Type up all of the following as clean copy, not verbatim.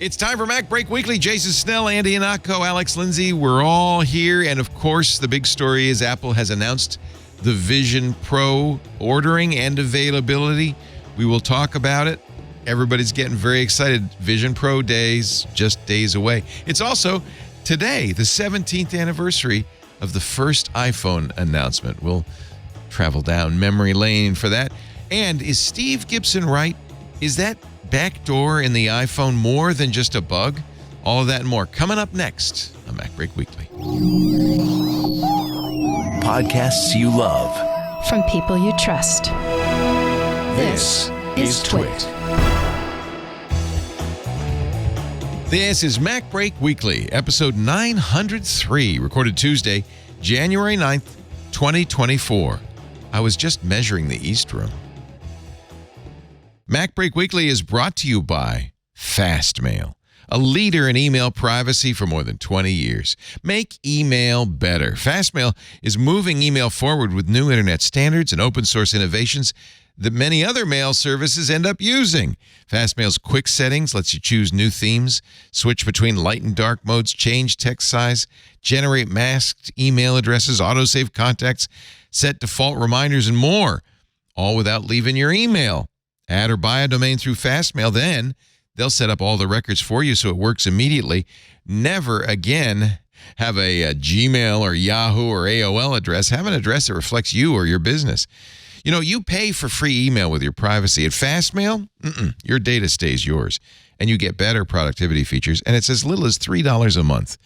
It's time for MacBreak Weekly. Jason Snell, Andy Anako, Alex Lindsay. We're all here. And, of course, the big story is Apple has announced the Vision Pro ordering and availability. We will talk about it. Everybody's getting very excited. Vision Pro days, just days away. It's also today, the 17th anniversary of the first iPhone announcement. We'll travel down memory lane for that. And is Steve Gibson right? Is that backdoor in the iPhone more than just a bug? All of that and more coming up next on MacBreak Weekly. Podcasts you love from people you trust. This is Twit. This is MacBreak Weekly, episode 903, recorded Tuesday, January 9th, 2024. I was just measuring the East Room. MacBreak Weekly is brought to you by Fastmail, a leader in email privacy for more than 20 years. Make email better. Fastmail is moving email forward with new internet standards and open source innovations that many other mail services end up using. Fastmail's quick settings lets you choose new themes, switch between light and dark modes, change text size, generate masked email addresses, autosave contacts, set default reminders, and more, all without leaving your email. Add or buy a domain through Fastmail, then they'll set up all the records for you so it works immediately. Never again have a Gmail or Yahoo or AOL address. Have an address that reflects you or your business. You know, you pay for free email with your privacy. At Fastmail, your data stays yours, and you get better productivity features, and it's as little as $3 a month.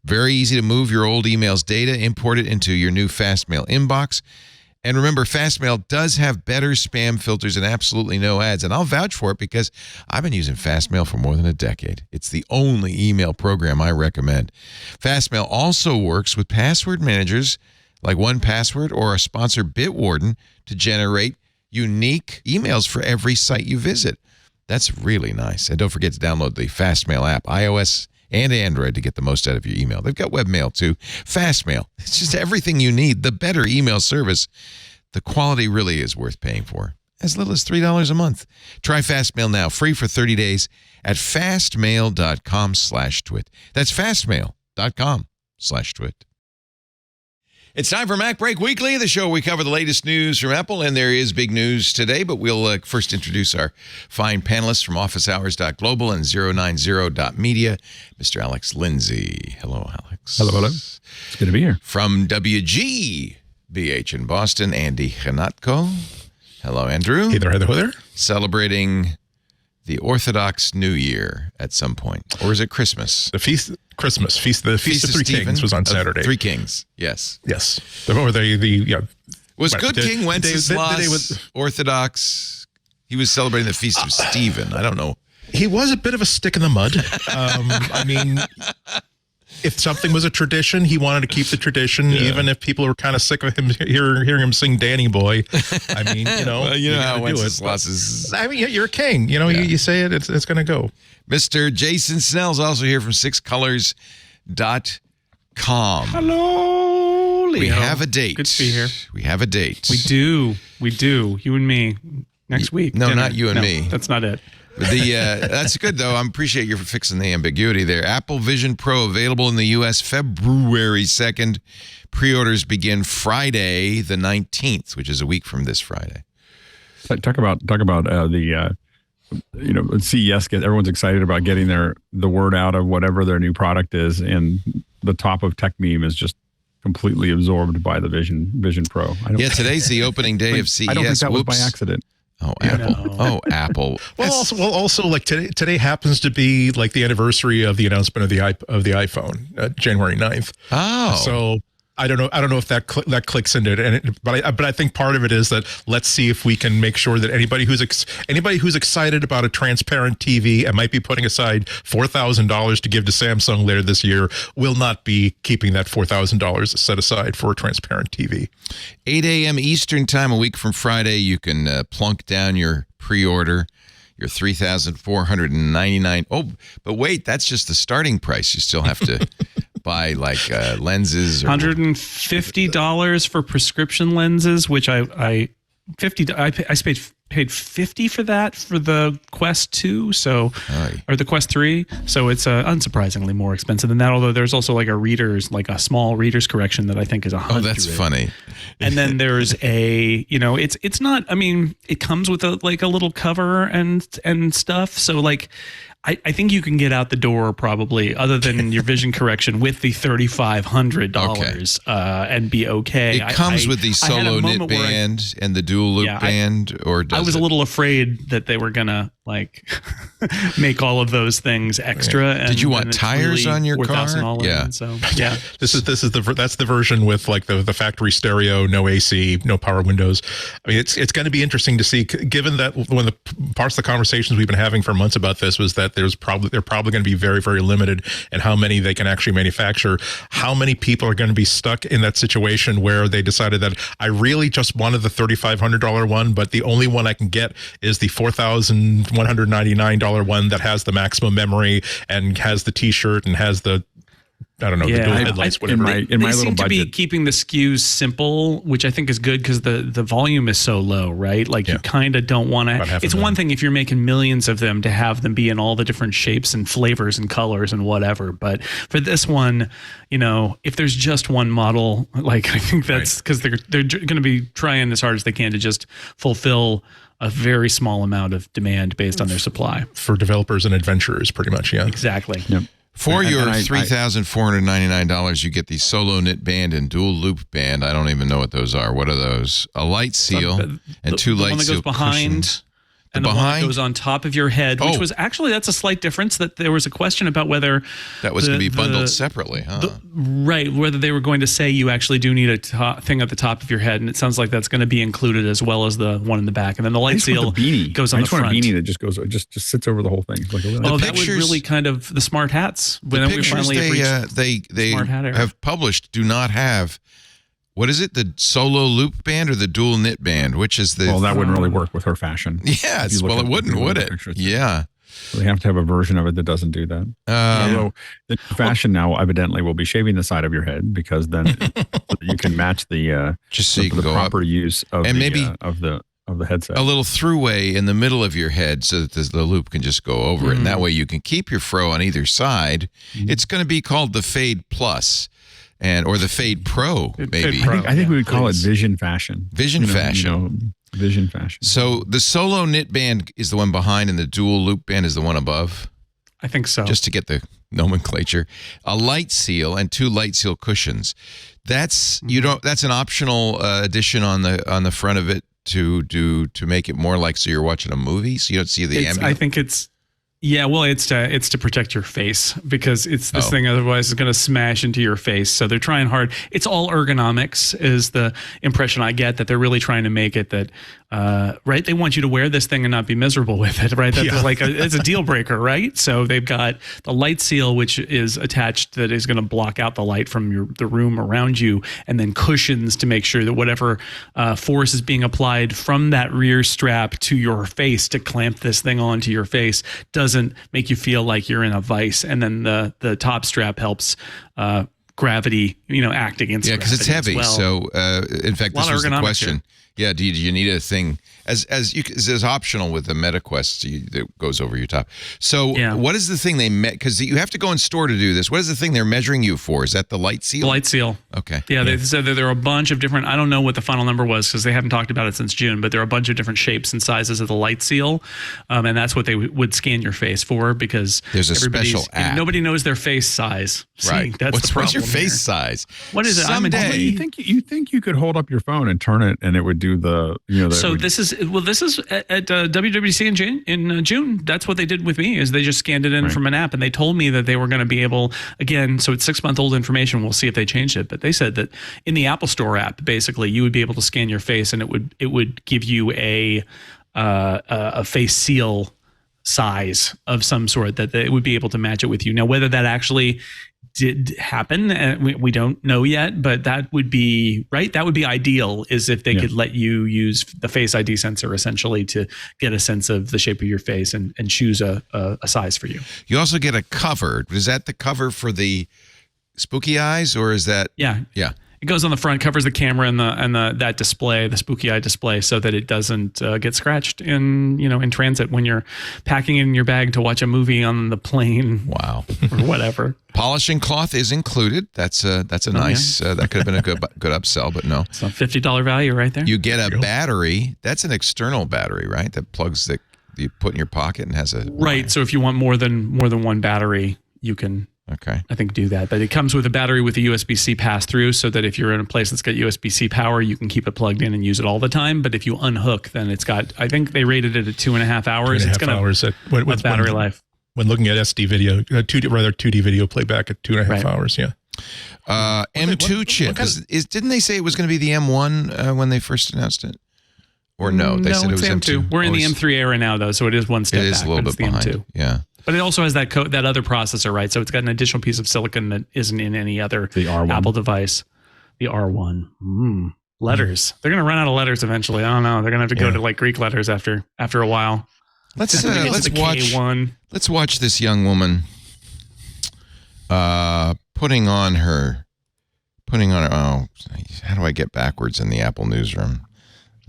Very easy to move your old email's data, import it into your new Fastmail inbox. And remember, Fastmail does have better spam filters and absolutely no ads, and I'll vouch for it because I've been using Fastmail for more than a decade. It's the only email program I recommend. Fastmail also works with password managers like 1Password or a sponsor Bitwarden to generate unique emails for every site you visit. That's really nice. And don't forget to download the Fastmail app, iOS and Android, to get the most out of your email. They've got webmail too. Fastmail, it's just everything you need. The better email service. The quality really is worth paying for. As little as $3 a month. Try Fastmail now, free for 30 days at fastmail.com/twit. That's fastmail.com/twit. It's time for MacBreak Weekly, the show where we cover the latest news from Apple, and there is big news today, but we'll first introduce our fine panelists from officehours.global and 090.media, Mr. Alex Lindsay. Hello, Alex. Hello, hello. It's good to be here. From WGBH in Boston, Andy Hanatko. Hello, Andrew. Hey there, hey there, hey there. Celebrating the Orthodox New Year at some point, or is it Christmas? The feast of Three Kings was on Saturday. Three Kings, yes. Yes. Was Good King Wenceslas Orthodox? He was celebrating the Feast of Stephen. I don't know. He was a bit of a stick in the mud. I mean, if something was a tradition, he wanted to keep the tradition, even if people were kind of sick of him hearing him sing Danny Boy. I mean, well, you know how Wenceslas is. I mean, you're a king. You know, you say it, it's going to go. Mr. Jason Snell's also here from sixcolors.com. Hello, Leo. We have a date. Good to be here. We have a date. We do. You and me. Next week. No, dinner. not you and me. That's not it. That's good, though. I appreciate you for fixing the ambiguity there. Apple Vision Pro available in the U.S. February 2nd. Pre-orders begin Friday the 19th, which is a week from this Friday. Talk about CES. Everyone's excited about getting the word out of whatever their new product is, and the top of tech meme is just completely absorbed by the Vision Pro. Today's the opening day of CES. I don't think that was by accident. Oh, Apple. No. Oh, Apple. Also, like today happens to be like the anniversary of the announcement of the iPhone, January 9th. Oh. So I don't know if that clicks into it, but I think part of it is that let's see if we can make sure that anybody who's excited about a transparent TV and might be putting aside $4,000 to give to Samsung later this year will not be keeping that $4,000 set aside for a transparent TV. 8 a.m. Eastern time, a week from Friday, you can plunk down your pre-order. Your $3,499. Oh, but wait, that's just the starting price. You still have to buy like lenses. $150 for prescription lenses, which I paid paid $50 for that for the Quest 2, Aye. or the Quest 3. So it's unsurprisingly more expensive than that. Although there's also like a small reader's correction that I think is $100. Oh, that's funny. And then there's it's not. I mean, it comes with a little cover and stuff. So like, I think you can get out the door probably, other than your vision correction, with the $3,500 and be okay. It comes with the solo knit band and the dual loop band, or does I was a little afraid that they were gonna make all of those things extra. And, did you want tires on your car? Yeah. So yeah, that's the version with like the factory stereo, no AC, no power windows. I mean, it's going to be interesting to see, given that one of the parts of the conversations we've been having for months about this was that they're probably going to be very, very limited in how many they can actually manufacture. How many people are going to be stuck in that situation where they decided that I really just wanted the $3,500 one, but the only one I can get is the $4,199 one that has the maximum memory and has the T-shirt and has the, I don't know, the dual headlights, whatever. In my they seem little to be budget. keeping the SKUs simple, which I think is good because the volume is so low, right? Like you kind of don't want to. It's one thing if you're making millions of them to have them be in all the different shapes and flavors and colors and whatever. But for this one, if there's just one model, like I think that's because they're going to be trying as hard as they can to just fulfill a very small amount of demand based on their supply. For developers and adventurers, pretty much, yeah. Exactly. Yep. For your $3,499, you get the solo knit band and dual loop band. I don't even know what those are. What are those? A light seal and two light seal one that goes behind. cushions. And the one that goes on top of your head, which was actually, that's a slight difference. That there was a question about whether that was going to be bundled separately, huh? Whether they were going to say you actually do need a thing at the top of your head, and it sounds like that's going to be included as well as the one in the back. And then the light seal goes on the front. I just want a beanie that just goes, just sits over the whole thing. Like that would really kind of the smart hats. The pictures they have published do not have. What is it? The solo loop band or the dual knit band? Which is the? Well, that wouldn't really work with her fashion. Yes. Well, it wouldn't, would it? Yeah. So they have to have a version of it that doesn't do that. Although the fashion now evidently will be shaving the side of your head, because then you can match the just so you can the go proper up. use of and the maybe of the headset. A little throughway in the middle of your head so that the loop can just go over it, and that way you can keep your fro on either side. It's going to be called the Fade Plus. Or the Fade Pro, maybe. I think we would call it Vision Fashion. Vision Fashion. Vision Fashion. So the solo knit band is the one behind, and the dual loop band is the one above? I think so. Just to get the nomenclature. A light seal and two light seal cushions. That's that's an optional addition on the front of it to make it more like so you're watching a movie, so you don't see the ambient. I think it's. Yeah, well, it's to protect your face, because it's this thing otherwise is going to smash into your face. So they're trying hard. It's all ergonomics is the impression I get, that they're really trying to make it that right. They want you to wear this thing and not be miserable with it, right? That's it's a deal breaker, right? So they've got the light seal, which is attached, that is going to block out the light from the room around you, and then cushions to make sure that whatever force is being applied from that rear strap to your face to clamp this thing onto your face doesn't make you feel like you're in a vice. And then the top strap helps gravity, act against because it's heavy. Well. So in fact, this was the question. Here. Yeah, do you need a thing as optional with the MetaQuest that goes over your top? So what is the thing they met? Because you have to go in store to do this. What is the thing they're measuring you for? Is that the light seal? The light seal. Okay. Yeah, they said that there are a bunch of different. I don't know what the final number was because they haven't talked about it since June. But there are a bunch of different shapes and sizes of the light seal, and that's what they would scan your face for, because there's a special app. Nobody knows their face size. Right. That's the problem. What's your face size? What is it? Someday. You think you could hold up your phone and turn it and it would do the this is at WWDC in June. That's what they did with me, is they just scanned it in from an app, and they told me that they were going to be able, again, so it's 6-month-old information. We'll see if they changed it, but they said that in the Apple Store app, basically, you would be able to scan your face, and it would give you a face seal size of some sort that it would be able to match it with you. Now, whether that actually did happen, we don't know yet, but that would be right. That would be ideal, is if they could let you use the Face ID sensor essentially to get a sense of the shape of your face and choose a size for you. You also get a cover. Is that the cover for the spooky eyes, or is that? Yeah. It goes on the front, covers the camera and that display, the spooky eye display, so that it doesn't get scratched in transit when you're packing it in your bag to watch a movie on the plane. Wow. Or whatever. Polishing cloth is included. That's a nice. That could have been a good upsell, but no. It's a $50 value right there. You get a battery. That's an external battery, right? That plugs that you put in your pocket and has a right. So if you want more than one battery, you can. Okay. I think do that. But it comes with a battery with a USB-C pass-through, so that if you're in a place that's got USB-C power, you can keep it plugged in and use it all the time. But if you unhook, then it's got, I think they rated it at 2.5 hours. 2.5 hours at battery life. When looking at SD video, 2D video playback at 2.5 hours. Yeah. M2 chip. Didn't they say it was going to be the M1 when they first announced it? Or no, they said it was M2. We're in the M3 era now, though, so it is one step back. It is a little bit behind. M2. Yeah. But it also has that other processor, right? So it's got an additional piece of silicon that isn't in any other R1. Apple device. The R1. Letters. They're going to run out of letters eventually. I don't know. They're going to have to go to like Greek letters after a while. Let's watch this young woman putting on her. Oh, how do I get backwards in the Apple newsroom?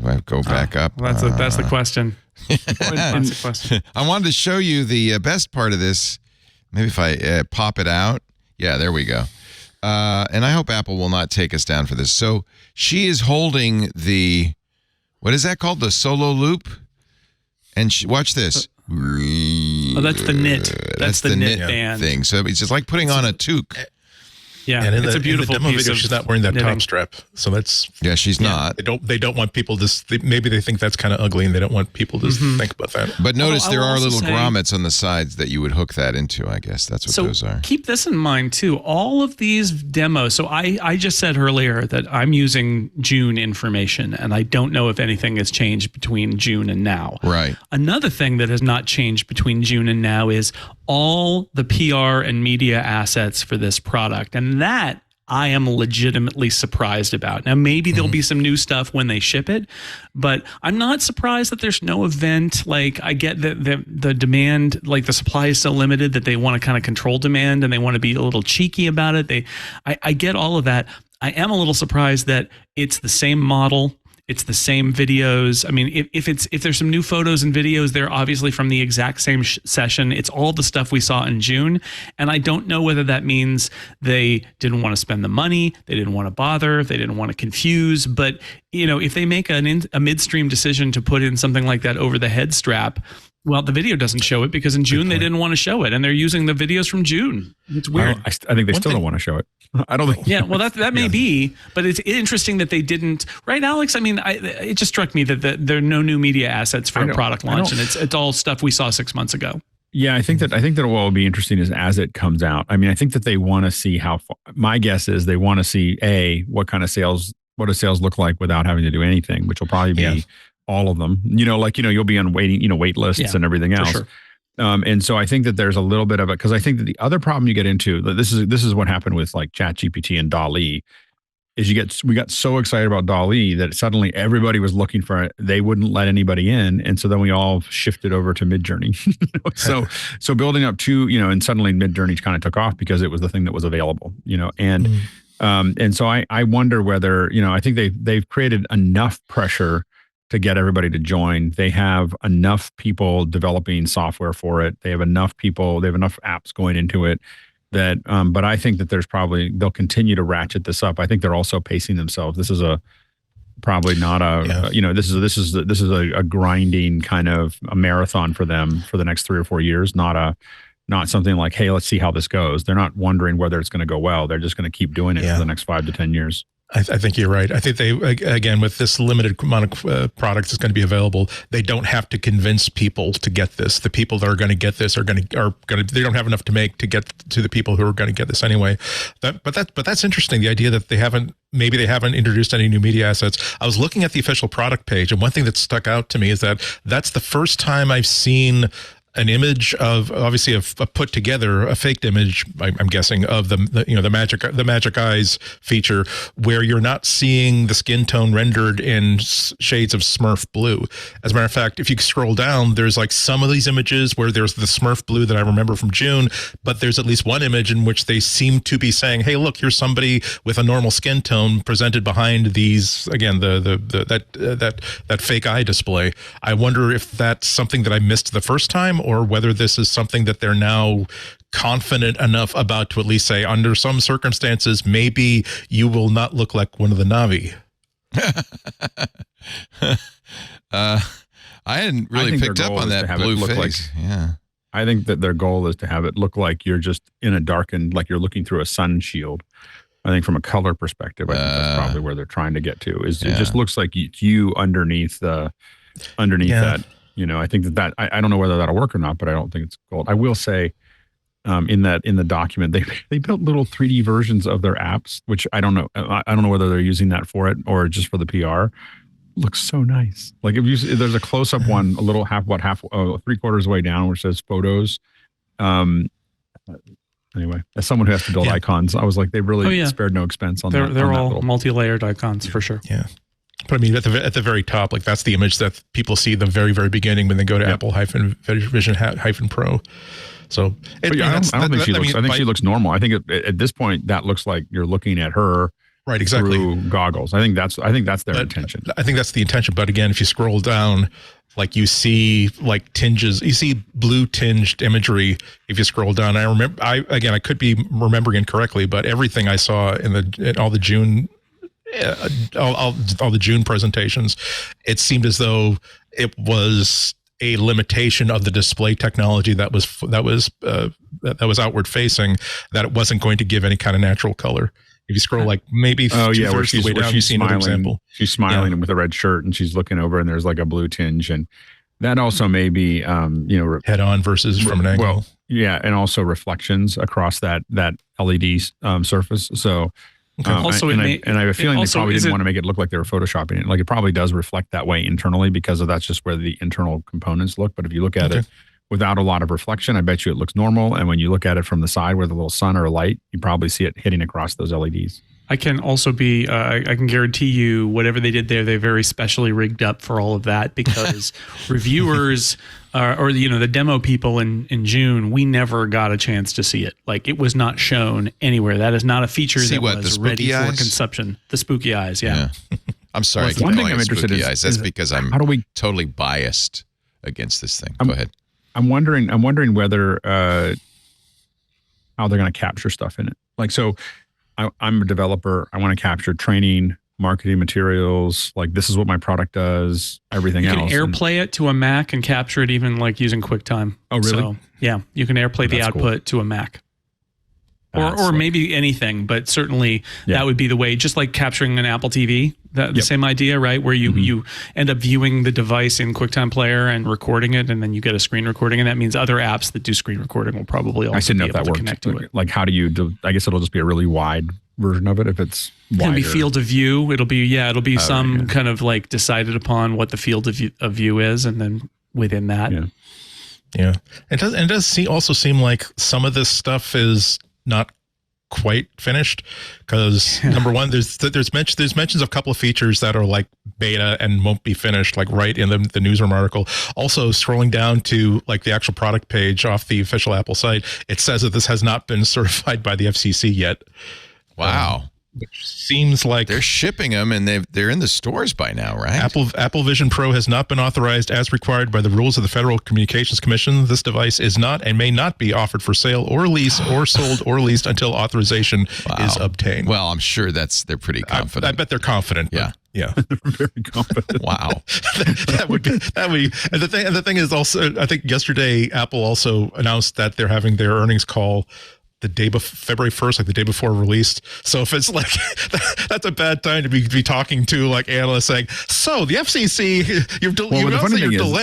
Do I go back up? Well, that's the question. That's the question. I wanted to show you the best part of this. Maybe if I pop it out. Yeah, there we go. And I hope Apple will not take us down for this. So she is holding the, what is that called? The Solo Loop. And watch this. Oh, that's the knit. That's the knit band thing. So it's just like putting on a toque. Yeah, and it's a beautiful in the demo piece video, of she's not wearing that knitting. top strap, so that's she's not. They don't want people to. Maybe they think that's kind of ugly, and they don't want people to think about that. But notice there are little say, grommets on the sides that you would hook that into. I guess that's what those are. Keep this in mind too. All of these demos. So I just said earlier that I'm using June information, and I don't know if anything has changed between June and now. Right. Another thing that has not changed between June and now is all the PR and media assets for this product, and that I am legitimately surprised about. Now, maybe there'll be some new stuff when they ship it, but I'm not surprised that there's no event. Like, I get that the demand, like the supply is so limited that they want to kind of control demand and they want to be a little cheeky about it. I get all of that. I am a little surprised that it's the same model. It's the same videos. I mean, if there's some new photos and videos, they're obviously from the exact same session. It's all the stuff we saw in June. And I don't know whether that means they didn't want to spend the money, they didn't want to bother, they didn't want to confuse. But, if they make a midstream decision to put in something like that over the head strap, well, the video doesn't show it because in June they didn't want to show it, and they're using the videos from June. It's weird. I think they still don't want to show it. I don't think. Yeah, well, that may be, but it's interesting that they didn't. Right, Alex? I mean, it just struck me that there are no new media assets for a product launch, and it's all stuff we saw 6 months ago. Yeah, I think that what will be interesting is as it comes out. I mean, I think that they want to see how far. My guess is they want to see what kind of sales, what do sales look like without having to do anything, which will probably be all of them. You'll be on wait lists and everything else. Sure. And so I think that there's a little bit of it, because I think that the other problem you get into, this is what happened with like ChatGPT and DALL-E, is we got so excited about DALL-E that suddenly everybody was looking for it. They wouldn't let anybody in. And so then we all shifted over to Midjourney. So building up to, and suddenly Midjourney kind of took off because it was the thing that was available, and so I wonder whether, I think they've created enough pressure to get everybody to join. They have enough people developing software for it. They have enough people, they have enough apps going into it that, but I think that they'll continue to ratchet this up. I think they're also pacing themselves. This is probably not this is a grinding kind of a marathon for them for the next 3 or 4 years, not something like, hey, let's see how this goes. They're not wondering whether it's going to go well. They're just going to keep doing it for the next 5 to 10 years. I think you're right. I think they, again, with this limited amount of products that's going to be available, they don't have to convince people to get this. The people that are going to get this are going to. They don't have enough to make to get to the people who are going to get this anyway. But that's interesting. The idea that they haven't introduced any new media assets. I was looking at the official product page, and one thing that stuck out to me is that that's the first time I've seen an image of obviously a put together a faked image, I'm guessing, of the magic eyes feature, where you're not seeing the skin tone rendered in shades of Smurf blue. As a matter of fact, if you scroll down, there's like some of these images where there's the Smurf blue that I remember from June, but there's at least one image in which they seem to be saying, hey, look, here's somebody with a normal skin tone presented behind these, again, that fake eye display. I wonder if that's something that I missed the first time, or whether this is something that they're now confident enough about to at least say, under some circumstances, maybe you will not look like one of the Navi. I hadn't really picked up on that blue face. Yeah. I think that their goal is to have it look like you're just in a darkened, like you're looking through a sun shield. I think from a color perspective, I think that's probably where they're trying to get to. It just looks like you underneath that. I think that I don't know whether that'll work or not, but I don't think it's gold. I will say, in the document, they built little 3D versions of their apps, which I don't know. I don't know whether they're using that for it or just for the PR. Looks so nice. Like there's a close up one, a little three quarters way down, which says photos. Anyway, as someone who has to build icons, I was like, they really spared no expense on that. They're all multi-layered icons for sure. Yeah. But I mean, at the very top, like that's the image that people see at the very, very beginning when they go to Apple Vision Pro. So I think she looks normal. I think at this point that looks like you're looking at her right exactly through goggles. I think that's their intention. I think that's the intention. But again, if you scroll down, like you see like tinges, you see blue tinged imagery. If you scroll down, I could be remembering incorrectly, but everything I saw in all the June. All the June presentations, it seemed as though it was a limitation of the display technology that was outward facing, that it wasn't going to give any kind of natural color. If you scroll like maybe where she's smiling, she's smiling with a red shirt and she's looking over and there's like a blue tinge, and that also may be head on versus from an angle. Well, yeah, and also reflections across that LED surface. So. Okay. I have a feeling they probably didn't want to make it look like they were photoshopping it. Like it probably does reflect that way internally because that's just where the internal components look. But if you look at it without a lot of reflection, I bet you it looks normal. And when you look at it from the side with a little sun or a light, you probably see it hitting across those LEDs. I can also be, I can guarantee you whatever they did there, they very specially rigged up for all of that, because reviewers or the demo people in June, we never got a chance to see it. Like it was not shown anywhere. That is not a feature that was ready for consumption. The spooky eyes. Yeah. I'm sorry. Well, one thing I'm interested in is that's because I'm totally biased against this thing. Go ahead. I'm wondering whether, how they're going to capture stuff in it. Like, so I'm a developer. I want to capture training, marketing materials. Like this is what my product does. Everything else. You can AirPlay it to a Mac and capture it even like using QuickTime. Oh, really? So, yeah, you can AirPlay the output to a Mac. Or maybe anything, but certainly that would be the way. Just like capturing an Apple TV, the same idea, right? Where you end up viewing the device in QuickTime Player and recording it, and then you get a screen recording, and that means other apps that do screen recording will probably also be able to connect to it. Like how do you do? I guess it'll just be a really wide version of it if it's wider. Can be field of view. It'll be kind of like decided upon what the field of view is, and then within that, it does also seem like some of this stuff is not quite finished, because number one, there's mentions of a couple of features that are like beta and won't be finished, like right in the newsroom article. Also, scrolling down to like the actual product page off the official Apple site, it says that this has not been certified by the FCC yet. Wow. Which seems like they're shipping them and they're in the stores by now, right? Apple Vision Pro has not been authorized as required by the rules of the Federal Communications Commission. This device is not and may not be offered for sale or lease or sold or leased until authorization is obtained. Well, I'm sure they're pretty confident. I bet they're confident. Yeah. Yeah. They're very confident. Wow. that would be, and the thing is also, I think yesterday Apple also announced that they're having their earnings call the day before February 1st, like the day before released. So if it's like, that's a bad time to be talking to like analysts saying, so the FCC, you're delaying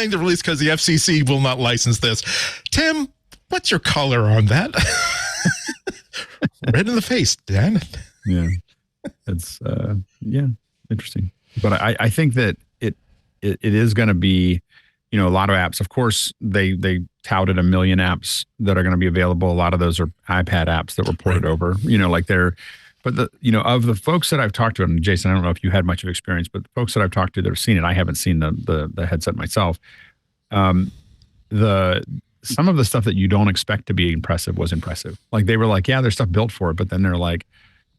the release because the FCC will not license this. Tim, what's your color on that? Red in the face, Dan. Yeah. It's, interesting. But I think that it is going to be, a lot of apps, of course, they touted 1 million apps that are going to be available. A lot of those are iPad apps that were ported over, but of the folks that I've talked to, and Jason, I don't know if you had much of experience, but the folks that I've talked to that have seen it, I haven't seen the headset myself. Some of the stuff that you don't expect to be impressive was impressive. Like they were like, yeah, there's stuff built for it, but then they're like,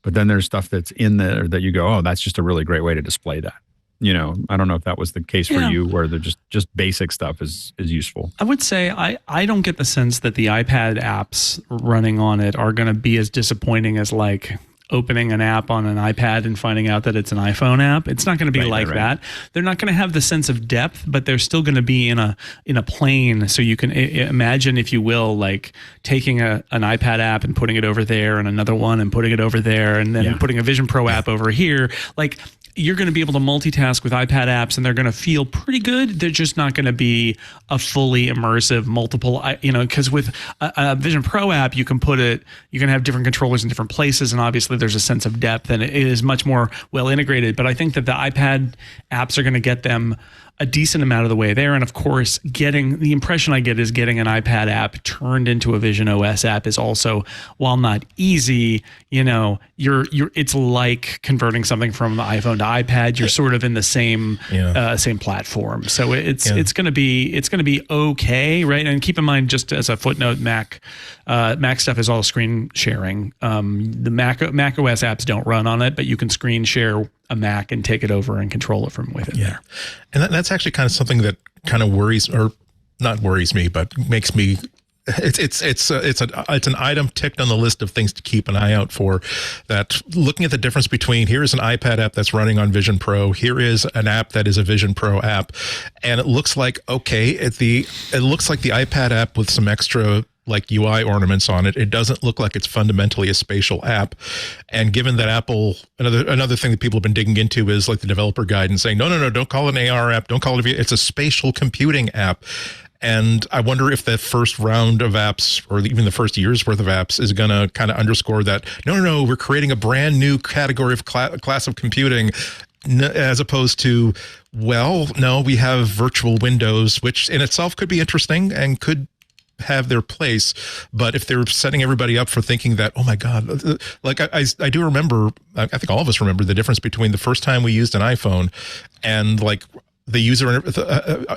but then there's stuff that's in there that you go, oh, that's just a really great way to display that. I don't know if that was the case for you, where they're just basic stuff is useful. I would say I don't get the sense that the iPad apps running on it are going to be as disappointing as like opening an app on an iPad and finding out that it's an iPhone app. It's not going to be that. They're not going to have the sense of depth, but they're still going to be in a plane. So you can imagine, if you will, like taking an iPad app and putting it over there, and another one and putting it over there, and then putting a Vision Pro app over here. Like, you're going to be able to multitask with iPad apps, and they're going to feel pretty good. They're just not going to be a fully immersive multiple, because with a Vision Pro app, you can have different controllers in different places, and obviously there's a sense of depth, and it is much more well integrated. But I think that the iPad apps are going to get them a decent amount of the way there. And of course, the impression I get is getting an iPad app turned into a Vision OS app is also, while not easy, it's like converting something from the iPhone to iPad. You're sort of in the same platform. So it's going to be okay, right? And keep in mind, just as a footnote, Mac stuff is all screen sharing. The Mac OS apps don't run on it, but you can screen share a Mac and take it over and control it from within there. And that's actually kind of something that kind of worries, or not worries me, but makes me. It's an item ticked on the list of things to keep an eye out for. That looking at the difference between, here is an iPad app that's running on Vision Pro, here is an app that is a Vision Pro app, and it looks like it looks like the iPad app with some extra like UI ornaments on it. It doesn't look like it's fundamentally a spatial app. And given that Apple, another thing that people have been digging into is like the developer guide and saying, no, don't call it an AR app, don't call it's a spatial computing app. And I wonder if the first round of apps, or even the first year's worth of apps, is going to kind of underscore that, no, we're creating a brand new category of class of computing, as opposed to, well, no, we have virtual windows, which in itself could be interesting and could have their place. But if they're setting everybody up for thinking that, oh my God, like I do remember, I think all of us remember the difference between the first time we used an iPhone and like the user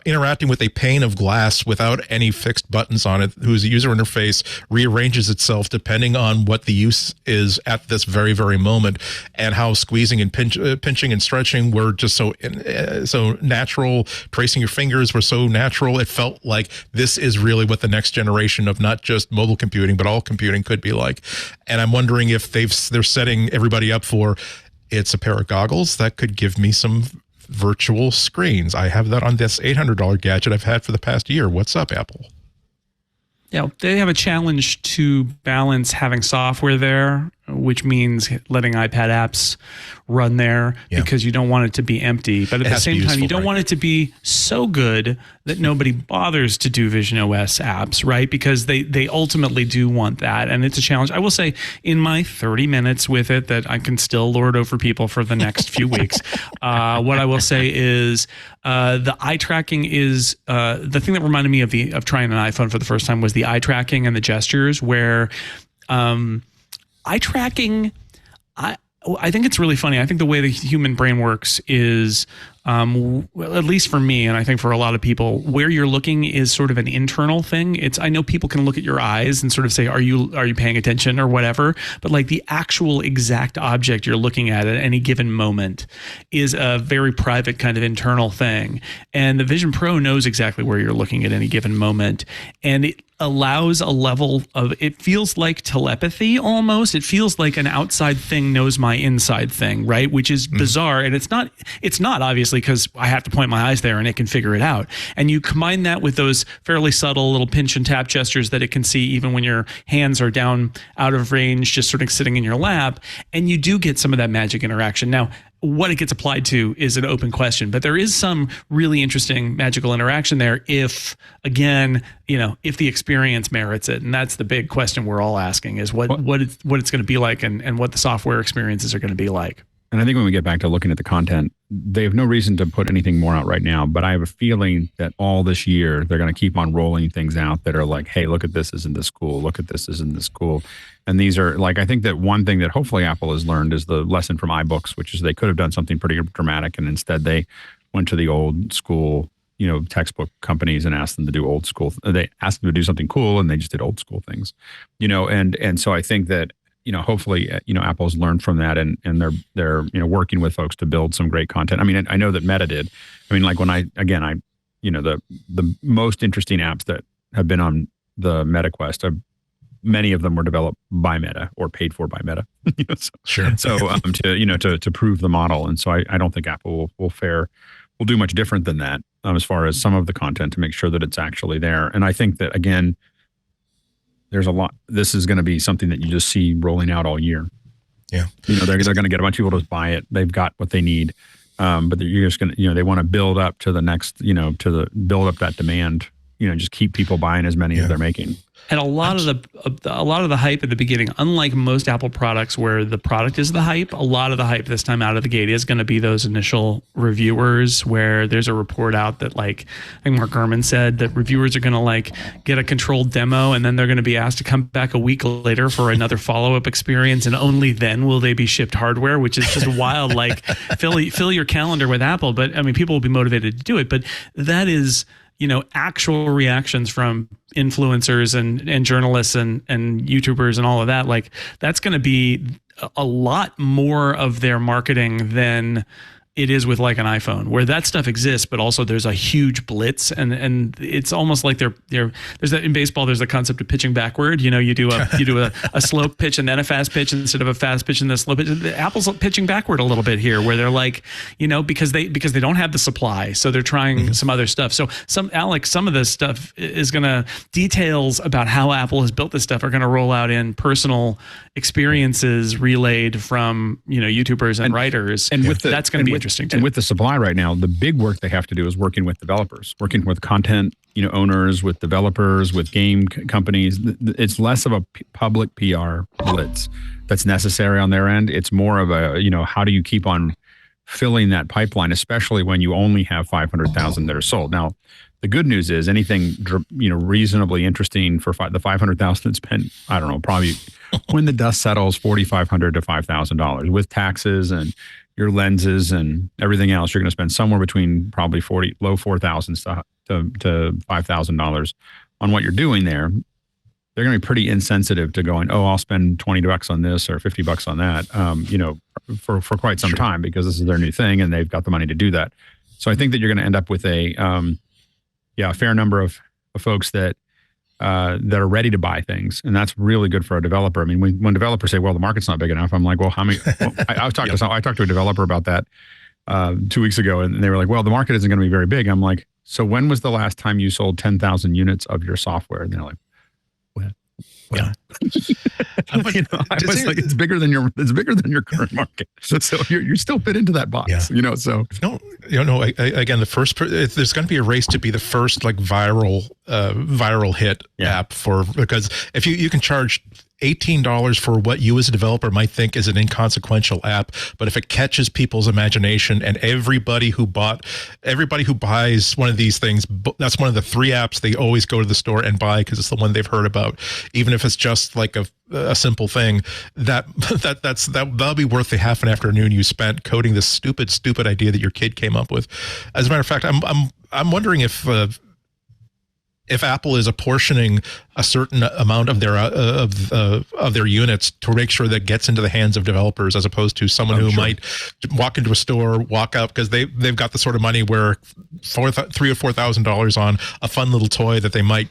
interacting with a pane of glass without any fixed buttons on it, whose user interface rearranges itself depending on what the use is at this very, very moment, and how squeezing and pinching and stretching were just so natural. Tracing your fingers were so natural. It felt like this is really what the next generation of not just mobile computing, but all computing could be like. And I'm wondering if they're setting everybody up for, it's a pair of goggles that could give me some virtual screens. I have that on this $800 gadget I've had for the past year. What's up, Apple? Yeah, they have a challenge to balance having software there, which means letting iPad apps run there, because you don't want it to be empty. But at the same time, you don't want it to be so good that nobody bothers to do Vision OS apps, right? Because they ultimately do want that. And it's a challenge. I will say, in my 30 minutes with it, that I can still lord over people for the next few weeks, what I will say is the eye tracking is the thing that reminded me of trying an iPhone for the first time was the eye tracking and the gestures, where eye tracking, I think it's really funny. I think the way the human brain works is, at least for me, and I think for a lot of people, where you're looking is sort of an internal thing. I know people can look at your eyes and sort of say, are you paying attention or whatever? But like the actual exact object you're looking at any given moment is a very private kind of internal thing. And the Vision Pro knows exactly where you're looking at any given moment. And it allows a level of, it feels like telepathy almost. It feels like an outside thing knows my inside thing, right? Which is bizarre. And it's not obviously, because I have to point my eyes there and it can figure it out. And you combine that with those fairly subtle little pinch and tap gestures that it can see even when your hands are down out of range, just sort of sitting in your lap, and you do get some of that magic interaction. Now, what it gets applied to is an open question, but there is some really interesting magical interaction there if the experience merits it. And that's the big question we're all asking, is what it's going to be like, and what the software experiences are going to be like. And I think when we get back to looking at the content, they have no reason to put anything more out right now. But I have a feeling that all this year, they're going to keep on rolling things out that are like, hey, look at this, isn't this cool? Look at this, isn't this cool? And these are like, I think that one thing that hopefully Apple has learned is the lesson from iBooks, which is they could have done something pretty dramatic. And instead they went to the old school, textbook companies and asked them to do old school. They asked them to do something cool and they just did old school things, and so I think that, hopefully, Apple's learned from that and they're working with folks to build some great content. I mean, I know that Meta did. I mean, like when the most interesting apps that have been on the Meta Quest, many of them were developed by Meta or paid for by Meta. Sure. So to prove the model, and so I don't think Apple will do much different than that as far as some of the content to make sure that it's actually there. And I think that again, there's a lot. This is going to be something that you just see rolling out all year. Yeah. They're going to get a bunch of people to buy it. They've got what they need. But you're just going to, they want to build up to the next, build up that demand, just keep people buying as many as they're making. And a lot of the hype at the beginning, unlike most Apple products where the product is the hype, a lot of the hype this time out of the gate is going to be those initial reviewers where there's a report out that I think Mark Gurman said that reviewers are going to get a controlled demo and then they're going to be asked to come back a week later for another follow-up experience and only then will they be shipped hardware, which is just wild. Fill your calendar with Apple, but I mean, people will be motivated to do it, but that is, actual reactions from influencers and journalists and YouTubers and all of that. That's going to be a lot more of their marketing than it is with an iPhone, where that stuff exists, but also there's a huge blitz, and it's almost like there's that in baseball. There's the concept of pitching backward. You do a slow pitch and then a fast pitch instead of a fast pitch and then a slow pitch. Apple's pitching backward a little bit here, where they're because they don't have the supply, so they're trying some other stuff. So some of this stuff is gonna details about how Apple has built this stuff are gonna roll out in personal experiences relayed from YouTubers and writers, and that's going to be interesting too. And with the supply right now, the big work they have to do is working with developers, working with content owners, with developers, with game companies. It's less of a public PR blitz that's necessary on their end. It's more of a how do you keep on filling that pipeline, especially when you only have 500,000 that are sold. Now, the good news is anything reasonably interesting for the 500,000 that's spent, I don't know, probably when the dust settles, $4,500 to $5,000 with taxes and your lenses and everything else. You're going to spend somewhere between probably low $4,000 to $5,000 on what you're doing there. They're going to be pretty insensitive to going, oh, I'll spend $20 on this or $50 on that, for quite some time, because this is their new thing and they've got the money to do that. So I think that you're going to end up with a fair number of folks that are ready to buy things, and that's really good for a developer. I mean, when developers say, "Well, the market's not big enough," I'm like, "Well, how many?" Well, I talked to a developer about that 2 weeks ago, and they were like, "Well, the market isn't going to be very big." I'm like, "So when was the last time you sold 10,000 units of your software?" And they're like, "What?" Yeah. I was like, it's bigger than your current market. So you still fit into that box, So again, there's going to be a race to be the first viral hit app because if you can charge $18 for what you as a developer might think is an inconsequential app, but if it catches people's imagination and everybody who buys one of these things, that's one of the 3 apps they always go to the store and buy because it's the one they've heard about, even if it's just like a simple thing, that'll be worth the half an afternoon you spent coding this stupid idea that your kid came up with. As a matter of fact, I'm wondering if Apple is apportioning a certain amount of their units to make sure that gets into the hands of developers, as opposed to someone who might walk into a store, walk out because they've got the sort of money where $3,000 or $4,000 on a fun little toy that they might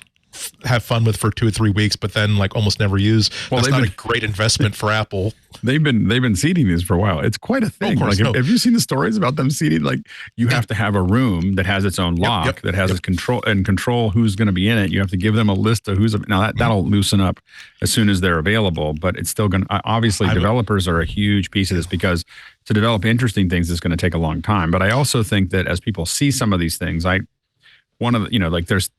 have fun with for 2 or 3 weeks, but then almost never use. Well, that's not a great investment for Apple. They've been seeding these for a while. It's quite a thing. Have you seen the stories about them seeding? You have to have a room that has its own lock, that has its control who's going to be in it. You have to give them a list of who's. Now that'll loosen up as soon as they're available, but it's still going to. Obviously, developers are a huge piece of this because to develop interesting things is going to take a long time. But I also think that as people see some of these things, there's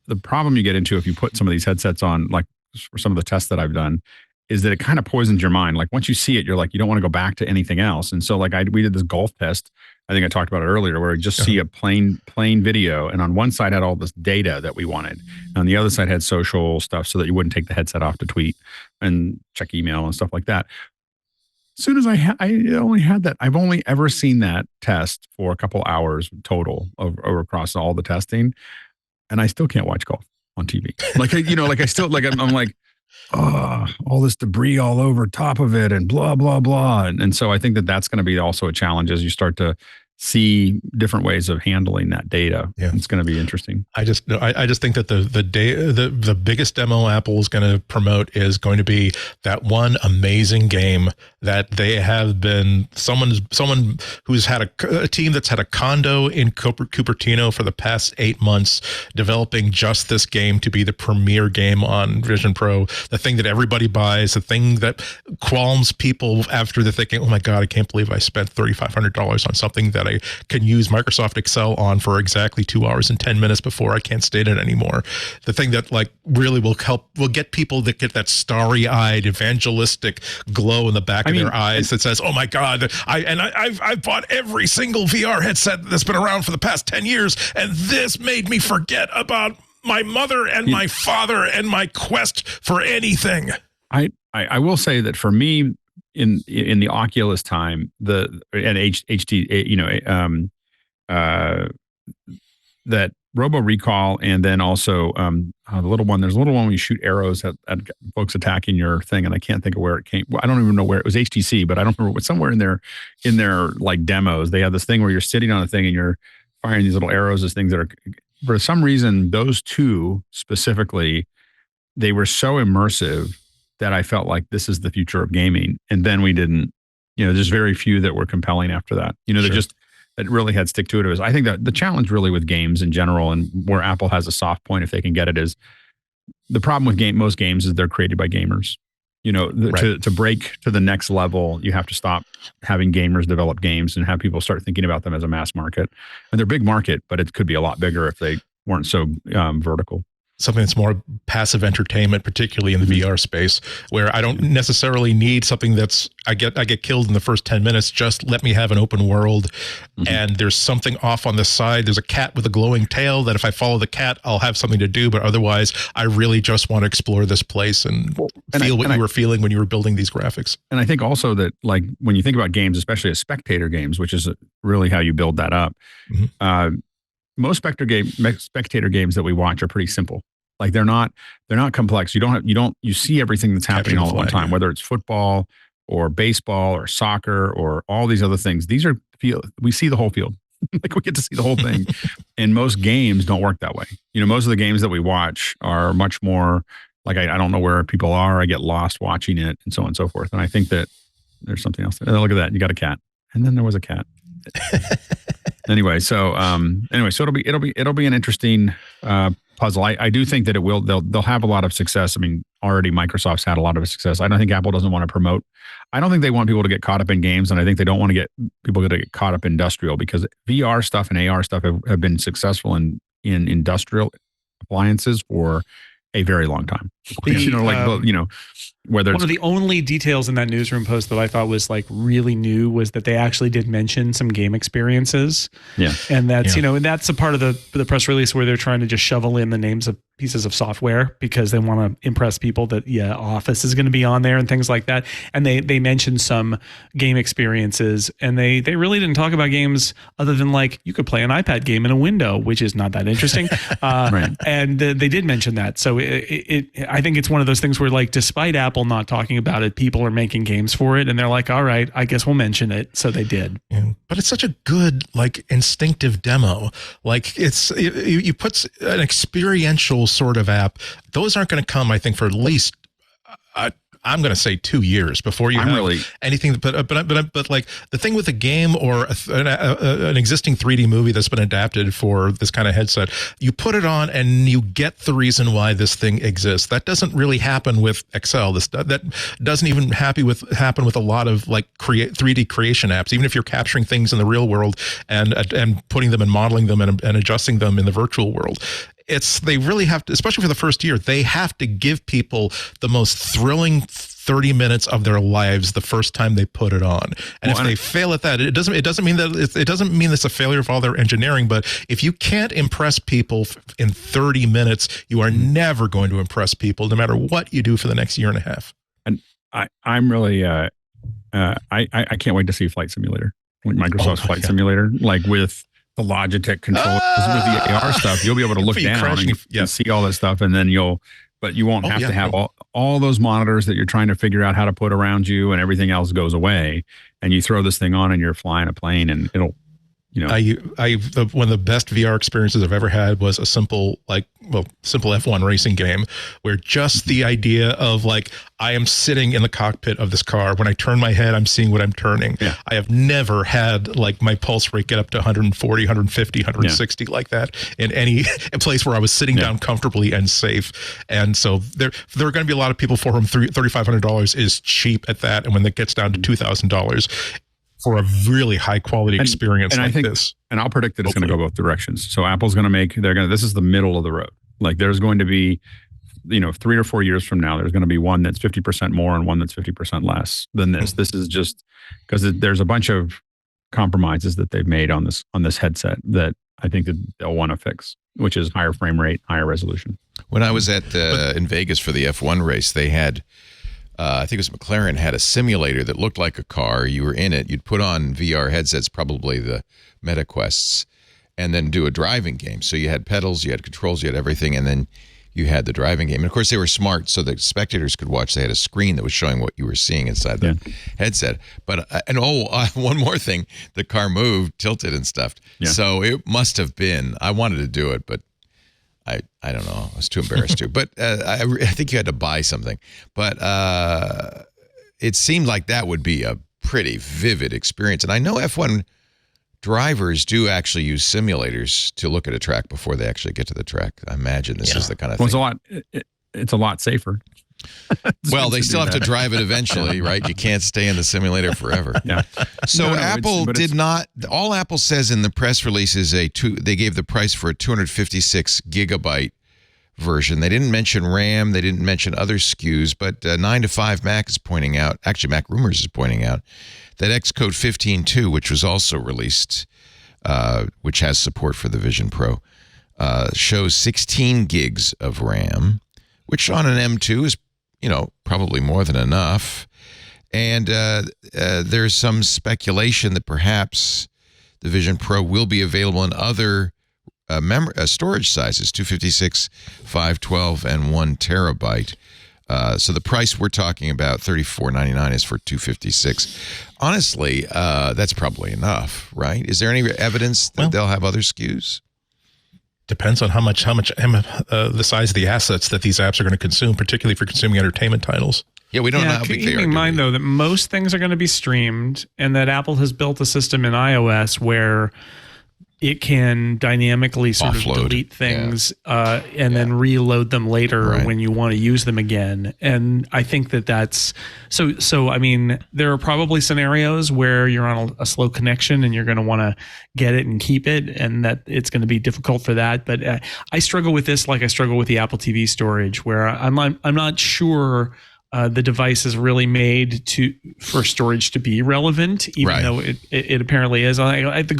the problem you get into if you put some of these headsets on, for some of the tests that I've done, is that it kind of poisons your mind. Like once you see it, you're like, you don't want to go back to anything else. And so like we did this golf test. I think I talked about it earlier, where we just see a plain video. And on one side had all this data that we wanted. And on the other side had social stuff so that you wouldn't take the headset off to tweet and check email and stuff like that. As soon as I only had that, I've only ever seen that test for a couple hours total over across all the testing. And I still can't watch golf on TV. Like, like I still, like, I'm like, oh, all this debris all over top of it and blah, blah, blah. And so I think that's going to be also a challenge as you start to see different ways of handling that data. Yeah. It's going to be interesting. I just think that the biggest demo Apple is going to promote is going to be that one amazing game that they have been someone who's had a team that's had a condo in Cupertino for the past 8 months developing just this game to be the premier game on Vision Pro, the thing that everybody buys, the thing that qualms people after they're thinking, oh my God, I can't believe I spent $3,500 on something that I can use Microsoft Excel on for exactly 2 hours and 10 minutes before I can't stay in it anymore. The thing that like really will get people that get that starry-eyed evangelistic glow in the back of their eyes that says, oh my God, I've bought every single VR headset that's been around for the past 10 years, and this made me forget about my mother and my father and my quest for anything. I will say that for me, in the Oculus time, that Robo Recall, and then also there's a little one where you shoot arrows at folks attacking your thing, and I can't think of where it came. Well, I don't even know where it was. HTC, but I don't remember what. Somewhere in their like demos, they have this thing where you're sitting on a thing and you're firing these little arrows as things that are, for some reason, those two specifically, they were so immersive that I felt like this is the future of gaming. And then we didn't, there's very few that were compelling after that. That really had stick to it. I think that the challenge really with games in general, and where Apple has a soft point if they can get it, is the problem with most games is they're created by gamers. To break to the next level, you have to stop having gamers develop games and have people start thinking about them as a mass market. And they're a big market, but it could be a lot bigger if they weren't so vertical. Something that's more passive entertainment, particularly in the VR space, where I don't necessarily need something that's I get killed in the first 10 minutes. Just let me have an open world, and there's something off on the side. There's a cat with a glowing tail that if I follow the cat, I'll have something to do. But otherwise, I really just want to explore this place and feel what you were feeling when you were building these graphics. And I think also that, like, when you think about games, especially as spectator games, which is really how you build that up, most spectator games that we watch are pretty simple. Like they're not complex. You see everything that's happening all at one time, whether it's football or baseball or soccer or all these other things. We see the whole field. Like we get to see the whole thing. And most games don't work that way. Most of the games that we watch are much more like, I don't know where people are. I get lost watching it and so on and so forth. And I think that there's something else. Look at that. You got a cat. And then there was a cat. So it'll be an interesting puzzle. I do think that they'll have a lot of success. I mean, already Microsoft's had a lot of success. I don't think Apple doesn't want to promote. I don't think they want people to get caught up in games, and I think they don't want to get people to get caught up in industrial, because VR stuff and AR stuff have been successful in industrial appliances for a very long time. Whether one of the only details in that newsroom post that I thought was like really new was that they actually did mention some game experiences. Yeah. And that's, and that's a part of the press release where they're trying to just shovel in the names of pieces of software because they want to impress people that Office is going to be on there and things like that. And they mentioned some game experiences, and they really didn't talk about games other than like you could play an iPad game in a window, which is not that interesting. Right. And they did mention that. So I think it's one of those things where, like, despite Apple not talking about it, people are making games for it, and they're like, all right, I guess we'll mention it. So they did. Yeah. But it's such a good, like, instinctive demo. Like you put an experiential sort of app. Those aren't going to come, I think, for at least I'm going to say 2 years before you have anything. But like the thing with a game or an existing 3D movie that's been adapted for this kind of headset, you put it on and you get the reason why this thing exists. That doesn't really happen with Excel. That doesn't even happen with a lot of like 3D creation apps. Even if you're capturing things in the real world and putting them and modeling them and adjusting them in the virtual world. They really have to, especially for the first year, they have to give people the most thrilling 30 minutes of their lives the first time they put it on. And if they fail at that, it doesn't mean that it doesn't mean it's a failure of all their engineering. But if you can't impress people in 30 minutes, you are never going to impress people, no matter what you do for the next year and a half. And I'm really I can't wait to see Flight Simulator, like Microsoft's Flight Simulator, like with the Logitech controllers, with the AR stuff. You'll be able to look down and see all this stuff, and then you won't have to have all those monitors that you're trying to figure out how to put around you, and everything else goes away. And you throw this thing on, and you're flying a plane, and it'll, one of the best VR experiences I've ever had was a simple F1 racing game, where just the idea of I am sitting in the cockpit of this car. When I turn my head, I'm seeing what I'm turning. Yeah. I have never had my pulse rate get up to 140, 150, 160 like that in any place where I was sitting down comfortably and safe. And so there are going to be a lot of people for whom $3,500 is cheap at that. And when it gets down to $2,000 for a really high quality experience this. And I'll predict that it's going to go both directions. So Apple's going to this is the middle of the road. There's going to be, 3 or 4 years from now, there's going to be one that's 50% more and one that's 50% less than this. This is just because there's a bunch of compromises that they've made on this headset that I think that they'll want to fix, which is higher frame rate, higher resolution. When I was in Vegas for the F1 race, they had, I think it was McLaren, had a simulator that looked like a car. You were in it. You'd put on VR headsets, probably the MetaQuests, and then do a driving game. So you had pedals, you had controls, you had everything, and then you had the driving game. And of course, they were smart, so the spectators could watch. They had a screen that was showing what you were seeing inside the headset. But one more thing: the car moved, tilted, and stuff. Yeah. So it must have been. I wanted to do it, but I don't know. I was too embarrassed to. But I think you had to buy something. But it seemed like that would be a pretty vivid experience. And I know F1 drivers do actually use simulators to look at a track before they actually get to the track. I imagine this is the kind of thing. It's a lot safer. Well, they still have to drive it eventually, right? You can't stay in the simulator forever. Yeah. So Apple did not. All Apple says in the press release is they gave the price for a 256 gigabyte version. They didn't mention RAM. They didn't mention other SKUs. But 9 to 5 Mac is pointing out. Actually, Mac Rumors is pointing out that Xcode 15.2, which was also released, which has support for the Vision Pro, shows 16 gigs of RAM, which on an M2 is, probably more than enough. And there's some speculation that perhaps the Vision Pro will be available in other storage sizes, 256, 512, and 1 terabyte. So the price we're talking about, $34.99, is for 256. Honestly, that's probably enough, right? Is there any evidence that they'll have other SKUs? Depends on how much the size of the assets that these apps are going to consume, particularly for consuming entertainment titles. Yeah, we don't know how big they are. Keep in mind, though, that most things are going to be streamed, and that Apple has built a system in iOS where it can dynamically sort of delete things and then reload them later when you want to use them again. And I think that's so. I mean, there are probably scenarios where you're on a slow connection and you're going to want to get it and keep it, and that it's going to be difficult for that. But I struggle with this like I struggle with the Apple TV storage, where I'm not sure the device is really made for storage to be relevant, even though it apparently is. The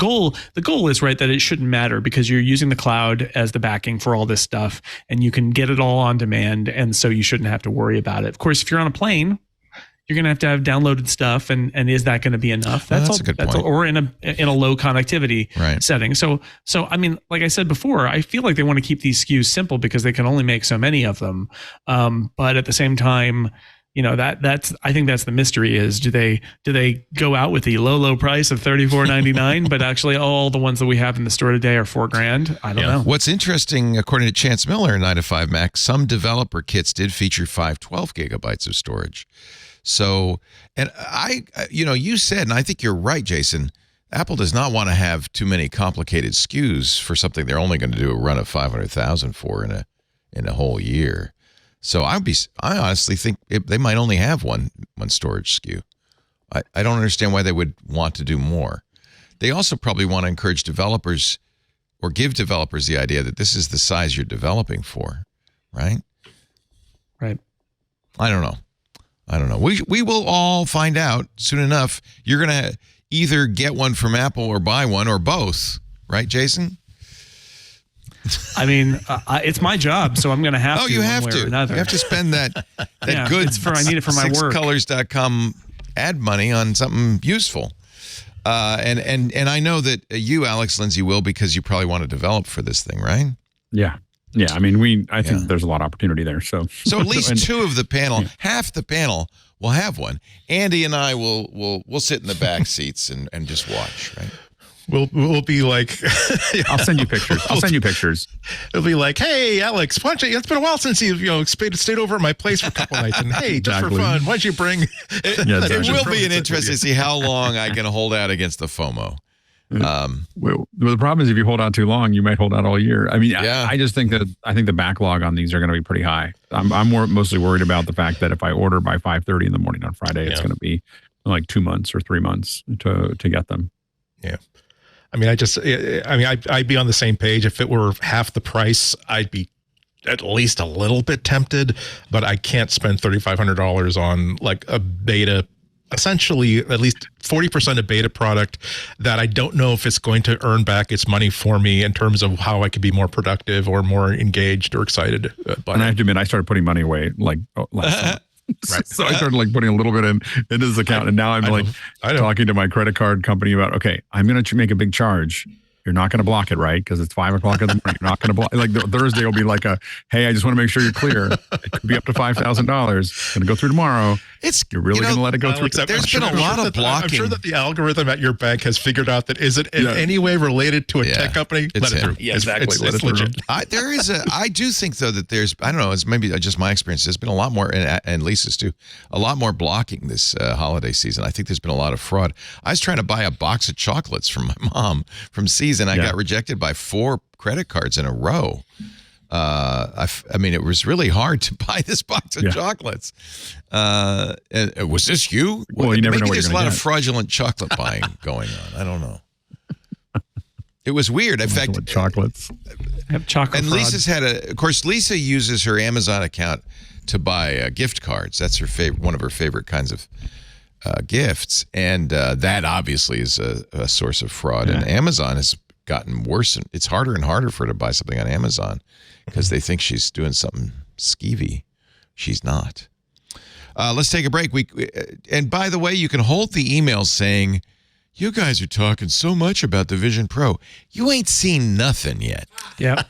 goal is right that it shouldn't matter because you're using the cloud as the backing for all this stuff, and you can get it all on demand, and so you shouldn't have to worry about it. Of course, if you're on a plane, you're going to have downloaded stuff, and is that going to be enough? That's a good point. Or in a low connectivity setting. So I mean, like I said before, I feel like they want to keep these SKUs simple because they can only make so many of them. But at the same time, that's I think that's the mystery is do they go out with the low price of $34.99, but actually all the ones that we have in the store today are $4,000? I don't know. What's interesting, according to Chance Miller in 9 to 5 Mac, some developer kits did feature 512 gigabytes of storage. So, and you said, and I think you're right, Jason, Apple does not want to have too many complicated SKUs for something they're only going to do a run of 500,000 for in a whole year. So I honestly think they might only have one storage SKU. I don't understand why they would want to do more. They also probably want to encourage developers or give developers the idea that this is the size you're developing for, right? Right. I don't know. I don't know. We will all find out soon enough. You're going to either get one from Apple or buy one or both. Right, Jason? I mean, it's my job, so I'm going to have to. Oh, you have one way to. or another. You have to spend that Yeah, good I need it for my work. sixcolors.com ad money on something useful. And I know that you, Alex Lindsay, will, because you probably want to develop for this thing, right? Yeah. Yeah. I mean, I think there's a lot of opportunity there. So at least two of the panel, half the panel will have one. Andy and I will sit in the back seats and just watch, right? We'll be like, I'll send you pictures. It'll be like, hey, Alex, why don't you, it's been a while since you stayed over at my place for a couple nights, and hey, just for fun, why'd you bring? It will be an interest to see how long I can hold out against the FOMO. Well, the problem is if you hold out too long, you might hold out all year. I mean, I just think the backlog on these are going to be pretty high. I'm mostly worried about the fact that if I order by 5:30 in the morning on Friday, it's going to be like 2 months or 3 months to get them. Yeah. I mean, I'd be on the same page. If it were half the price, I'd be at least a little bit tempted, but I can't spend $3,500 on like a beta, essentially at least 40% of beta product that I don't know if it's going to earn back its money for me in terms of how I could be more productive or more engaged or excited. And I have to admit, I started putting money away like last summer. Right. So I started like putting a little bit into this account, and now I'm talking to my credit card company about, okay, I'm going to make a big charge. You're not going to block it, right? Because it's 5 o'clock in the morning. You're not going to block. Like Thursday will be like hey, I just want to make sure you're clear. It could be up to $5,000. Going to go through tomorrow. You're really going to let it go through. There's been a lot of blocking. I'm sure that the algorithm at your bank has figured out that is it in any way related to a tech company? Let it through. Yeah, exactly. It's legit. I do think though that there's, I don't know, it's maybe just my experience. There's been a lot more, and Lisa's too, a lot more blocking this holiday season. I think there's been a lot of fraud. I was trying to buy a box of chocolates from my mom from Season. I got rejected by 4 credit cards in a row. I mean, it was really hard to buy this box of chocolates. And was this you? Well, you never know Maybe what there's you're a lot gonna of fraudulent chocolate buying going on. I don't know. It was weird. In fact, chocolates. I have chocolate. And fraud. Lisa's had of course, Lisa uses her Amazon account to buy gift cards. That's her one of her favorite kinds of gifts, and that obviously is a source of fraud. And Amazon has gotten worse, and it's harder and harder for her to buy something on Amazon because they think she's doing something skeevy. She's not. Let's take a break. And by the way, you can hold the emails saying, you guys are talking so much about the Vision Pro. You ain't seen nothing yet. Yep.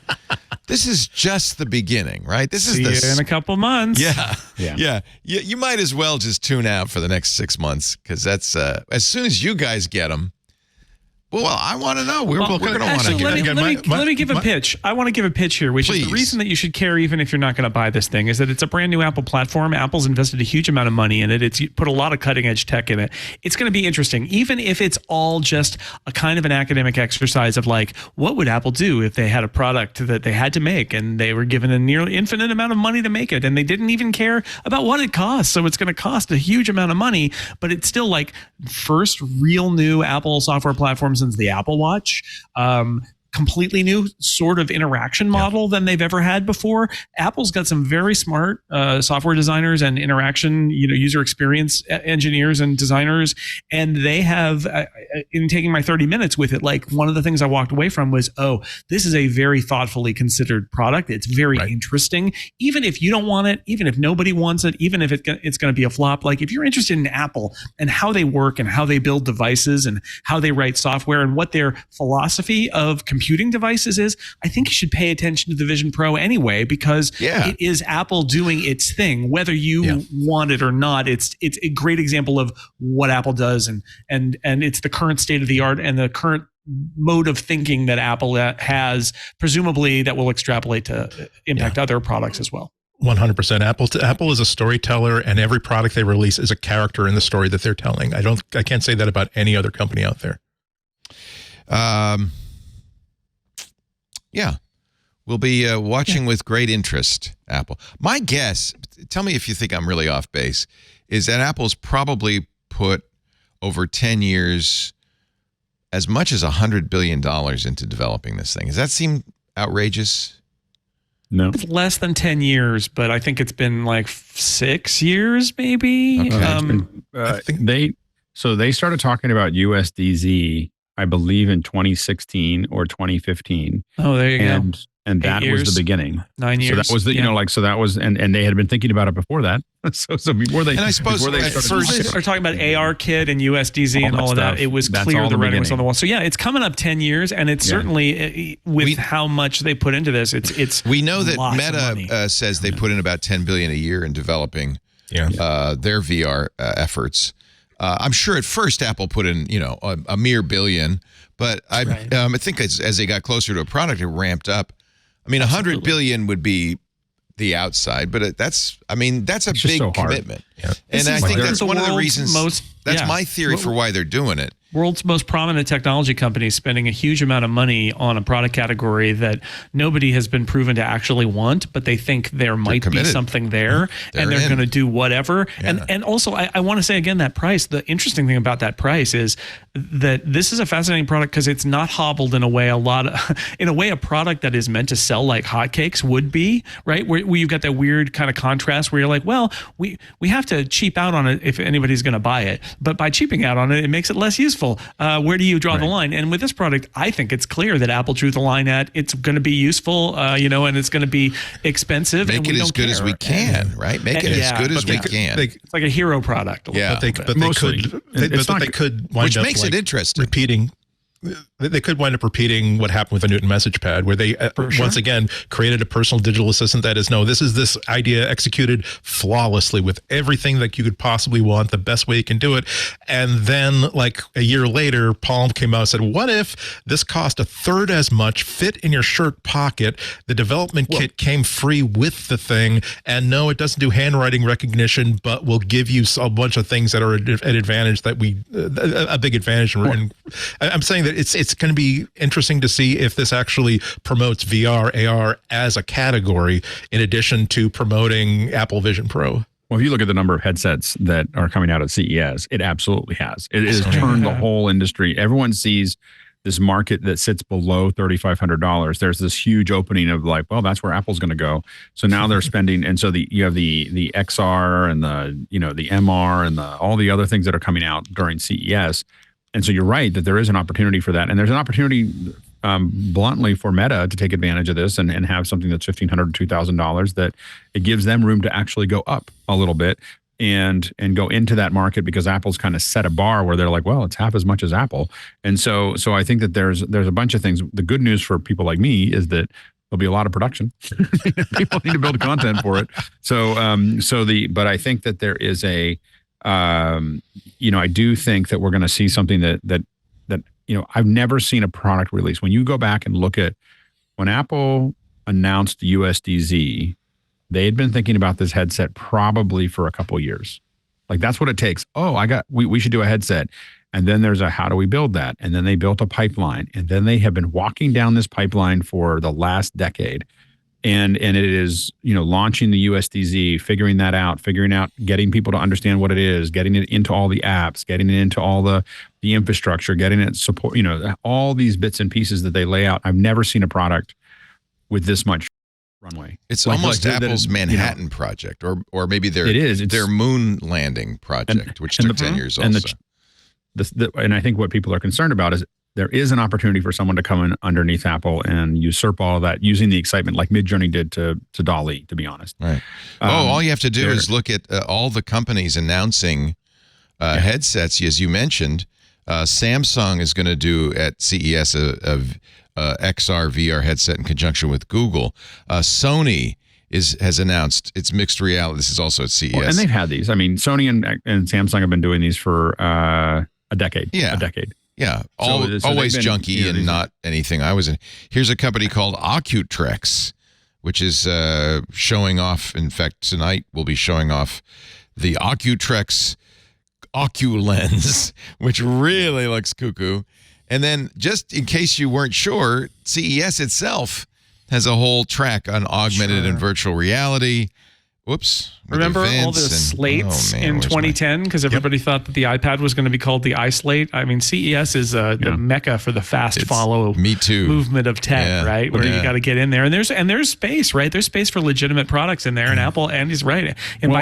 This is just the beginning, right? This See is you in a couple months. Yeah. You might as well just tune out for the next 6 months, because that's as soon as you guys get them. Well, I want to know. We're going to want to get. Let me give a pitch. I want to give a pitch here, which is the reason that you should care even if you're not going to buy this thing, is that it's a brand new Apple platform. Apple's invested a huge amount of money in it. It's put a lot of cutting edge tech in it. It's going to be interesting, even if it's all just a kind of an academic exercise of like, what would Apple do if they had a product that they had to make and they were given a nearly infinite amount of money to make it, and they didn't even care about what it costs. So it's going to cost a huge amount of money, but it's still like first real new Apple software platform since the Apple Watch. Completely new sort of interaction model than they've ever had before. Apple's got some very smart software designers and interaction, user experience engineers and designers. And they have, in taking my 30 minutes with it, like one of the things I walked away from was, this is a very thoughtfully considered product. It's very interesting. Even if you don't want it, even if nobody wants it, even if it's going to be a flop, like if you're interested in Apple and how they work and how they build devices and how they write software and what their philosophy of computing devices is, I think you should pay attention to the Vision Pro anyway, because it is Apple doing its thing, whether you want it or not. It's a great example of what Apple does, and it's the current state of the art and the current mode of thinking that Apple has, presumably that will extrapolate to impact other products as well. 100%. Apple is a storyteller, and every product they release is a character in the story that they're telling. I can't say that about any other company out there. Yeah, we'll be watching with great interest, Apple. My guess, tell me if you think I'm really off base, is that Apple's probably put over 10 years as much as $100 billion into developing this thing. Does that seem outrageous? No. It's less than 10 years, but I think it's been like 6 years, maybe. Okay. I think they started talking about USDZ, I believe, in 2016 or 2015. Oh, there you go. And that 8 was years, the beginning. 9 years. So that was the, so that was, and they had been thinking about it before that. So before they, and I suppose before they at started first are talking about ARKit and USDZ and all of that. It was clear the writing was on the wall. So yeah, it's coming up 10 years, and it's certainly with how much they put into this. It's we know that Meta says they put in about $10 billion a year in developing their VR efforts. I'm sure at first Apple put in a mere billion, but I think as they got closer to a product, it ramped up. I mean, 100 billion would be the outside, but that's a big commitment. Yeah. And I think that's one of the reasons. That's my theory for why they're doing it. World's most prominent technology companies spending a huge amount of money on a product category that nobody has been proven to actually want, but they think there might be something there, and they're going to do whatever. Yeah. And also, I want to say again, that price, the interesting thing about that price is that this is a fascinating product because it's not hobbled in a way a product that is meant to sell like hotcakes would be, right? Where you've got that weird kind of contrast where you're like, well, we have to cheap out on it if anybody's going to buy it, but by cheaping out on it, it makes it less useful. Where do you draw the line? And with this product, I think it's clear that Apple drew the line at it's going to be useful, and it's going to be expensive. Make it as good as we can, right? Make it as good as we can. It's like a hero product. Yeah, but they could wind which up makes it interesting. Repeating. They could wind up repeating what happened with the Newton message pad, where they once again created a personal digital assistant that is, this idea executed flawlessly with everything that you could possibly want, the best way you can do it. And then like a year later, Palm came out and said, what if this cost a third as much, fit in your shirt pocket? The development kit came free with the thing. And no, it doesn't do handwriting recognition, but will give you a bunch of things that are an advantage that a big advantage. And I'm saying that it's going to be interesting to see if this actually promotes VR, AR as a category in addition to promoting Apple Vision Pro. Well, if you look at the number of headsets that are coming out at CES, it absolutely has. It has turned the whole industry. Everyone sees this market that sits below $3,500. There's this huge opening of like, well, that's where Apple's going to go. So now they're spending, and so you have the XR and the MR and all the other things that are coming out during CES. And so you're right that there is an opportunity for that. And there's an opportunity, bluntly, for Meta to take advantage of this and have something that's $1,500 to $2,000 that it gives them room to actually go up a little bit and go into that market, because Apple's kind of set a bar where they're like, well, it's half as much as Apple. And so I think that there's a bunch of things. The good news for people like me is that there'll be a lot of production. People need to build content for it. But I think that there is I do think that we're going to see something that I've never seen a product release. When you go back and look at when Apple announced USDZ, they had been thinking about this headset probably for a couple of years. Like, that's what it takes. Oh, we should do a headset. And then there's how do we build that? And then they built a pipeline. And then they have been walking down this pipeline for the last decade. And it is, launching the USDZ, figuring out, getting people to understand what it is, getting it into all the apps, getting it into all the infrastructure, getting it support, all these bits and pieces that they lay out. I've never seen a product with this much runway. It's almost Apple's Manhattan project, or maybe their moon landing project, which took 10 years also. And I think what people are concerned about is there is an opportunity for someone to come in underneath Apple and usurp all of that using the excitement like Midjourney did to DALL-E, to be honest. Right. All you have to do is look at all the companies announcing headsets, as you mentioned. Samsung is going to do at CES a XR VR headset in conjunction with Google. Sony has announced its mixed reality. This is also at CES. Well, and they've had these. I mean, Sony and Samsung have been doing these for a decade. Yeah. A decade. Yeah, always junky and not anything I was in. Here's a company called Occutrex, which is showing off. In fact, tonight we'll be showing off the Occutrex OcuLens, which really looks cuckoo. And then, just in case you weren't sure, CES itself has a whole track on augmented and virtual reality. Whoops. Remember all the slates in 2010? Because everybody thought that the iPad was going to be called the iSlate. I mean, CES is the mecca for the fast follow movement of tech, right? Where you got to get in there. And there's space, right? There's space for legitimate products in there. And Apple, and he's right. And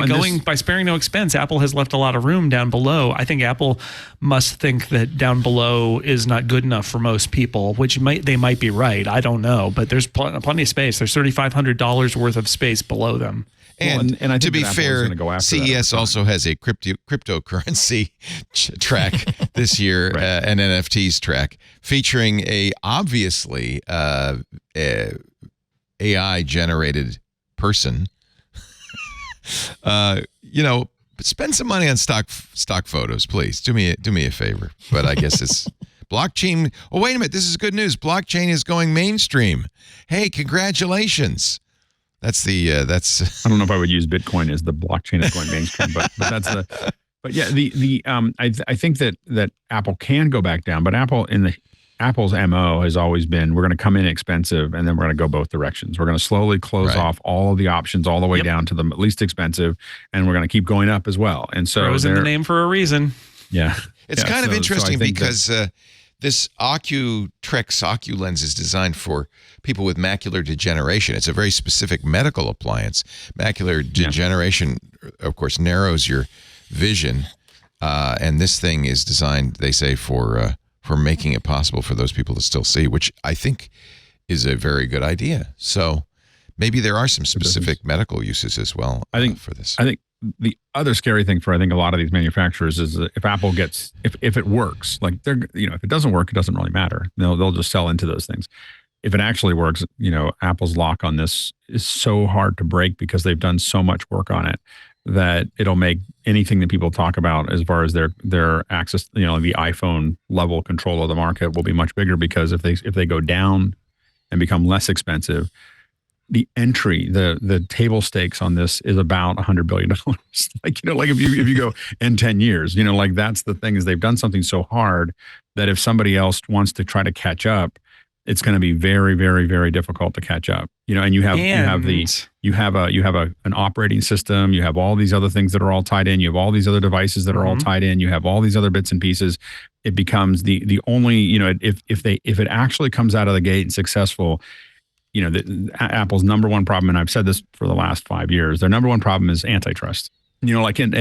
by sparing no expense, Apple has left a lot of room down below. I think Apple must think that down below is not good enough for most people, which they might be right. I don't know. But there's plenty of space. There's $3,500 worth of space below them. And I think to be fair, CES that also has a cryptocurrency track this year, an NFTs track featuring a obviously AI generated person. Spend some money on stock photos, please. Do me a favor. But I guess it's blockchain. Oh, wait a minute. This is good news. Blockchain is going mainstream. Hey, congratulations. That's I don't know if I would use Bitcoin as the blockchain that's going mainstream, but that's I think that Apple can go back down, but Apple's MO has always been, we're going to come in expensive and then we're going to go both directions. We're going to slowly close off all of the options all the way down to the least expensive, and we're going to keep going up as well. And so Pros in the name for a reason. Yeah. It's kind of interesting because this OcuTrex lens is designed for people with macular degeneration. It's a very specific medical appliance. Macular degeneration, of course, narrows your vision, and this thing is designed, they say, for making it possible for those people to still see, which I think is a very good idea. So maybe there are some specific medical uses as well. For this. I think the other scary thing for a lot of these manufacturers is that if Apple gets if it works, like if it doesn't work, it doesn't really matter. They'll just sell into those things. If it actually works, Apple's lock on this is so hard to break because they've done so much work on it that it'll make anything that people talk about as far as their access, the iPhone level control of the market will be much bigger, because if they go down and become less expensive, the entry, the table stakes on this is about $100 billion. If you go in 10 years, that's the thing, is they've done something so hard that if somebody else wants to try to catch up, it's going to be very, very, very difficult to catch up. And you have an operating system, you have all these other things that are all tied in, you have all these other devices that are all tied in, you have all these other bits and pieces. It becomes the only, if it actually comes out of the gate and successful, Apple's number one problem, and I've said this for the last 5 years, their number one problem is antitrust. Yes.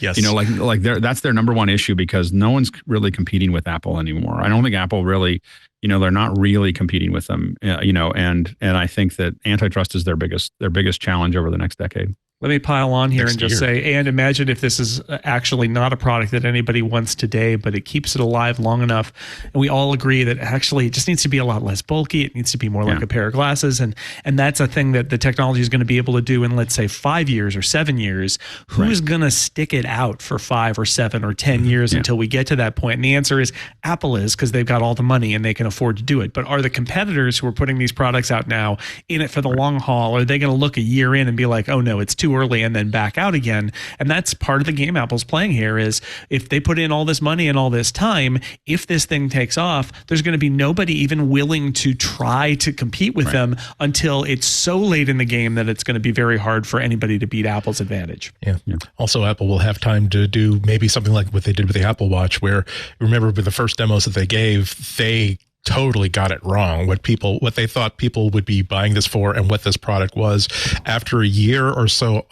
That's their number one issue, because no one's really competing with Apple anymore. I don't think Apple really, they're not really competing with them, and I think that antitrust is their biggest challenge over the next decade. Let me pile on here and just say, and imagine if this is actually not a product that anybody wants today, but it keeps it alive long enough. And we all agree that actually it just needs to be a lot less bulky. It needs to be more like a pair of glasses. And that's a thing that the technology is going to be able to do in, let's say, 5 years or 7 years. Who's going to stick it out for 5 or 7 or 10 years until we get to that point? And the answer is Apple is, because they've got all the money and they can afford to do it. But are the competitors who are putting these products out now in it for the long haul, are they going to look a year in and be like, oh no, it's too early, and then back out again? And that's part of the game Apple's playing here, is if they put in all this money and all this time, if this thing takes off, there's going to be nobody even willing to try to compete with them until it's so late in the game that it's going to be very hard for anybody to beat Apple's advantage. Yeah. Also, Apple will have time to do maybe something like what they did with the Apple Watch, where, remember, with the first demos that they gave, they totally got it wrong. What they thought people would be buying this for and what this product was. After a year or so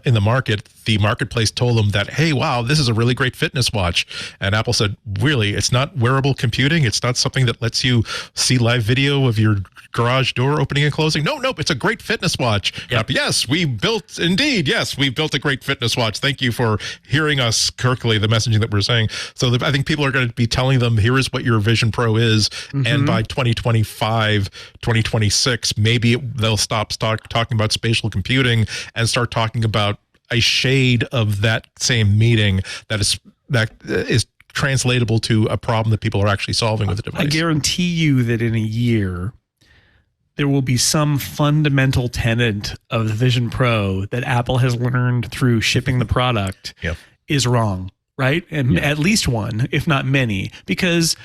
in the market, the marketplace told them that, hey, wow, this is a really great fitness watch. And Apple said, really, it's not wearable computing. It's not something that lets you see live video of your garage door opening and closing. Nope, it's a great fitness watch. Yep. Yes, we built a great fitness watch. Thank you for hearing us correctly, the messaging that we're saying. So I think people are going to be telling them, here is what your Vision Pro is. And by 2025, 2026, maybe they'll stop talking about spatial computing and start talking about a shade of that same meaning that is translatable to a problem that people are actually solving with the device. I guarantee you that in a year, there will be some fundamental tenet of the Vision Pro that Apple has learned through shipping the product is wrong. right? And at least one, if not many, because,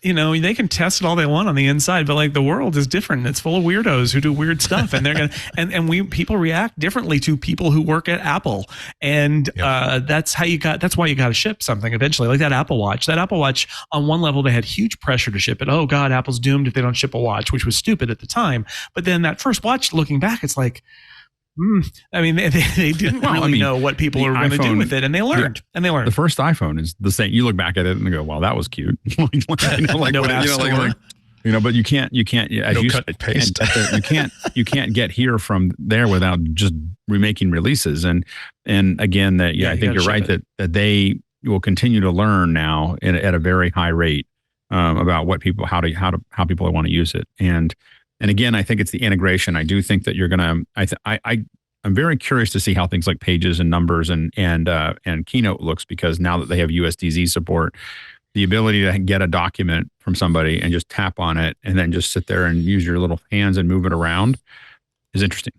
they can test it all they want on the inside, but like the world is different. It's full of weirdos who do weird stuff, and they're going to, and people react differently to people who work at Apple. And that's why you got to ship something eventually, like that Apple Watch. That Apple Watch, on one level, they had huge pressure to ship it. Oh God, Apple's doomed if they don't ship a watch, which was stupid at the time. But then that first watch, looking back, it's like, I mean, they didn't know what people were going to do with it, and they learned. The first iPhone is the same. You look back at it and go, "Wow, that was cute." But you can't, you can't get here from there without just remaking releases. And again, I think you're right that they will continue to learn now at a very high rate about what people, how people want to use it. And again, I think it's the integration. I do think that you're going to, I'm very curious to see how things like Pages and Numbers and Keynote looks, because now that they have USDZ support, the ability to get a document from somebody and just tap on it and then just sit there and use your little hands and move it around is interesting.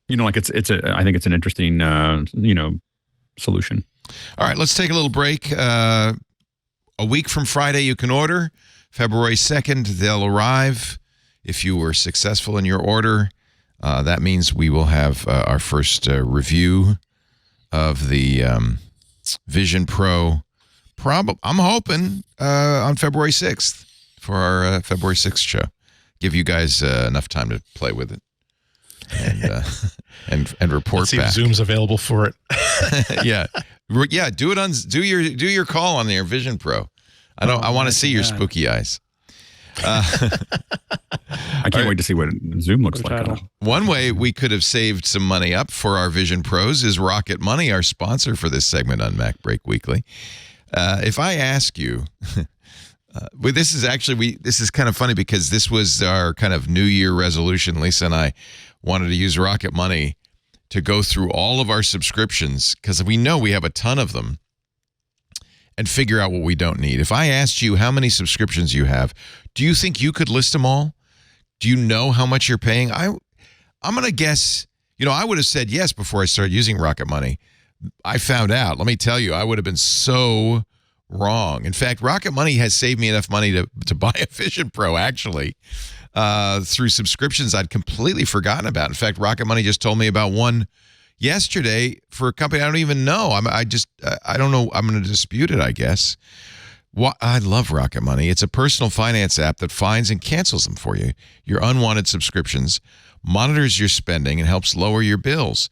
I think it's an interesting, solution. All right, let's take a little break. A week from Friday, you can order. February 2nd, they'll arrive. If you were successful in your order, that means we will have our first review of the Vision Pro. I'm hoping on February 6th for our February 6th show. Give you guys enough time to play with it and report Let's see back. If Zoom's available for it. Yeah. Do your call on your Vision Pro. I want to see your spooky eyes. I can't wait to see what Zoom looks like. One way we could have saved some money up for our Vision Pros is Rocket Money, our sponsor for this segment on MacBreak Weekly. If I ask you, this is kind of funny because this was our kind of New Year resolution. Lisa and I wanted to use Rocket Money to go through all of our subscriptions because we know we have a ton of them, and figure out what we don't need. If I asked you how many subscriptions you have, do you think you could list them all? Do you know how much you're paying? I'm going to guess, I would have said yes before I started using Rocket Money. I found out. Let me tell you, I would have been so wrong. In fact, Rocket Money has saved me enough money to buy a Vision Pro, actually, through subscriptions I'd completely forgotten about. In fact, Rocket Money just told me about one yesterday for a company I don't even know. I don't know. I'm going to dispute it, I guess. I love Rocket Money. It's a personal finance app that finds and cancels them for you. Your unwanted subscriptions, monitors your spending, and helps lower your bills.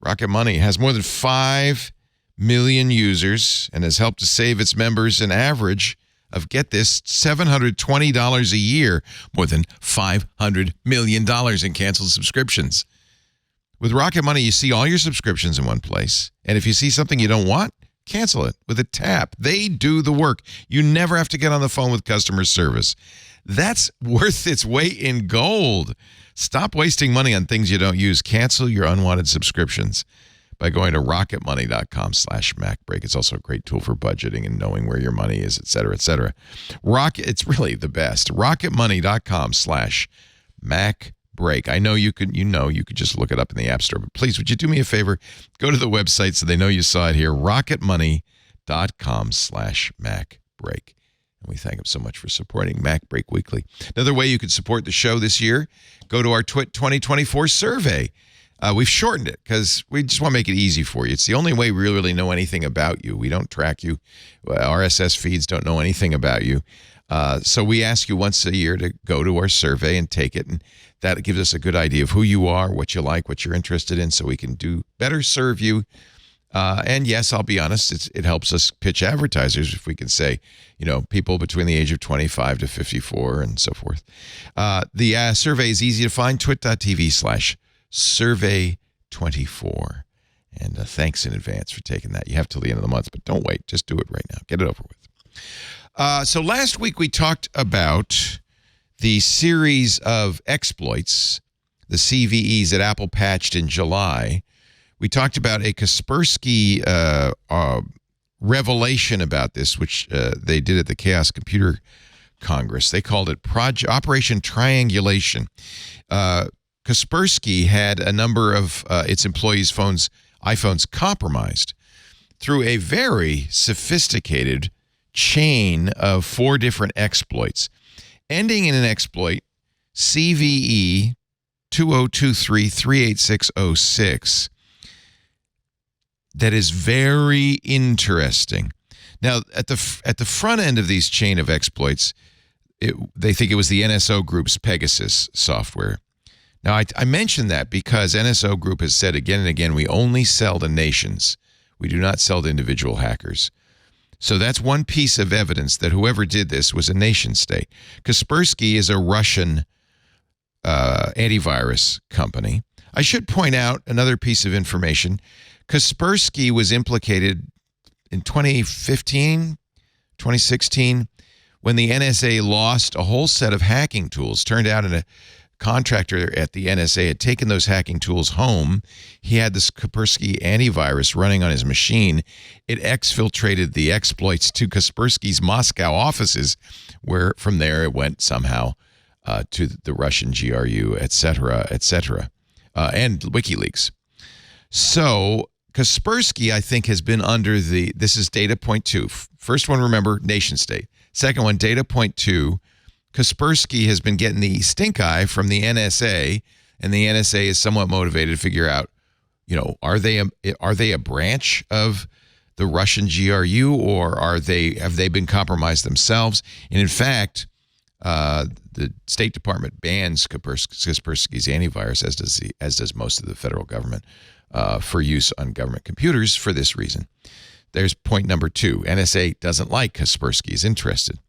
Rocket Money has more than 5 million users and has helped to save its members an average of, get this, $720 a year, more than $500 million in canceled subscriptions. With Rocket Money, you see all your subscriptions in one place. And if you see something you don't want, cancel it with a tap. They do the work. You never have to get on the phone with customer service. That's worth its weight in gold. Stop wasting money on things you don't use. Cancel your unwanted subscriptions by going to rocketmoney.com/MacBreak. It's also a great tool for budgeting and knowing where your money is, et cetera, et cetera. It's really the best. rocketmoney.com/MacBreak. I know you could just look it up in the App Store, but please, would you do me a favor? Go to the website so they know you saw it here, rocketmoney.com/MacBreak. And we thank them so much for supporting MacBreak Weekly. Another way you could support the show this year, go to our TWiT 2024 survey. We've shortened it because we just want to make it easy for you. It's the only way we really know anything about you. We don't track you. RSS feeds don't know anything about you. So we ask you once a year to go to our survey and take it, and that gives us a good idea of who you are, what you like, what you're interested in, so we can better serve you. And yes, I'll be honest, it helps us pitch advertisers if we can say, people between the age of 25 to 54 and so forth. The survey is easy to find, twit.tv/survey24. And thanks in advance for taking that. You have till the end of the month, but don't wait. Just do it right now. Get it over with. So last week we talked about the series of exploits, the CVEs that Apple patched in July. We talked about a Kaspersky revelation about this, which they did at the Chaos Computer Congress. They called it Operation Triangulation. Kaspersky had a number of its employees' iPhones compromised through a very sophisticated chain of 4 different exploits, ending in an exploit CVE 2023-38606 that is very interesting. Now, at the front end of these chain of exploits, they think it was the NSO Group's Pegasus software. Now, I mentioned that because NSO Group has said again and again, we only sell to nations. We do not sell to individual hackers. So that's one piece of evidence that whoever did this was a nation state. Kaspersky is a Russian antivirus company. I should point out another piece of information. Kaspersky was implicated in 2015, 2016, when the NSA lost a whole set of hacking tools. Turned out a contractor at the NSA had taken those hacking tools home. He had this Kaspersky antivirus running on his machine. It exfiltrated the exploits to Kaspersky's Moscow offices, where from there it went somehow to the Russian GRU, et cetera, and WikiLeaks. So Kaspersky, I think, has been under this is data point 2. First one, remember, nation state. Second one, data point 2. Kaspersky has been getting the stink eye from the NSA, and the NSA is somewhat motivated to figure out, are they a branch of the Russian GRU, or have they been compromised themselves? And in fact, the State Department bans Kaspersky's antivirus, as does most of the federal government, for use on government computers for this reason. There's point number 2. NSA doesn't like Kaspersky, is interested.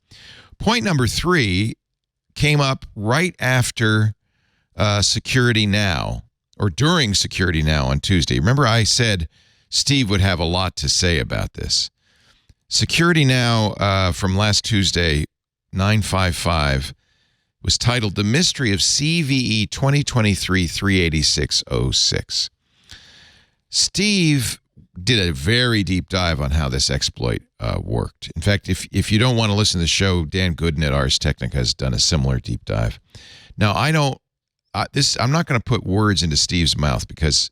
Point number 3 came up right after Security Now, or during Security Now on Tuesday. Remember, I said Steve would have a lot to say about this. Security Now from last Tuesday, 955, was titled The Mystery of CVE 2023-38606. Steve did a very deep dive on how this exploit worked. In fact, if you don't want to listen to the show, Dan Gooden at Ars Technica has done a similar deep dive. Now, I'm not going to put words into Steve's mouth because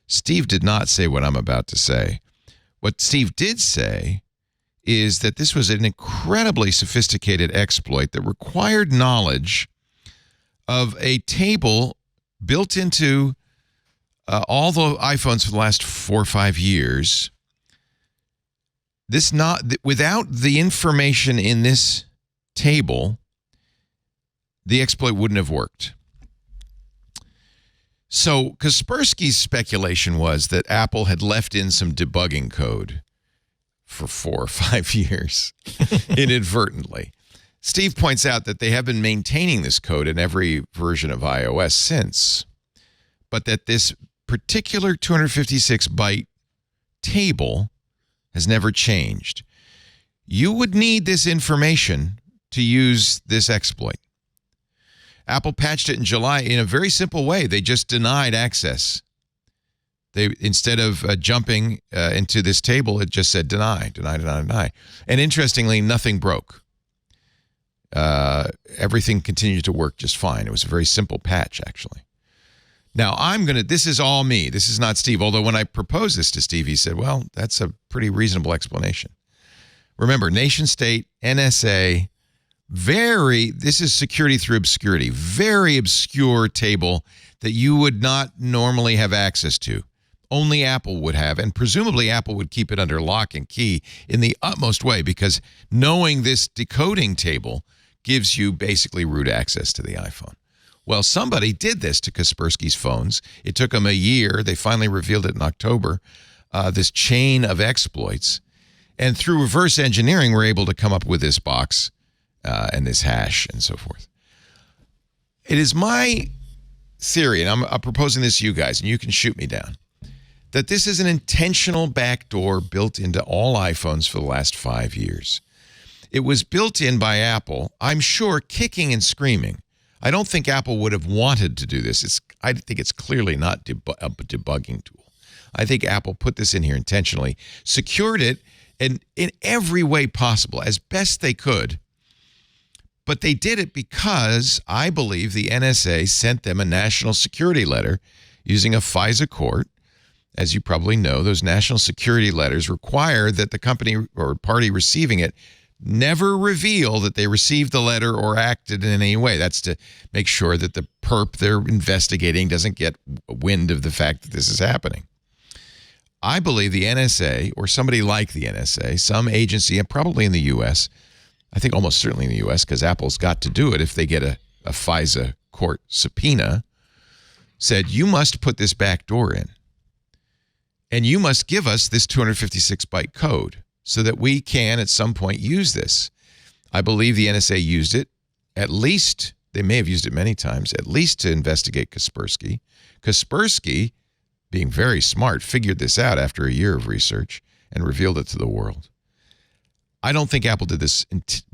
Steve did not say what I'm about to say. What Steve did say is that this was an incredibly sophisticated exploit that required knowledge of a table built into all the iPhones for the last 4 or 5 years. Without the information in this table, the exploit wouldn't have worked. So Kaspersky's speculation was that Apple had left in some debugging code for 4 or 5 years inadvertently. Steve points out that they have been maintaining this code in every version of iOS since, but that this particular 256-byte table has never changed. You would need this information to use this exploit. Apple patched it in July in a very simple way. They just denied access. Instead of jumping into this table, it just said deny. And interestingly, nothing broke. Everything continued to work just fine. It was a very simple patch, actually. Now, this is all me. This is not Steve. Although when I proposed this to Steve, he said, well, that's a pretty reasonable explanation. Remember, nation state, NSA, this is security through obscurity, very obscure table that you would not normally have access to. Only Apple would have, and presumably Apple would keep it under lock and key in the utmost way, because knowing this decoding table gives you basically root access to the iPhone. Well, somebody did this to Kaspersky's phones. It took them a year. They finally revealed it in October, this chain of exploits. And through reverse engineering, we're able to come up with this box and this hash and so forth. It is my theory, and I'm proposing this to you guys, and you can shoot me down, that this is an intentional backdoor built into all iPhones for the last 5 years. It was built in by Apple, I'm sure, kicking and screaming. I don't think Apple would have wanted to do this. I think it's clearly not a debugging tool. I think Apple put this in here intentionally, secured it in every way possible, as best they could. But they did it because I believe the NSA sent them a national security letter using a FISA court as you probably know, those national security letters require that the company or party receiving it never reveal that they received the letter or acted in any way. That's to make sure that the perp they're investigating doesn't get wind of the fact that this is happening. I believe the NSA, or somebody like the NSA, some agency, and probably in the U.S., I think almost certainly in the U.S., because Apple's got to do it if they get a FISA court subpoena, said, you must put this back door in. And you must give us this 256-byte code so that we can, at some point, use this. I believe the NSA used it, at least, they may have used it many times, at least to investigate Kaspersky. Kaspersky, being very smart, figured this out after a year of research and revealed it to the world. I don't think Apple did this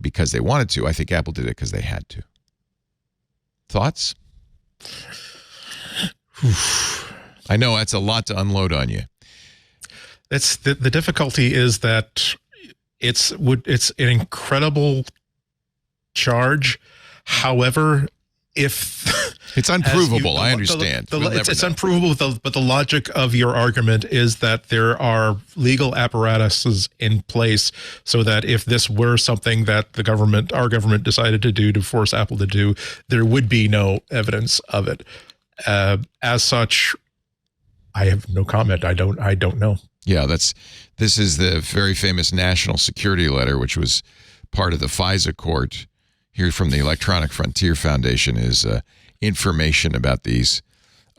because they wanted to. I think Apple did it because they had to. Thoughts? I know that's a lot to unload on you. It's the difficulty is that it's an incredible charge. However, if it's unprovable, I understand. It's unprovable, but the logic of your argument is that there are legal apparatuses in place so that if this were something that our government decided to do, to force Apple to do, there would be no evidence of it. As such, I have no comment. I don't know. Yeah, this is the very famous National Security Letter, which was part of the FISA court. Here from the Electronic Frontier Foundation is information about these.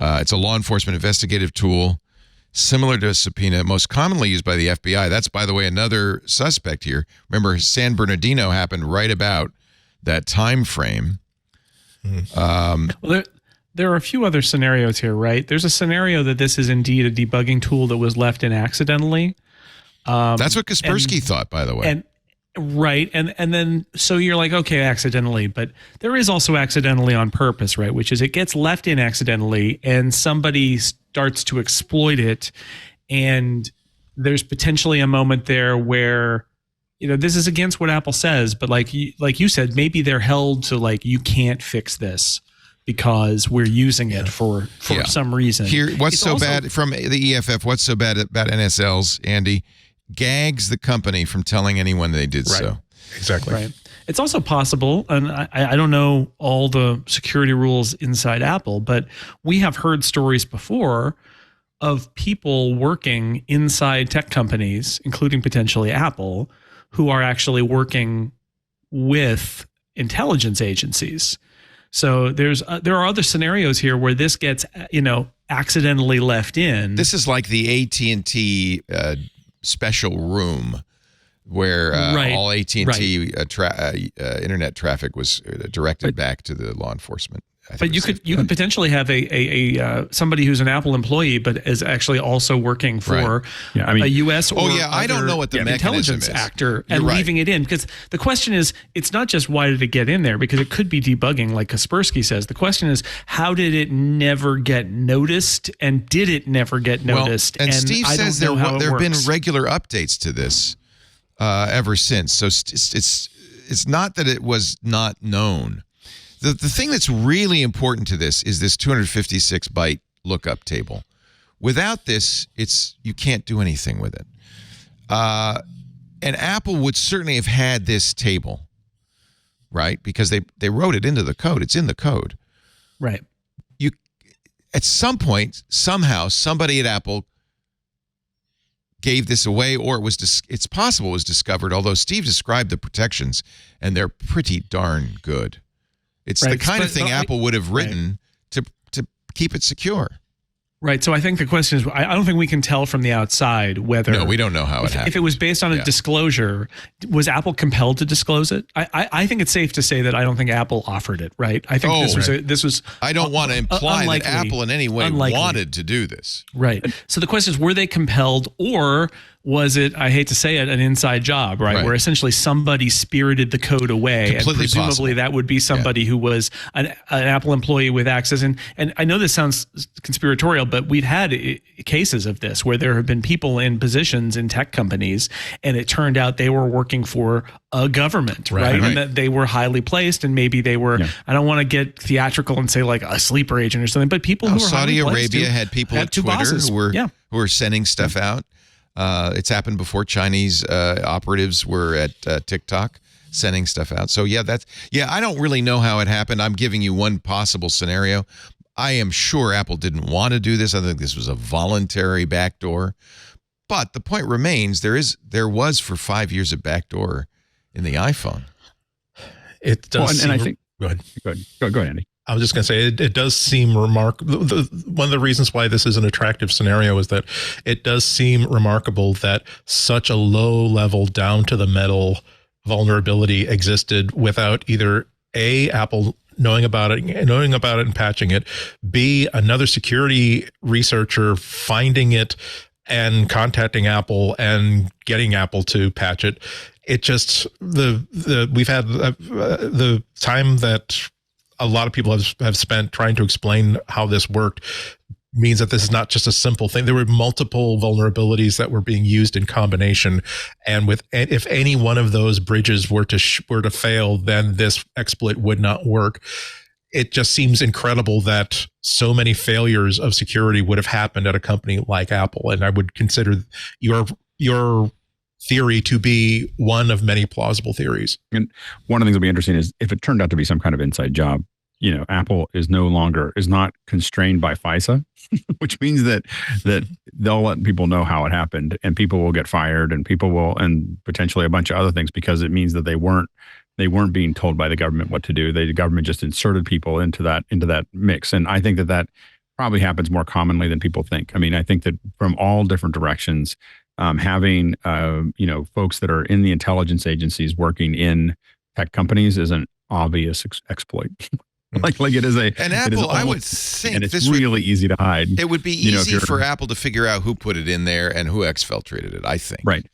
It's a law enforcement investigative tool similar to a subpoena, most commonly used by the FBI. That's, by the way, another suspect here. Remember, San Bernardino happened right about that time frame. Well, there are a few other scenarios here, right? There's a scenario that this is indeed a debugging tool that was left in accidentally. That's what Kaspersky thought, by the way. Right. And then so you're like, okay, accidentally, but there is also accidentally on purpose, right? Which is it gets left in accidentally and somebody starts to exploit it. And there's potentially a moment there where, this is against what Apple says, but like you said, maybe they're held to like, you can't fix this because we're using it for some reason. Here, what's so bad from the EFF? What's so bad about NSLs, Andy? Gags the company from telling anyone they did so. Exactly. Right. It's also possible, and I don't know all the security rules inside Apple, but we have heard stories before of people working inside tech companies, including potentially Apple, who are actually working with intelligence agencies. So there are other scenarios here where this gets, accidentally left in. This is like the AT&T special room where all AT&T internet traffic was directed back to the law enforcement. But you could potentially have a somebody who's an Apple employee, but is actually also working for a U.S. or I don't know what the intelligence is. actor and leaving it in, because the question is, it's not just why did it get in there, because it could be debugging, like Kaspersky says. The question is, how did it never get noticed, and did it never get noticed? And Steve says there have been regular updates to this ever since. So it's not that it was not known. The thing that's really important to this is this 256-byte lookup table. Without this, you can't do anything with it. And Apple would certainly have had this table, right? Because they wrote it into the code. It's in the code. Right. At some point, somehow, somebody at Apple gave this away, or it's possible it was discovered, although Steve described the protections, and they're pretty darn good. It's the kind of thing Apple would have written to keep it secure. Right. So I think the question is, I don't think we can tell from the outside whether... No, we don't know how it happened. If it was based on a disclosure, was Apple compelled to disclose it? I think it's safe to say that I don't think Apple offered it, right? I think this was... I don't want to imply that Apple in any way wanted to do this. Right. So the question is, were they compelled, or was it, I hate to say it, an inside job, right? Where essentially somebody spirited the code away. Completely and presumably possible. that would be somebody who was an Apple employee with access. And I know this sounds conspiratorial, but we've had cases of this where there have been people in positions in tech companies, and it turned out they were working for a government, right? And that they were highly placed, and maybe they were, I don't want to get theatrical and say like a sleeper agent or something, but people who were Saudi highly placed Arabia had people at Twitter who were sending stuff out. It's happened before. Chinese operatives were at TikTok sending stuff out. So I don't really know how it happened. I'm giving you one possible scenario. I am sure Apple didn't want to do this. I think this was a voluntary backdoor. But the point remains, there was for 5 years a backdoor in the iPhone. It does. And I think. Go ahead. Go ahead, Andy. I was just going to say, it does seem remarkable. One of the reasons why this is an attractive scenario is that it does seem remarkable that such a low level, down to the metal vulnerability existed without either Apple knowing about it and patching it, B, another security researcher finding it and contacting Apple and getting Apple to patch it. It just we've had the time that a lot of people have spent trying to explain how this worked means that this is not just a simple thing. There were multiple vulnerabilities that were being used in combination, and if any one of those bridges were to fail, then this exploit would not work. It just seems incredible that so many failures of security would have happened at a company like Apple, and I would consider your theory to be one of many plausible theories. And one of the things that'll be interesting is if it turned out to be some kind of inside job, Apple is not constrained by FISA, which means that they'll let people know how it happened, and people will get fired, and and potentially a bunch of other things, because it means that they weren't being told by the government what to do. The government just inserted people into that mix. And I think that probably happens more commonly than people think. I mean, I think that from all different directions, having folks that are in the intelligence agencies working in tech companies is an obvious exploit. like it is and Apple, I would think, and it's really easy to hide. It would be easy for Apple to figure out who put it in there and who exfiltrated it, I think. Right.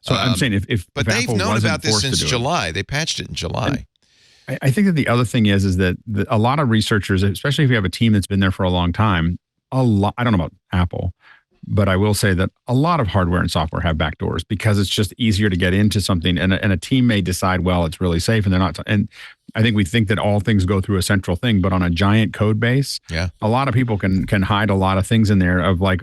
So I'm saying if they've Apple known about this since to July. They patched it in July. I think that the other thing is that a lot of researchers, especially if you have a team that's been there for a long time, I don't know about Apple, but I will say that a lot of hardware and software have backdoors because it's just easier to get into something, and a team may decide, well, it's really safe, and they're not. And I think we think that all things go through a central thing, but on a giant code base, a lot of people can hide a lot of things in there of like,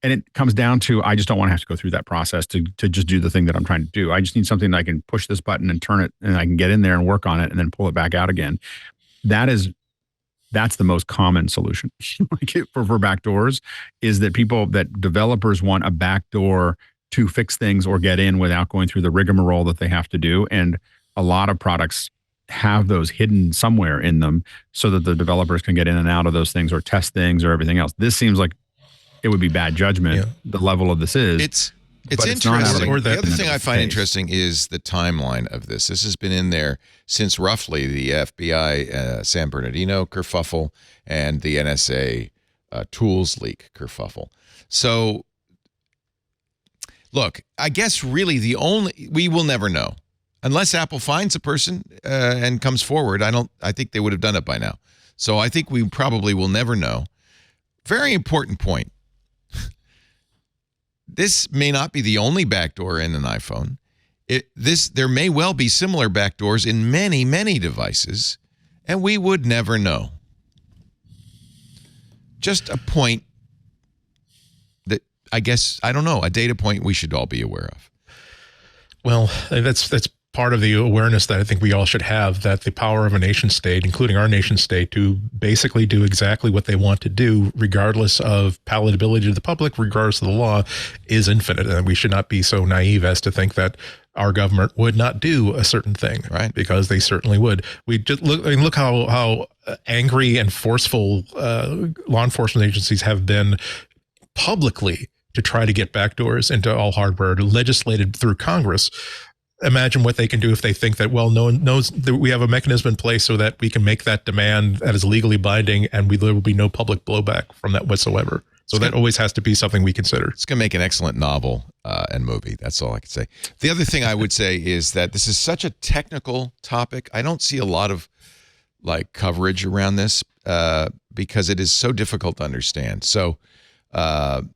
and it comes down to, I just don't want to have to go through that process to just do the thing that I'm trying to do. I just need something that I can push this button and turn it, and I can get in there and work on it and then pull it back out again. That's the most common solution for backdoors, is that developers want a backdoor to fix things or get in without going through the rigmarole that they have to do. And a lot of products have those hidden somewhere in them so that the developers can get in and out of those things or test things or everything else. This seems like it would be bad judgment. The level of this is. It's interesting. The other thing I find interesting is the timeline of this. This has been in there since roughly the FBI San Bernardino kerfuffle and the NSA tools leak kerfuffle. So, look, I guess really we will never know. Unless Apple finds a person and comes forward, I think they would have done it by now. So I think we probably will never know. Very important point. This may not be the only backdoor in an iPhone. There may well be similar backdoors in many, many devices, and we would never know. Just a point that I guess, I don't know, a data point we should all be aware of. Well, that's part of the awareness that I think we all should have, that the power of a nation state, including our nation state, to basically do exactly what they want to do, regardless of palatability to the public, regardless of the law, is infinite. And we should not be so naive as to think that our government would not do a certain thing, right? Because they certainly would. We just look how angry and forceful law enforcement agencies have been publicly to try to get backdoors into all hardware, legislated through Congress. Imagine what they can do if they think that, well, no one knows that we have a mechanism in place so that we can make that demand that is legally binding, and there will be no public blowback from that whatsoever. So that always has to be something we consider. It's going to make an excellent novel and movie. That's all I can say. The other thing I would say is that this is such a technical topic. I don't see a lot of like coverage around this because it is so difficult to understand. So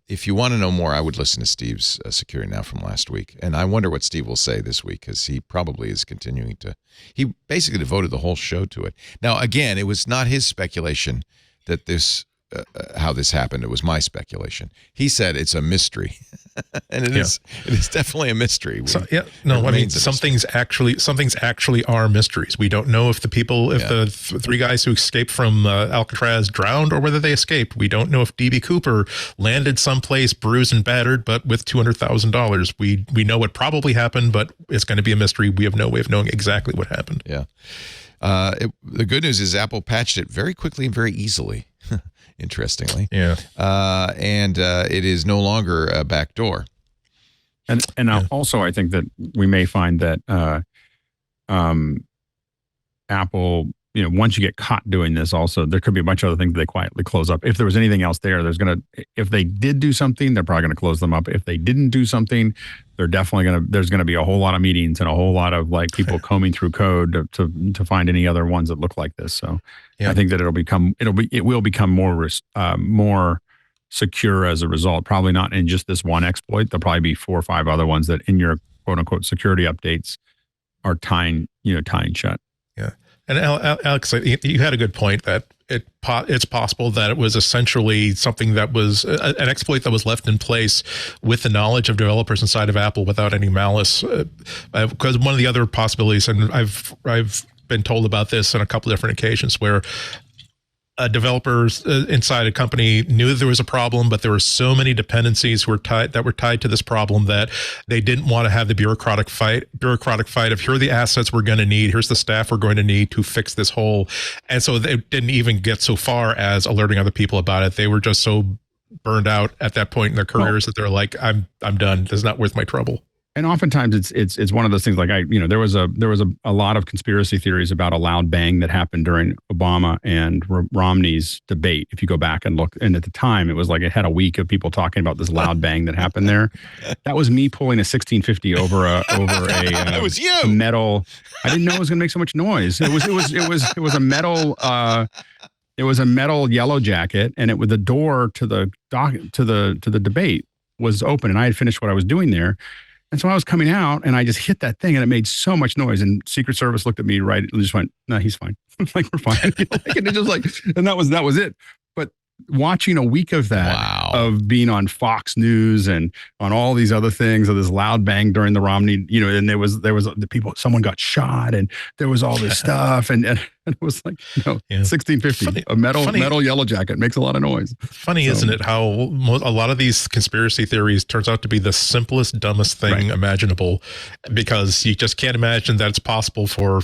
if you want to know more, I would listen to Steve's Security Now from last week. And I wonder what Steve will say this week, because he probably is continuing to, he basically devoted the whole show to it. Now, again, it was not his speculation that this, how this happened. It was my speculation. He said it's a mystery. And it is definitely a mystery. Some things actually are mysteries. We don't know if the people, if the three guys who escaped from Alcatraz drowned or whether they escaped. We don't know if DB Cooper landed someplace bruised and battered, but with $200,000. We know what probably happened, but it's going to be a mystery. We have no way of knowing exactly what happened. Yeah. The good news is Apple patched it very quickly and very easily. Interestingly, and it is no longer a backdoor. And also, I think that we may find that Apple, once you get caught doing this, also there could be a bunch of other things that they quietly close up. If there was anything else there, if they did do something, they're probably gonna close them up. If they didn't do something, they're definitely there's gonna be a whole lot of meetings and a whole lot of like people combing through code to find any other ones that look like this. So I think that it will become more secure as a result. Probably not in just this one exploit. There'll probably be 4 or 5 other ones that in your quote unquote security updates are tying shut. Yeah. And Alex, you had a good point that it's possible that it was essentially something that was an exploit that was left in place with the knowledge of developers inside of Apple without any malice. Because one of the other possibilities, and I've been told about this on a couple different occasions, where developers inside a company knew that there was a problem, but there were so many dependencies that were tied to this problem that they didn't want to have the bureaucratic fight of here are the assets we're going to need, here's the staff we're going to need to fix this hole. And so they didn't even get so far as alerting other people about it. They were just so burned out at that point in their careers that they're like, I'm done. This is not worth my trouble. And oftentimes it's one of those things like there was a lot of conspiracy theories about a loud bang that happened during Obama and Romney's debate. If you go back and look, and at the time it was like it had a week of people talking about this loud bang that happened there. That was me pulling a 1650 over a That was you. A metal. I didn't know it was going to make so much noise. It was a metal. It was a metal yellow jacket, and the door to the debate was open, and I had finished what I was doing there. And so I was coming out and I just hit that thing and it made so much noise, and Secret Service looked at me and just went, no, he's fine. Like, we're fine. And it just like, and that was it. But watching a week of that, of being on Fox News and on all these other things, of this loud bang during the Romney, and there was the people, someone got shot and there was all this stuff. And it was like, 1650, a metal yellow jacket makes a lot of noise. Funny, isn't it, how a lot of these conspiracy theories turns out to be the simplest, dumbest thing imaginable, because you just can't imagine that it's possible for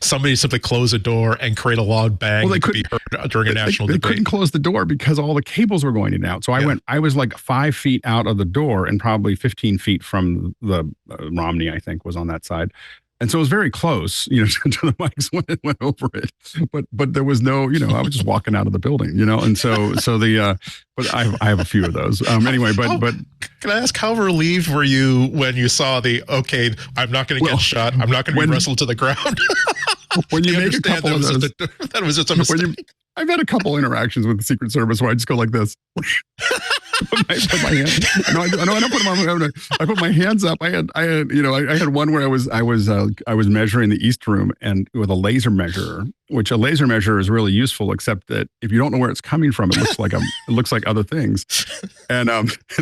somebody simply close a door and create a loud bang that could be heard during a national debate. They couldn't close the door because all the cables were going in and out. So I was like 5 feet out of the door and probably 15 feet from the Romney, I think, was on that side. And so it was very close, to the mics when it went over it. But there was no, I was just walking out of the building, and but I have a few of those. Anyway, but can I ask, how relieved were you when you saw I'm not going to get shot, I'm not going to be wrestled to the ground? When you make a couple of those, that was just a mistake. I've had a couple interactions with the Secret Service where I just go like this. I put my hands. I don't put them on. I put my hands up. I had one where I was measuring the East Room and with a laser measurer, which a laser measurer is really useful, except that if you don't know where it's coming from, it looks like other things. And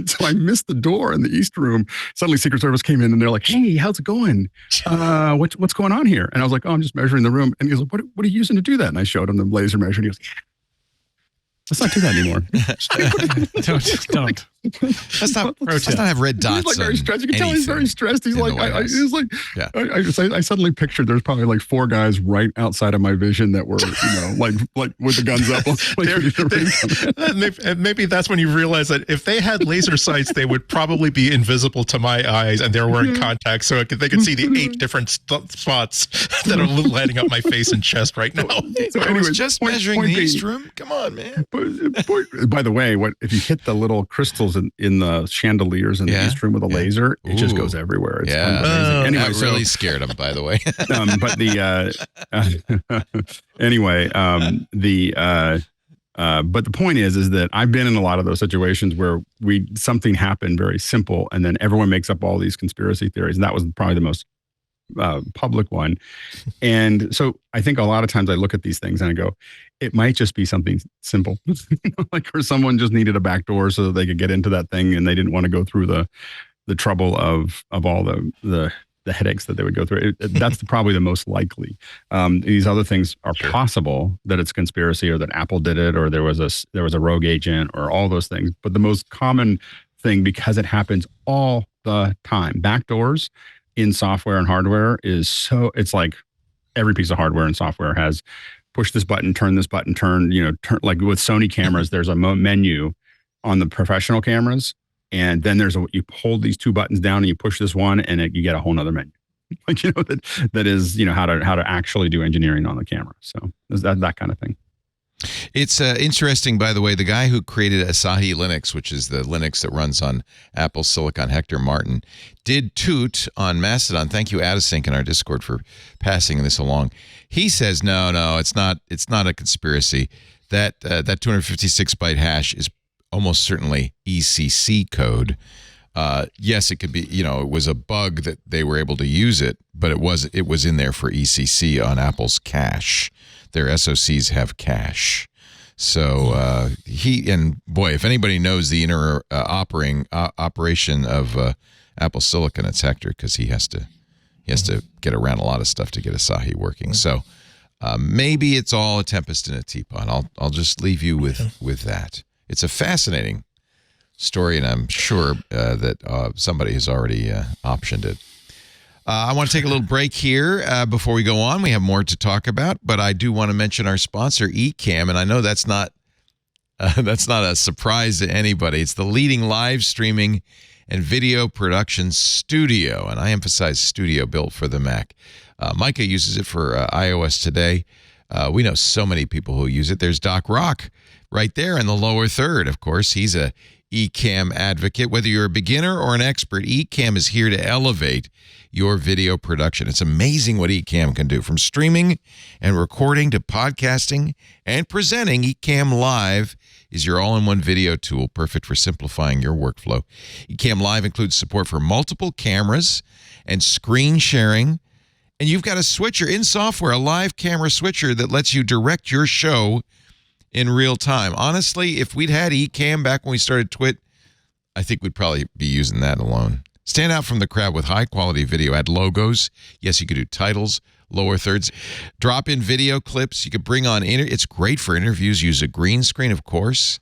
so I missed the door in the East Room. Suddenly, Secret Service came in and they're like, "Hey, how's it going? What's going on here?" And I was like, "Oh, I'm just measuring the room." And he was like, "What are you using to do that?" And I showed him the laser measure. And he goes, "Let's not do that anymore." Don't. Let's not have red dots. He's like very stressed. You can tell he's very stressed. He's like, I suddenly pictured there's probably like 4 guys right outside of my vision that were, like with the guns up. Maybe that's when you realize that if they had laser sights, they would probably be invisible to my eyes, and they're wearing contacts, so they could see the 8 different spots that are lighting up my face and chest right now. So anyways, just measuring the East Room. Come on, man. By the way, if you hit the little crystals in the chandeliers in the East Room with a laser, it just goes everywhere. It's amazing. Anyway, that really scared him, by the way. But but the point is that I've been in a lot of those situations where something happened very simple, and then everyone makes up all these conspiracy theories, and that was probably the most public one. And so I think a lot of times I look at these things and I go, it might just be something simple, or someone just needed a back door so that they could get into that thing, and they didn't want to go through the trouble of all the headaches that they would go through. That's probably the most likely. These other things are possible, that it's conspiracy, or that Apple did it, or there was a rogue agent, or all those things. But the most common thing, because it happens all the time, backdoors in software and hardware it's like every piece of hardware and software has push this button, turn this button, turn, like with Sony cameras, there's a menu on the professional cameras. And then you hold these 2 buttons down and you push this one, and you get a whole nother menu. Like, that is, how to actually do engineering on the camera. So that kind of thing. It's interesting, by the way, the guy who created Asahi Linux, which is the Linux that runs on Apple Silicon, Hector Martin, did toot on Mastodon. Thank you, Adasync, in our Discord, for passing this along. He says, no, it's not a conspiracy. That 256-byte hash is almost certainly ECC code. Yes, it could be, it was a bug that they were able to use it, but it was in there for ECC on Apple's cache. Their SoCs have cache. So if anybody knows the inner operation of Apple Silicon, it's Hector, because he has to get around a lot of stuff to get Asahi working. So maybe it's all a tempest in a teapot. I'll just leave you with that. It's a fascinating story, and I'm sure that somebody has already optioned it. I want to take a little break here before we go on. We have more to talk about, but I do want to mention our sponsor, Ecamm, and I know that's not a surprise to anybody. It's the leading live streaming and video production studio, and I emphasize studio, built for the Mac. Micah uses it for iOS today. We know so many people who use it. There's Doc Rock right there in the lower third. Of course, he's a Ecamm advocate. Whether you're a beginner or an expert, Ecamm is here to elevate your video production. It's amazing what Ecamm can do. From streaming and recording to podcasting and presenting, Ecamm Live is your all-in-one video tool, perfect for simplifying your workflow. Ecamm Live includes support for multiple cameras and screen sharing. And you've got a switcher in software, a live camera switcher that lets you direct your show in real time. Honestly, if we'd had Ecamm back when we started Twit, I think we'd probably be using that alone. Stand out from the crowd with high-quality video. Add logos. Yes, you could do titles, lower thirds. Drop in video clips. You could bring on... It's great for interviews. Use a green screen, of course.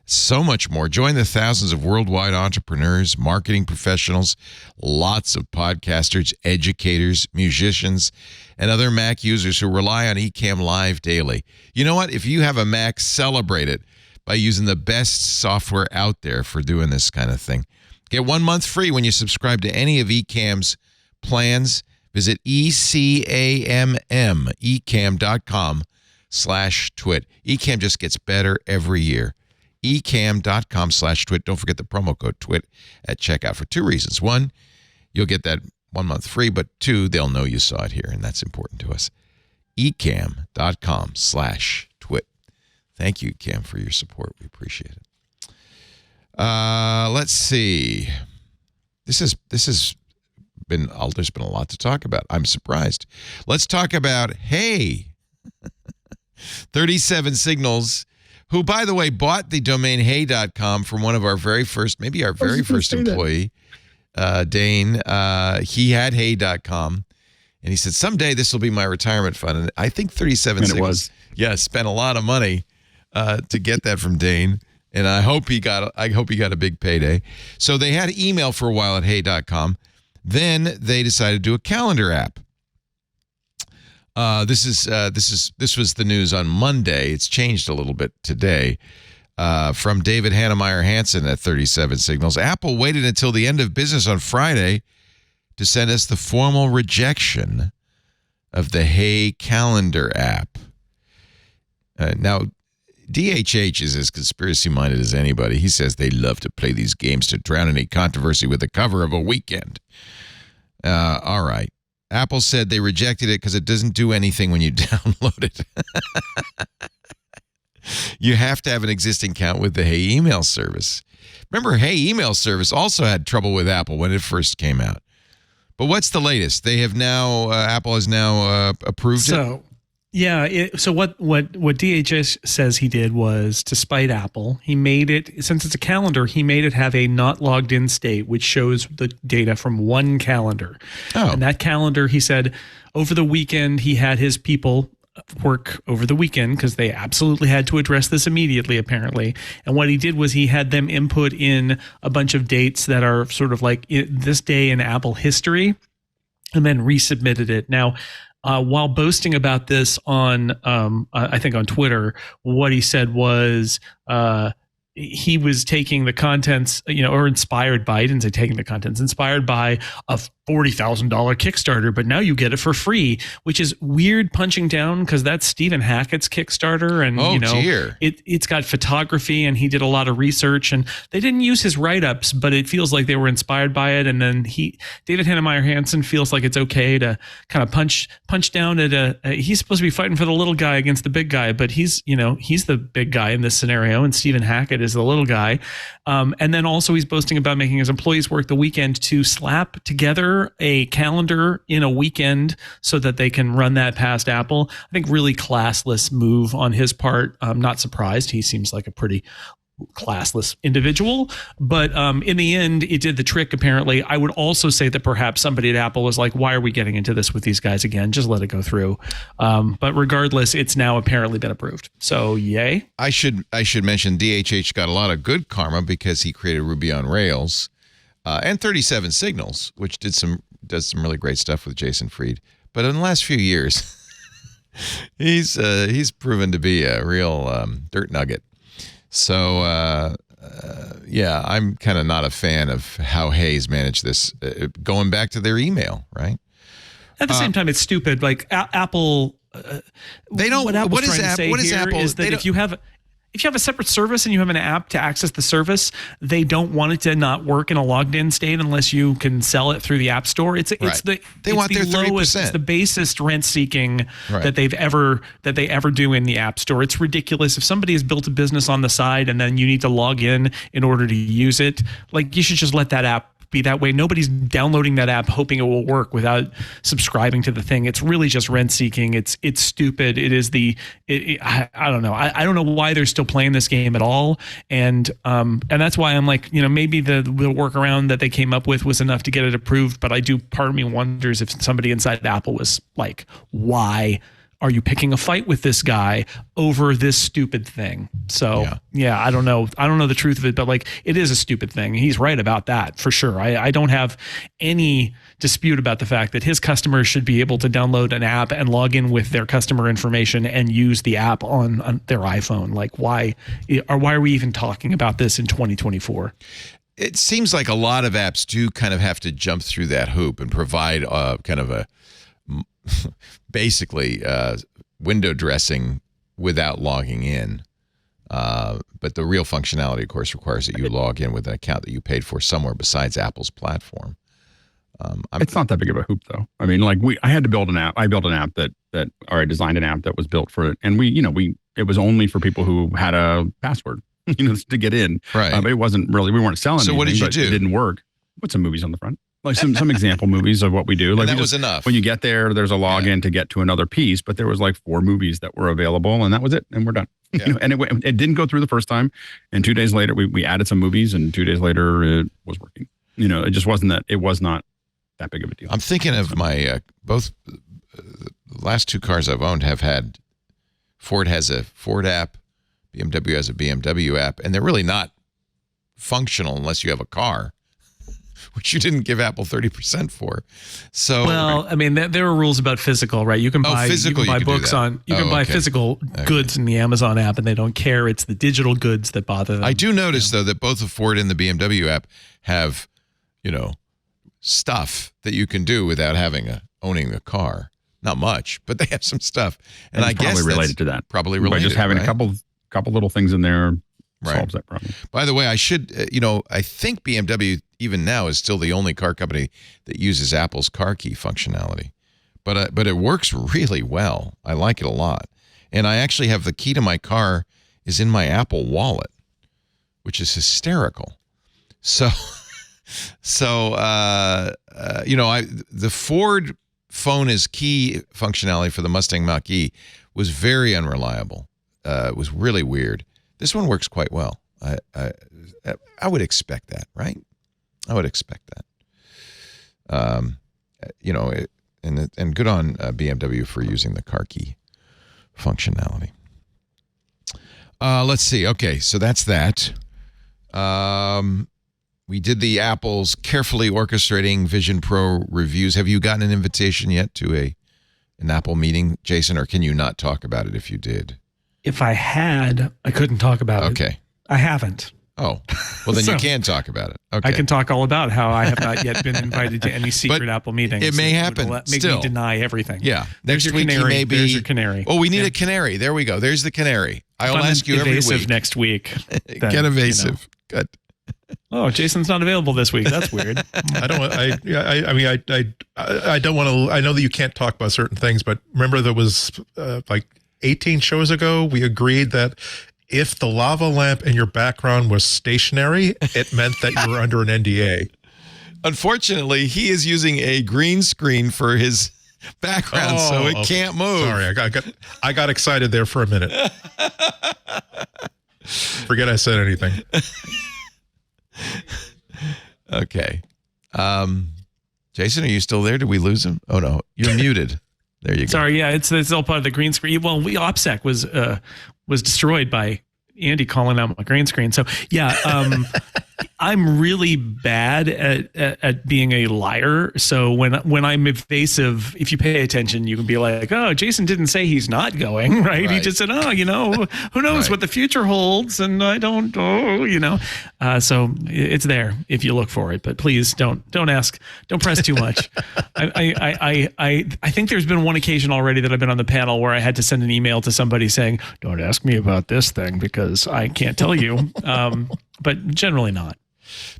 So much more. Join the thousands of worldwide entrepreneurs, marketing professionals, lots of podcasters, educators, musicians, and other Mac users who rely on Ecamm Live daily. You know what? If you have a Mac, celebrate it by using the best software out there for doing this kind of thing. Get 1 month free when you subscribe to any of Ecamm's plans. Visit ecamm.com/twit. Ecamm just gets better every year. ecamm.com/twit. Don't forget the promo code TWIT at checkout for 2 reasons. 1, you'll get that 1 month free, but 2, they'll know you saw it here, and that's important to us. ecamm.com/twit. Thank you, Ecamm, for your support. We appreciate it. Let's see. There's been a lot to talk about. I'm surprised. Let's talk about 37 Signals, who, by the way, bought the domain hey.com from one of our very first employee, Dane. He had hey.com, and he said, someday this will be my retirement fund. And I think 37 Signals, spent a lot of money to get that from Dane. And I hope he got a big payday. So they had email for a while at hey.com. Then they decided to do a calendar app. This was the news on Monday. It's changed a little bit today. From David Hannemeyer Hansen at 37 Signals. Apple waited until the end of business on Friday to send us the formal rejection of the Hey Calendar app. Now, DHH is as conspiracy-minded as anybody. He says they love to play these games to drown any controversy with the cover of a weekend. All right. Apple said they rejected it because it doesn't do anything when you download it. You have to have an existing account with the Hey email service. Remember, Hey email service also had trouble with Apple when it first came out. But what's the latest? They have now, Apple has now approved it? Yeah. So what DHS says he did was, to spite Apple, he made it, since it's a calendar, he made it have a not logged in state, which shows the data from one calendar. Oh. And that calendar, he said, over the weekend, he had his people work over the weekend because they absolutely had to address this immediately, apparently. And what he did was he had them input in a bunch of dates that are sort of like this day in Apple history, and then resubmitted it. Now, while boasting about this on, I think on Twitter, what he said was he was taking the contents, or inspired by, he didn't say taking the contents, inspired by a $40,000 Kickstarter, but now you get it for free, which is weird punching down because that's Stephen Hackett's Kickstarter. And, dear. It's got photography and he did a lot of research, and they didn't use his write-ups, but it feels like they were inspired by it. And then David Hannemeyer Hansen feels like it's okay to kind of punch down at he's supposed to be fighting for the little guy against the big guy, but he's the big guy in this scenario, and Stephen Hackett is the little guy. And then also he's boasting about making his employees work the weekend to slap together a calendar in a weekend so that they can run that past Apple. I think really classless move on his part. I'm not surprised. He seems like a pretty classless individual, but in the end, it did the trick, apparently. I would also say that perhaps somebody at Apple was like, why are we getting into this with these guys again? Just let it go through. But regardless, it's now apparently been approved. So yay. I should mention DHH got a lot of good karma because he created Ruby on Rails and 37 Signals, which does some really great stuff with Jason Fried. But in the last few years, he's proven to be a real dirt nugget. So, I'm kind of not a fan of how Hayes managed this, going back to their email, right? At the same time, it's stupid. Like Apple, they don't. What is Apple? Is that if you have a separate service and you have an app to access the service, they don't want it to not work in a logged in state unless you can sell it through the App Store. It's want their 30%. It's the basest rent seeking that they ever do in the App Store. It's ridiculous. If somebody has built a business on the side and then you need to log in order to use it, like, you should just let that app be that way. Nobody's downloading that app hoping it will work without subscribing to the thing. It's really just rent seeking. It's stupid. It is I don't know. I don't know why they're still playing this game at all. And that's why I'm like, maybe the workaround that they came up with was enough to get it approved. But part of me wonders if somebody inside Apple was like, why are you picking a fight with this guy over this stupid thing? So yeah, I don't know. I don't know the truth of it, but like, it is a stupid thing. He's right about that for sure. I don't have any dispute about the fact that his customers should be able to download an app and log in with their customer information and use the app on their iPhone. Like, why are we even talking about this in 2024? It seems like a lot of apps do kind of have to jump through that hoop and provide kind of a basically window dressing without logging in. But the real functionality, of course, requires that you log in with an account that you paid for somewhere besides Apple's platform. It's not that big of a hoop, though. I mean, like I had to build an app. I built an app I designed an app that was built for it, and it was only for people who had a password, to get in. Right. But it wasn't really. We weren't selling. So anything, what did you do? It didn't work. Put some movies on the front. Like some example movies of what we do. Like that was enough. When you get there's a login to get to another piece, but there was like 4 movies that were available, and that was it, and we're done. Yeah. And it didn't go through the first time, and 2 days later we added some movies, and 2 days later it was working. It just wasn't that. It was not that big of a deal. I'm thinking of my both the last 2 cars I've owned have had. Ford has a Ford app BMW has a BMW app, and they're really not functional unless you have a car, which you didn't give Apple 30% for. So, well, I mean, there are rules about physical, right? You can buy books on, you can buy physical goods in the Amazon app, and they don't care. It's the digital goods that bother them. I do notice though that both the Ford and the BMW app have, stuff that you can do without owning a car. Not much, but they have some stuff, and I guess probably related to that. Probably related. By just having right? a couple little things in there solves that problem. By the way, I should, I think BMW even now is still the only car company that uses Apple's car key functionality, but it works really well. I like it a lot, and I actually have the key to my car is in my Apple Wallet, which is hysterical. So, the Ford phone as key functionality for the Mustang Mach-E was very unreliable. It was really weird. This one works quite well. I would expect that, right? I would expect that. And good on BMW for using the car key functionality. Let's see. Okay, so that's that. We did the Apple's carefully orchestrating Vision Pro reviews. Have you gotten an invitation yet to an Apple meeting, Jason, or can you not talk about it if you did? If I had, I couldn't talk about it. Okay. I haven't. Oh, well, then you can talk about it. Okay. I can talk all about how I have not yet been invited to any secret Apple meetings. It may happen. Make me deny everything. Yeah. There's your canary. There's your canary. Oh, we need a canary. There we go. There's the canary. I'll ask you every week. Next week. Then, Get evasive. Good. Oh, Jason's not available this week. That's weird. I don't want to. I know that you can't talk about certain things, but remember there was like 18 shows ago, we agreed that if the lava lamp in your background was stationary, it meant that you were under an NDA. Unfortunately, he is using a green screen for his background, so it can't move. Sorry, I got excited there for a minute. Forget I said anything. Okay. Jason, are you still there? Did we lose him? Oh, no. You're muted. There you go. Sorry, yeah, it's all part of the green screen. Well, OPSEC was destroyed by Andy calling out my green screen. So, yeah, I'm really bad at being a liar. So when I'm evasive, if you pay attention, you can be like, oh, Jason didn't say he's not going, right? He just said, oh, who knows what the future holds, and I don't know, so it's there if you look for it. But please don't ask, don't press too much. I think there's been one occasion already that I've been on the panel where I had to send an email to somebody saying, don't ask me about this thing because I can't tell you. But generally not.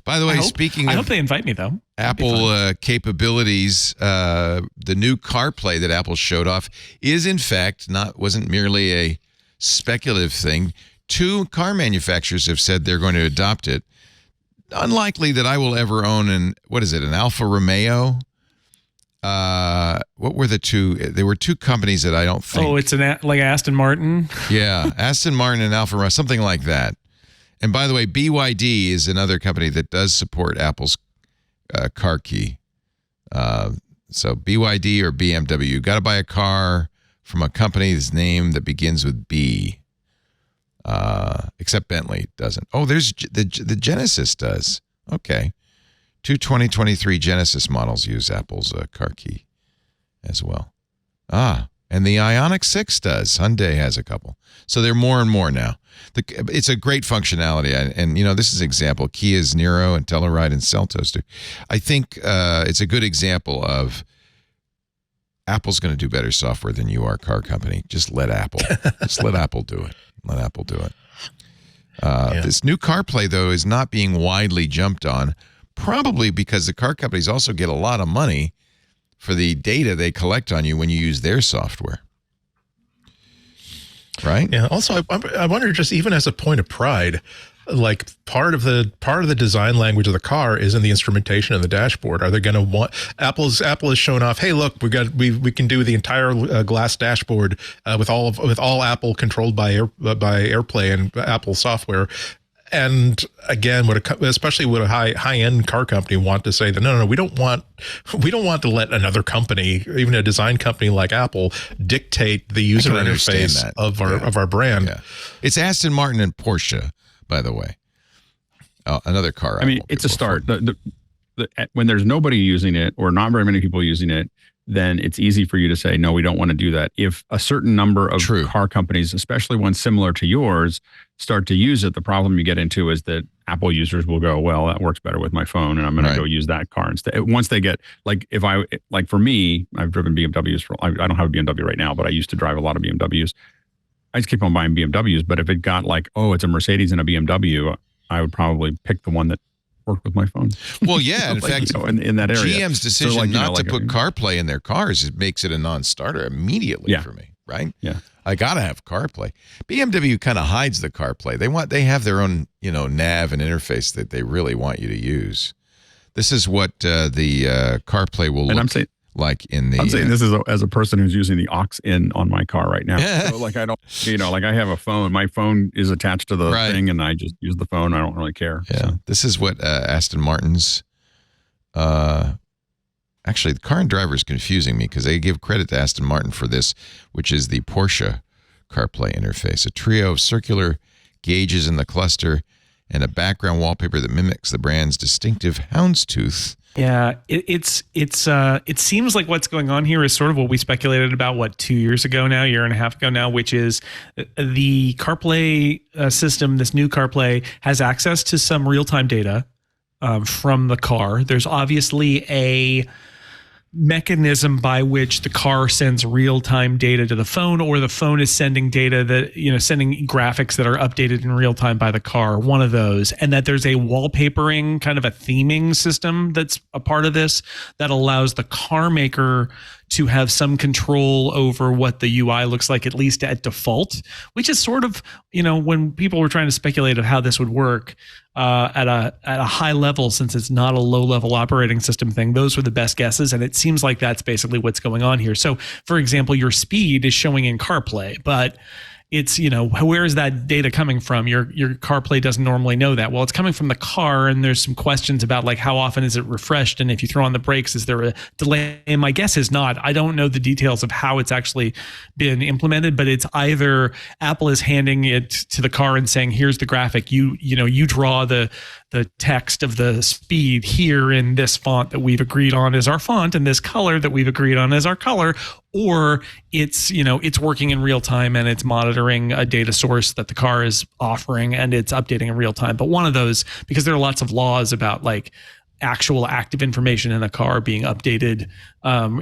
By the way, I hope they invite me though. Apple capabilities, the new CarPlay that Apple showed off is in fact wasn't merely a speculative thing. 2 car manufacturers have said they're going to adopt it. Unlikely that I will ever own an Alfa Romeo. What were the 2? There were 2 companies that I don't think. Oh, it's like Aston Martin. Yeah, Aston Martin and Alfa Romeo, something like that. And by the way, BYD is another company that does support Apple's car key. So BYD or BMW, you got to buy a car from a company's name that begins with B. Except Bentley doesn't. Oh, there's the Genesis does. Okay. 2 2023 Genesis models use Apple's car key as well. And the Ioniq 6 does. Hyundai has a couple. So there are more and more now. It's a great functionality. And this is an example. Kia's Niro and Telluride and Seltos do. I think it's a good example of Apple's going to do better software than you are, car company. Just let Apple do it. Let Apple do it. This new CarPlay, though, is not being widely jumped on, probably because the car companies also get a lot of money for the data they collect on you when you use their software. Right? Yeah. Also, I wonder, just even as a point of pride, like part of the design language of the car is in the instrumentation and the dashboard. Are they going to want Apple has shown off, hey, look, we can do the entire glass dashboard with all Apple controlled by AirPlay and Apple software. And again, especially would a high end car company want to say that no, we don't want to let another company, even a design company like Apple, dictate the user interface of our brand. Yeah. It's Aston Martin and Porsche, by the way. Another car. I mean, it's a start. When there's nobody using it or not very many people using it, then it's easy for you to say, no, we don't want to do that. If a certain number of car companies, especially ones similar to yours, start to use it, the problem you get into is that Apple users will go, well, that works better with my phone, and I'm going to go use that car instead. Once they get, for me, I've driven BMWs I don't have a BMW right now, but I used to drive a lot of BMWs. I just keep on buying BMWs, but if it got it's a Mercedes and a BMW, I would probably pick the one that work with my phone. Well, yeah. In fact, in that area, GM's decision not to put CarPlay in their cars, it makes it a non-starter immediately for me, right? Yeah. I gotta have CarPlay. BMW kind of hides the CarPlay. They have their own, nav and interface that they really want you to use. This is what the CarPlay will look like in the. I'm saying this is as a person who's using the aux in on my car right now. So I don't, I have a phone. My phone is attached to the thing, and I just use the phone. I don't really care. Yeah, so. This is what Aston Martin's. Actually, the Car and Driver is confusing me because they give credit to Aston Martin for this, which is the Porsche CarPlay interface, a trio of circular gauges in the cluster, and a background wallpaper that mimics the brand's distinctive houndstooth. Yeah, it seems like what's going on here is sort of what we speculated about, 2 years ago now, year and a half ago now, which is the CarPlay system, this new CarPlay, has access to some real-time data from the car. There's obviously a mechanism by which the car sends real-time data to the phone, or the phone is sending data that, sending graphics that are updated in real time by the car, one of those. And that there's a wallpapering, kind of a theming system that's a part of this that allows the car maker to have some control over what the UI looks like, at least at default, which is sort of, when people were trying to speculate of how this would work at a high level, since it's not a low level operating system thing, those were the best guesses. And it seems like that's basically what's going on here. So for example, your speed is showing in CarPlay, but it's, where is that data coming from? Your CarPlay doesn't normally know that. Well, it's coming from the car, and there's some questions about how often is it refreshed, and if you throw on the brakes, is there a delay? And my guess is not. I don't know the details of how it's actually been implemented, but it's either Apple is handing it to the car and saying, here's the graphic, you draw the text of the speed here in this font that we've agreed on as our font, and this color that we've agreed on as our color, or it's working in real time and it's monitoring a data source that the car is offering and it's updating in real time. But one of those, because there are lots of laws about actual active information in a car being updated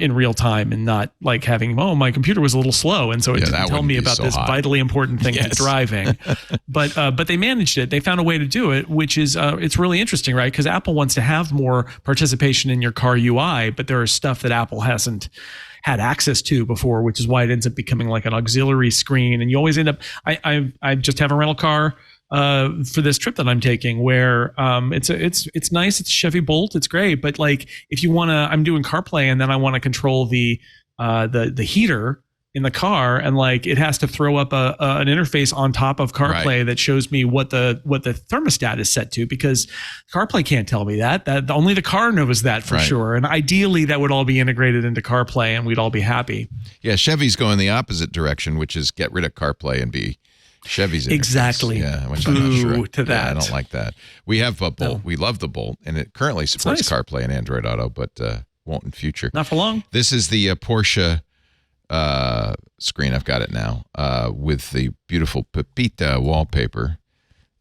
in real time, and not having, my computer was a little slow, and so it didn't tell me about this vitally important thing to driving. But they managed it. They found a way to do it, which is it's really interesting, right? Because Apple wants to have more participation in your car UI, but there is stuff that Apple hasn't had access to before, which is why it ends up becoming like an auxiliary screen. And you always end up, I just have a rental car for this trip that I'm taking, where it's nice. It's a Chevy Bolt. It's great. But if you want to, I'm doing CarPlay, and then I want to control the heater in the car, and it has to throw up an interface on top of CarPlay that shows me what the thermostat is set to, because CarPlay can't tell me that only the car knows that for sure. And ideally that would all be integrated into CarPlay and we'd all be happy. Yeah. Chevy's going the opposite direction, which is get rid of CarPlay and be Chevy's interface. Exactly. Yeah. Which I'm not sure. To that. Yeah, I don't like that. We have a Bolt. No. We love the Bolt, and it currently supports CarPlay and Android Auto, but won't in future. Not for long. This is the Porsche screen. I've got it now with the beautiful Pepita wallpaper.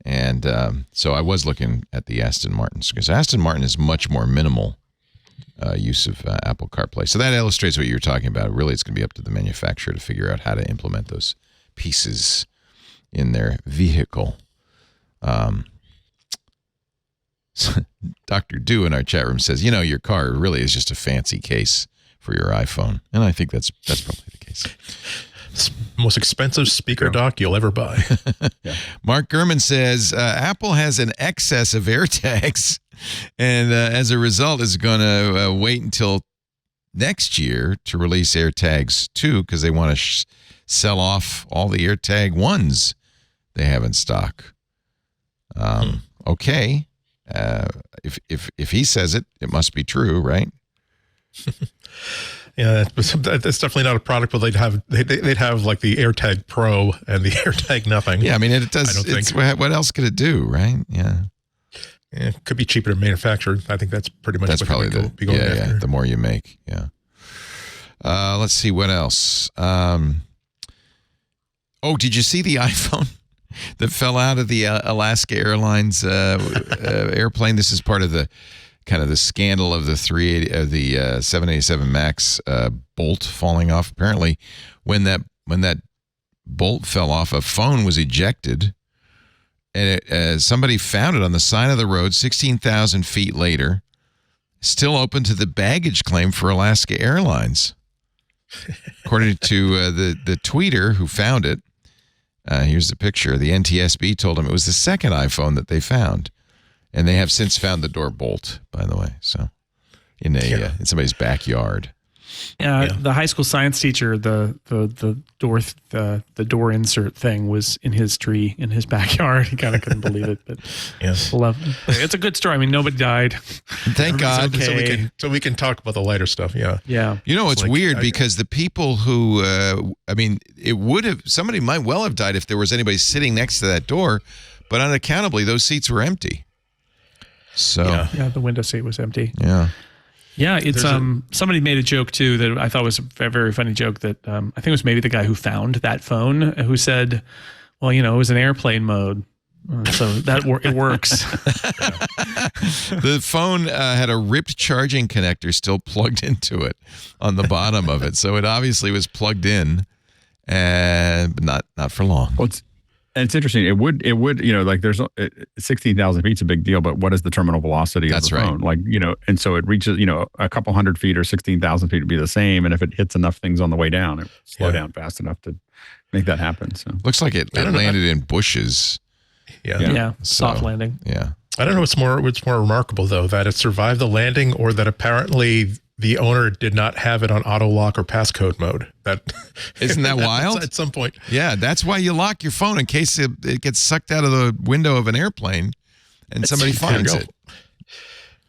And so I was looking at the Aston Martins, because Aston Martin is much more minimal use of Apple CarPlay. So that illustrates what you were talking about. Really, it's going to be up to the manufacturer to figure out how to implement those pieces in their vehicle. Dr. Do in our chat room says, your car really is just a fancy case for your iPhone. And I think that's probably the case. It's the most expensive speaker dock you'll ever buy. Yeah. Mark Gurman says, Apple has an excess of AirTags, and as a result is going to wait until next year to release AirTags 2, because they want to sell off all the AirTag 1s they have in stock. Okay. If he says it, it must be true, right? Yeah, that's definitely not a product, but they'd have like the AirTag Pro and the AirTag Nothing. Yeah, I mean it does. I don't think. What else could it do, right? Yeah. It could be cheaper to manufacture. I think that's pretty much That's what probably be going after. Yeah. The more you make, yeah. Let's see what else. Did you see the iPhone that fell out of the Alaska Airlines airplane? This is part of the kind of the scandal of the 787 Max bolt falling off. Apparently, when that bolt fell off, a phone was ejected, and somebody found it on the side of the road 16,000 feet later, still open to the baggage claim for Alaska Airlines. According to the tweeter who found it, here's the picture. The NTSB told him it was the second iPhone that they found, and they have since found the door bolt, by the way. So in somebody's backyard. Yeah, the high school science teacher, the door insert thing was in his tree in his backyard. He kind of couldn't believe it, but it's a good story. I mean, nobody died. Thank God. Okay. So we can talk about the lighter stuff. Yeah. Yeah. You know, it's weird because the people who, somebody might well have died if there was anybody sitting next to that door, but unaccountably, those seats were empty. So yeah, the window seat was empty. Yeah. Yeah, it's somebody made a joke too that I thought was a very funny joke that I think it was maybe the guy who found that phone who said, well, it was in airplane mode. So that it works. The phone had a ripped charging connector still plugged into it on the bottom of it. So it obviously was plugged in, and not for long. Well, it's interesting. It would, like there's 16,000 feet's a big deal, but what is the terminal velocity of the phone? Like, and so it reaches, a couple hundred feet or 16,000 feet would be the same. And if it hits enough things on the way down, it would slow down fast enough to make that happen. So looks like it landed in bushes. Yeah. Soft landing. Yeah. I don't know what's more remarkable though, that it survived the landing or that apparently the owner did not have it on auto lock or passcode mode. Isn't that wild? At some point. Yeah, that's why you lock your phone in case it gets sucked out of the window of an airplane and somebody finds it.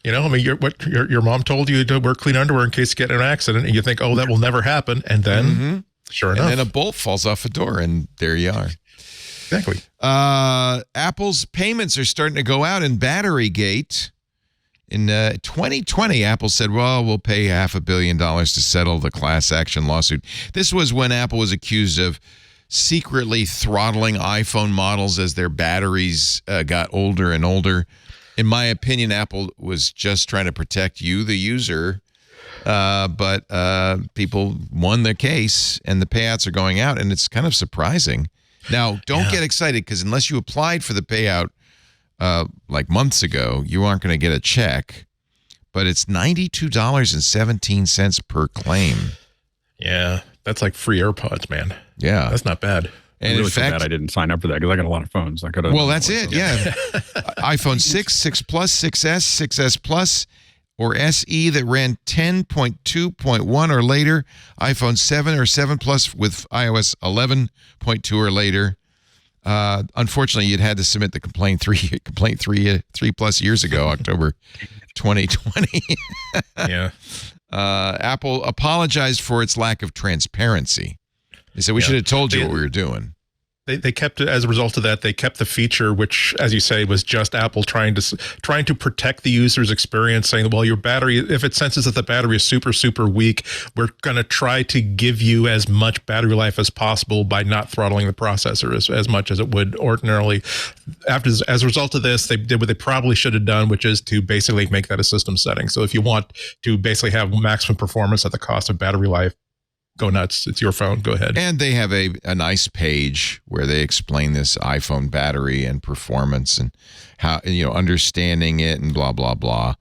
Your mom told you to wear clean underwear in case you get in an accident, and you think, oh, that will never happen, and then sure enough, and then a bolt falls off a door, and there you are. Exactly. Apple's payments are starting to go out in Batterygate. In 2020, Apple said, well, we'll pay $500 million to settle the class action lawsuit. This was when Apple was accused of secretly throttling iPhone models as their batteries got older and older. In my opinion, Apple was just trying to protect you, the user. But people won their case, and the payouts are going out, and it's kind of surprising. Now, don't get excited, because unless you applied for the payout like months ago, you aren't going to get a check, but it's $92.17 per claim. Yeah, that's like free AirPods, man. Yeah, that's not bad. And really in fact, I didn't sign up for that because I got a lot of phones. I could have. Well, that's it. Yeah, iPhone 6, 6 Plus, 6S, 6S Plus, or SE that ran 10.2.1 or later, iPhone 7 or 7 Plus with iOS 11.2 or later. Unfortunately, you'd had to submit the complaint three plus years ago, October 2020. Yeah. Apple apologized for its lack of transparency. They said we should have told you what we were doing. They kept it as a result of that. They kept the feature, which, as you say, was just Apple trying to protect the user's experience, saying, well, your battery, if it senses that the battery is super, super weak, we're going to try to give you as much battery life as possible by not throttling the processor as much as it would ordinarily. As a result of this, they did what they probably should have done, which is to basically make that a system setting. So if you want to basically have maximum performance at the cost of battery life, go nuts. It's your phone. Go ahead. And they have a nice page where they explain this iPhone battery and performance and how, understanding it and blah, blah, blah,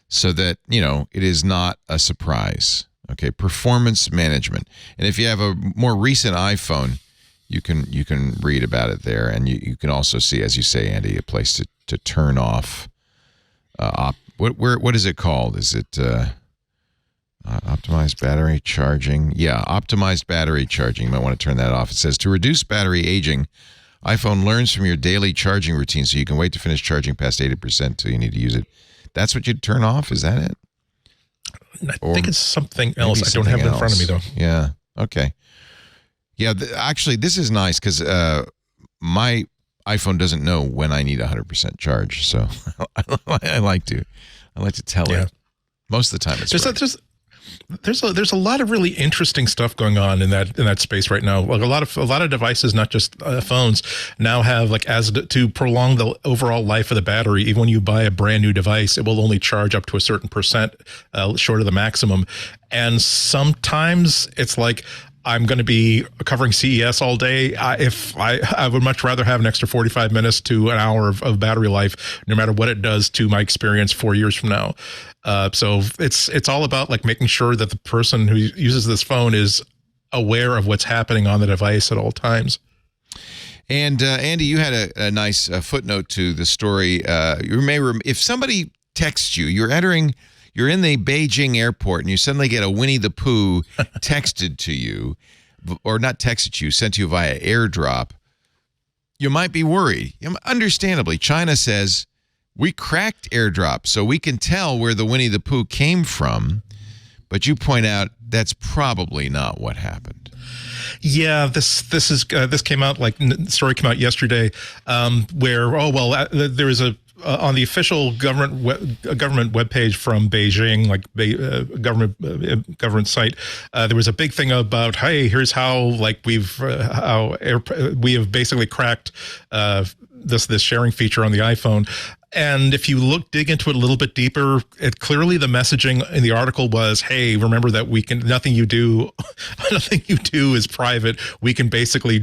so that, it is not a surprise. Okay. Performance management. And if you have a more recent iPhone, you can read about it there. And you can also see, as you say, Andy, a place to turn off. What is it called? Is it, optimized battery charging? Yeah, optimized battery charging. You might want to turn that off. It says to reduce battery aging, iPhone learns from your daily charging routine, so you can wait to finish charging past 80% till you need to use it. That's what you'd turn off? Is that it? I think it's something else. I don't have it in front of me, though. Yeah. Okay. Yeah. Actually, this is nice because my iPhone doesn't know when I need 100% charge, so I like to tell it. Most of the time, it's there's a lot of really interesting stuff going on in that space right now. Like a lot of devices, not just phones, now have like as to prolong the overall life of the battery. Even when you buy a brand new device, it will only charge up to a certain percent short of the maximum. And sometimes it's like, I'm going to be covering CES all day. I would much rather have an extra 45 minutes to an hour of battery life, no matter what it does to my experience 4 years from now. So it's all about like making sure that the person who uses this phone is aware of what's happening on the device at all times. And Andy, you had a nice footnote to the story. You may if somebody texts you, you're in the Beijing airport and you suddenly get a Winnie the Pooh texted to you, or not texted you, sent to you via AirDrop, you might be worried. Understandably, China says, we cracked AirDrop so we can tell where the Winnie the Pooh came from. But you point out that's probably not what happened. Yeah, this came out, like the story came out yesterday, where there is on the official government webpage from Beijing, like government site, there was a big thing about, hey, here's how like we have basically cracked this sharing feature on the iPhone. And if you dig into it a little bit deeper, clearly the messaging in the article was, hey, remember that nothing you do is private. We can basically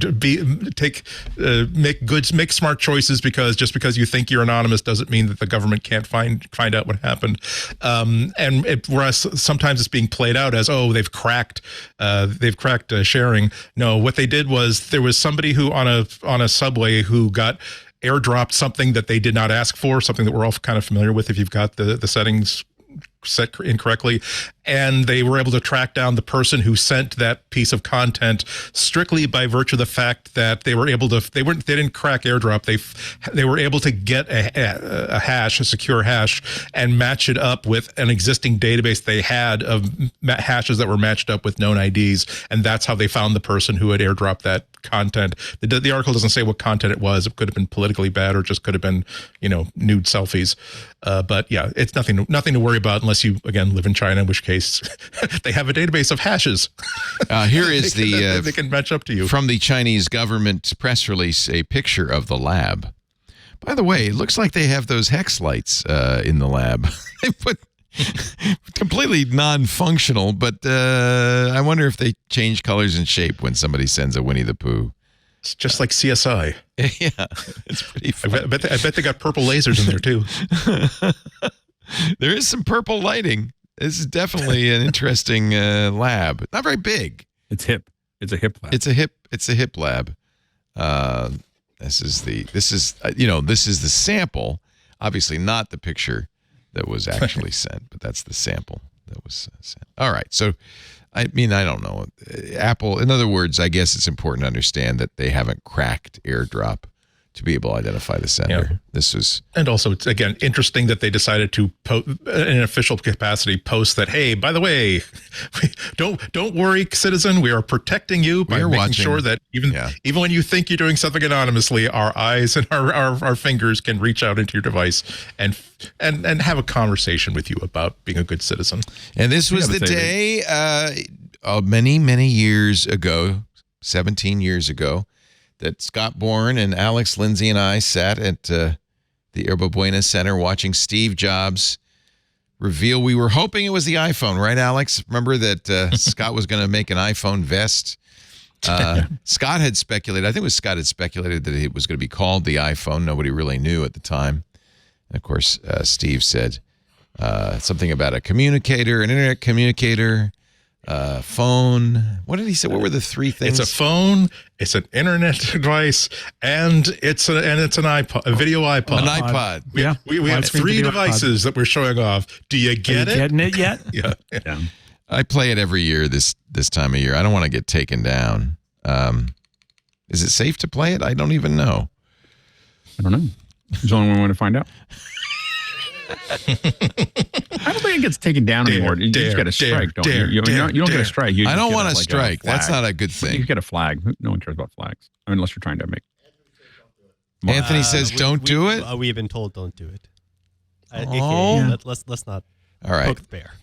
make smart choices because you think you're anonymous doesn't mean that the government can't find out what happened. Whereas sometimes it's being played out as, oh, they've cracked sharing. No, what they did was there was somebody who on a subway who got airdropped something that they did not ask for, something that we're all kind of familiar with if you've got the settings set incorrectly, and they were able to track down the person who sent that piece of content strictly by virtue of the fact that they didn't crack AirDrop. They were able to get a secure hash, and match it up with an existing database they had of hashes that were matched up with known IDs, and that's how they found the person who had airdropped that content. The article doesn't say what content it was. It could have been politically bad, or just could have been, nude selfies. But yeah, it's nothing to worry about unless you, again, live in China, in which case they have a database of hashes. Here is they can match up to you. From the Chinese government press release, a picture of the lab. By the way, it looks like they have those hex lights in the lab. They put completely non-functional, but I wonder if they change colors and shape when somebody sends a Winnie the Pooh. It's just like CSI. Yeah, it's pretty fun. I bet they got purple lasers in there too. There is some purple lighting. This is definitely an interesting lab. Not very big. It's hip. It's a hip lab. It's a hip lab. This is the sample. Obviously not the picture that was actually sent, but that's the sample that was sent. All right. So, I don't know. Apple, in other words, I guess it's important to understand that they haven't cracked AirDrop to be able to identify the sender. Yeah. And also, it's, again, interesting that they decided to, in an official capacity, post that, hey, by the way, don't worry, citizen, we are protecting you by making sure that even when you think you're doing something anonymously, our eyes and our fingers can reach out into your device and have a conversation with you about being a good citizen. And this was the day many, many years ago, 17 years ago, that Scott Bourne and Alex Lindsay and I sat at the Yerba Buena Center watching Steve Jobs reveal. We were hoping it was the iPhone, right, Alex? Remember that Scott was going to make an iPhone vest? Scott had speculated, I think it was Scott had speculated that it was going to be called the iPhone. Nobody really knew at the time. And, of course, Steve said something about a communicator, an internet communicator, phone. What did he say? What were the three things? It's a phone, it's an internet device, and it's an iPod, a video iPod. An iPod. We have three devices that we're showing off. Do you get it? Getting it yet? Yeah. I play it every year this time of year. I don't want to get taken down. Is it safe to play it? I don't even know. I don't know. There's only one way to find out. I don't think it gets taken down anymore. You just get a strike, don't you? You don't get a strike. You I don't want a a strike. That's not a good thing. You get a flag. No one cares about flags. I mean, unless you're trying to make. Anthony says, "Don't do it." We've been told don't do it. Let's not. All right. Poke the bear.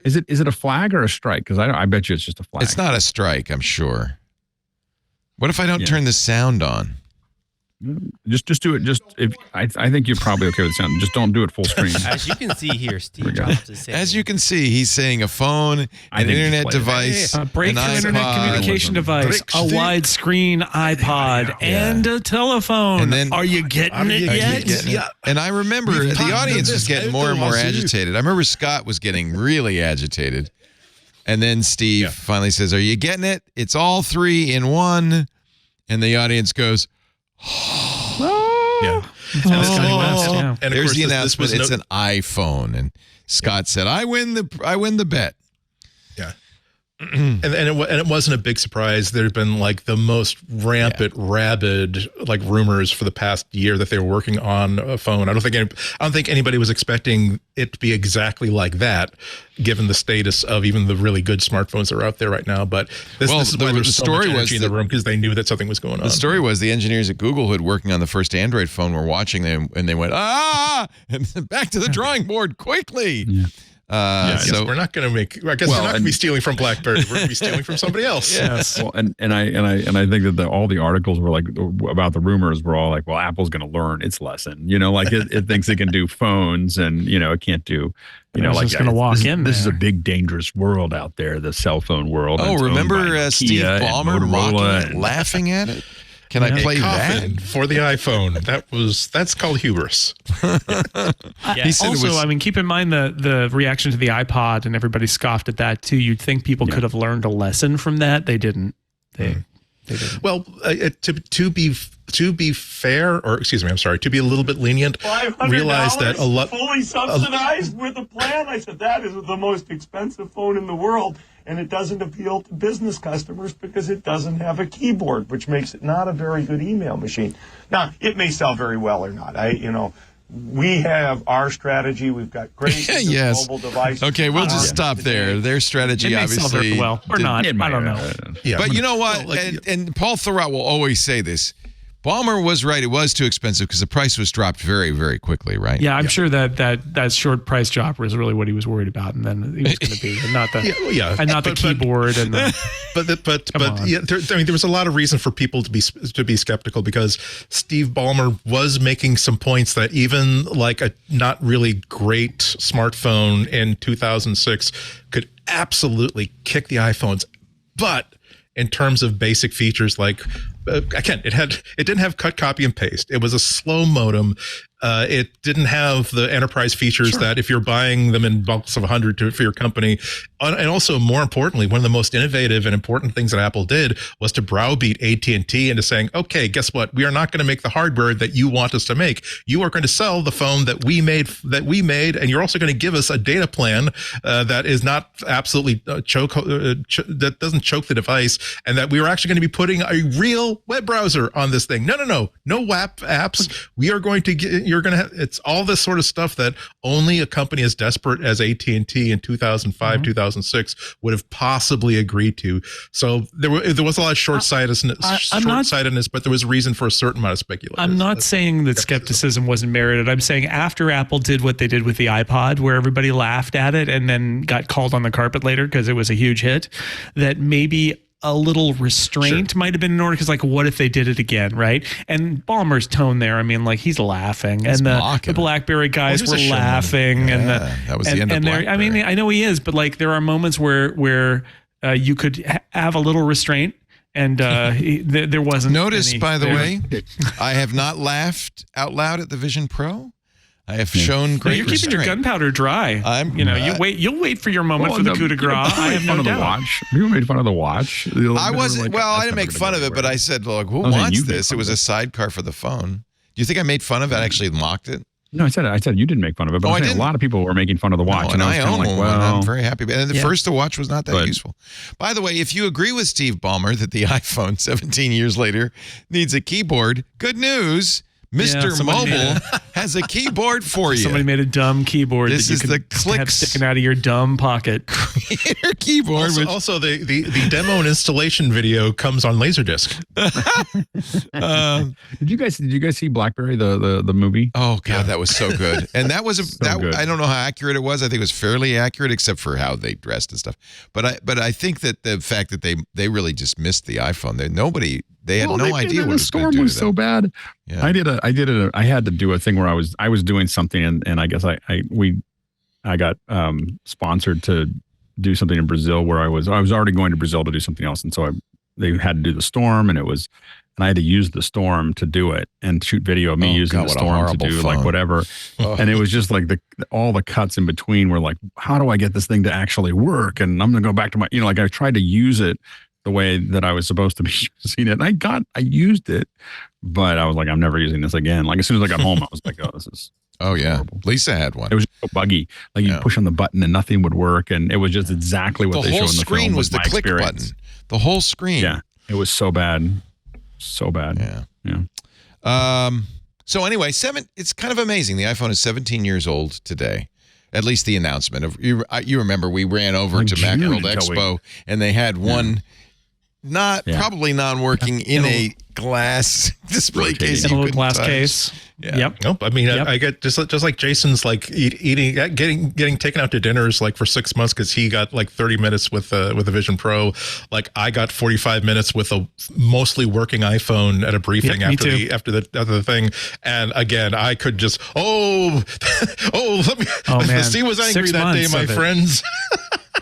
Is it a flag or a strike? Because I bet you it's just a flag. It's not a strike, I'm sure. What if I don't turn the sound on? Just do it. I think you're probably okay with the sound. Just don't do it full screen. As you can see here, Steve Jobs is saying. As you can see, he's saying a phone, an internet device, a breakthrough internet communication device, a widescreen iPod, and a telephone. And then, are you getting it yet? Yeah. And I remember the audience was getting more and more agitated. I remember Scott was getting really agitated. And then Steve finally says, "Are you getting it? It's all three in one." And the audience goes, Yeah. And and there's the announcement. It's an iPhone, and Scott said, "I win the bet." Yeah. And it wasn't a big surprise. There's been like the most rampant, rabid like rumors for the past year that they were working on a phone. I don't think anybody was expecting it to be exactly like that, given the status of even the really good smartphones that are out there right now. But this is why there's so much energy in the room, because they knew that something was going on. The story was the engineers at Google who had working on the first Android phone were watching them, and they went, and back to the drawing board quickly. Yeah. So we're not going to make. I guess we're not going to be stealing from BlackBerry. We're going to be stealing from somebody else. Yes. Well, and I think that all the articles were like about the rumors were all like, well, Apple's going to learn its lesson. Like it thinks it can do phones, and it can't do. Like just going to walk in. This is a big, dangerous world out there, the cell phone world. Oh, remember Steve Ballmer mocking it, laughing at it? Can I play that for the iPhone? That's called hubris. He said also, keep in mind the reaction to the iPod, and everybody scoffed at that too. You'd think people could have learned a lesson from that. They didn't. They didn't. Well, to be fair, or excuse me, I'm sorry, to be a little bit lenient, realize that a lot fully subsidized with a plan. I said that is the most expensive phone in the world. And it doesn't appeal to business customers because it doesn't have a keyboard, which makes it not a very good email machine. Now, it may sell very well or not. We have our strategy. We've got great mobile devices. Okay, we'll just stop there. Their strategy, it may obviously, sell very well or not. I don't know. Yeah, but you know what? And Paul Thurrott will always say this. Ballmer was right. It was too expensive because the price was dropped very, very quickly, right? Yeah, I'm sure that short price drop was really what he was worried about, and then he was going to be and not the keyboard and the. There was a lot of reason for people to be skeptical, because Steve Ballmer was making some points that even like a not really great smartphone in 2006 could absolutely kick the iPhones, but in terms of basic features like again, it didn't have cut, copy, and paste. It was a slow modem. It didn't have the enterprise features that if you're buying them in bulks of 100 for your company. And also, more importantly, one of the most innovative and important things that Apple did was to browbeat AT&T into saying, okay, guess what? We are not going to make the hardware that you want us to make. You are going to sell the phone that we made, and you're also going to give us a data plan that is not absolutely that doesn't choke the device, and that we are actually going to be putting a real web browser on this thing. No WAP apps. We are going to get. You're going to have, it's all this sort of stuff that only a company as desperate as AT&T in 2005, 2006 would have possibly agreed to. So there was a lot of short-sightedness, but there was reason for a certain amount of speculation. I'm not saying that skepticism wasn't merited. I'm saying after Apple did what they did with the iPod, where everybody laughed at it and then got called on the carpet later because it was a huge hit, that maybe a little restraint might have been in order, because what if they did it again, right? And Ballmer's tone there, he's laughing, and the BlackBerry guys were laughing, and that was the end of BlackBerry. I know he is, but there are moments where you could have a little restraint, and there wasn't. Notice, by the way, I have not laughed out loud at the Vision Pro. I have shown great You're keeping your gunpowder dry. You'll wait for your moment for the coup de grace. I have no doubt. You made fun of the watch. I wasn't. I didn't make fun of it, but I said, "Look, who wants this?" It was a sidecar for the phone. Do you think I made fun of it? I actually mocked it. No, I said you didn't make fun of it, but I'm saying a lot of people were making fun of the watch, and I own one. I'm very happy. And the Yeah. first watch was not that useful. By the way, if you agree with Steve Ballmer that the iPhone 17 years later needs a keyboard, good news. Mr. Mobile has a keyboard for you. Somebody made a dumb keyboard This that you is could the clicks have sticking out of your dumb pocket. Creator keyboard. Also, the demo and installation video comes on Laserdisc. Did you guys see BlackBerry the movie? Oh God, that was so good. And that was good. I don't know how accurate it was. I think it was fairly accurate, except for how they dressed and stuff. But I think that the fact that they really just missed the iPhone. They had no idea what it was going to do. The storm was so bad. Yeah. I had to do a thing where I was doing something and I guess I got sponsored to do something in Brazil where I was already going to Brazil to do something else, and so they had to do the storm, and I had to use the storm to do it and shoot video of me using the storm to do like whatever. And it was just like all the cuts in between were like, how do I get this thing to actually work? And I'm going to go back to my, like I tried to use it the way that I was supposed to be using it. And I used it, but I was like, I'm never using this again. Like as soon as I got home, I was like, oh, this is horrible. Lisa had one. It was so buggy. Like you push on the button and nothing would work. And it was just exactly what they showed in the film. The whole screen was the click button. The whole screen. Yeah. It was so bad. So bad. Yeah. So anyway, it's kind of amazing. The iPhone is 17 years old today. At least the announcement of you remember we ran over to Macworld Expo and they had one probably non-working in a glass display case. In a little glass case. Yeah. Yep. Nope. I mean, I get just like Jason's like getting taken out to dinners like for 6 months because he got like 30 minutes with a Vision Pro. Like I got 45 minutes with a mostly working iPhone at a briefing after the thing. And again, I could just let me. The sea was angry that day, my friends.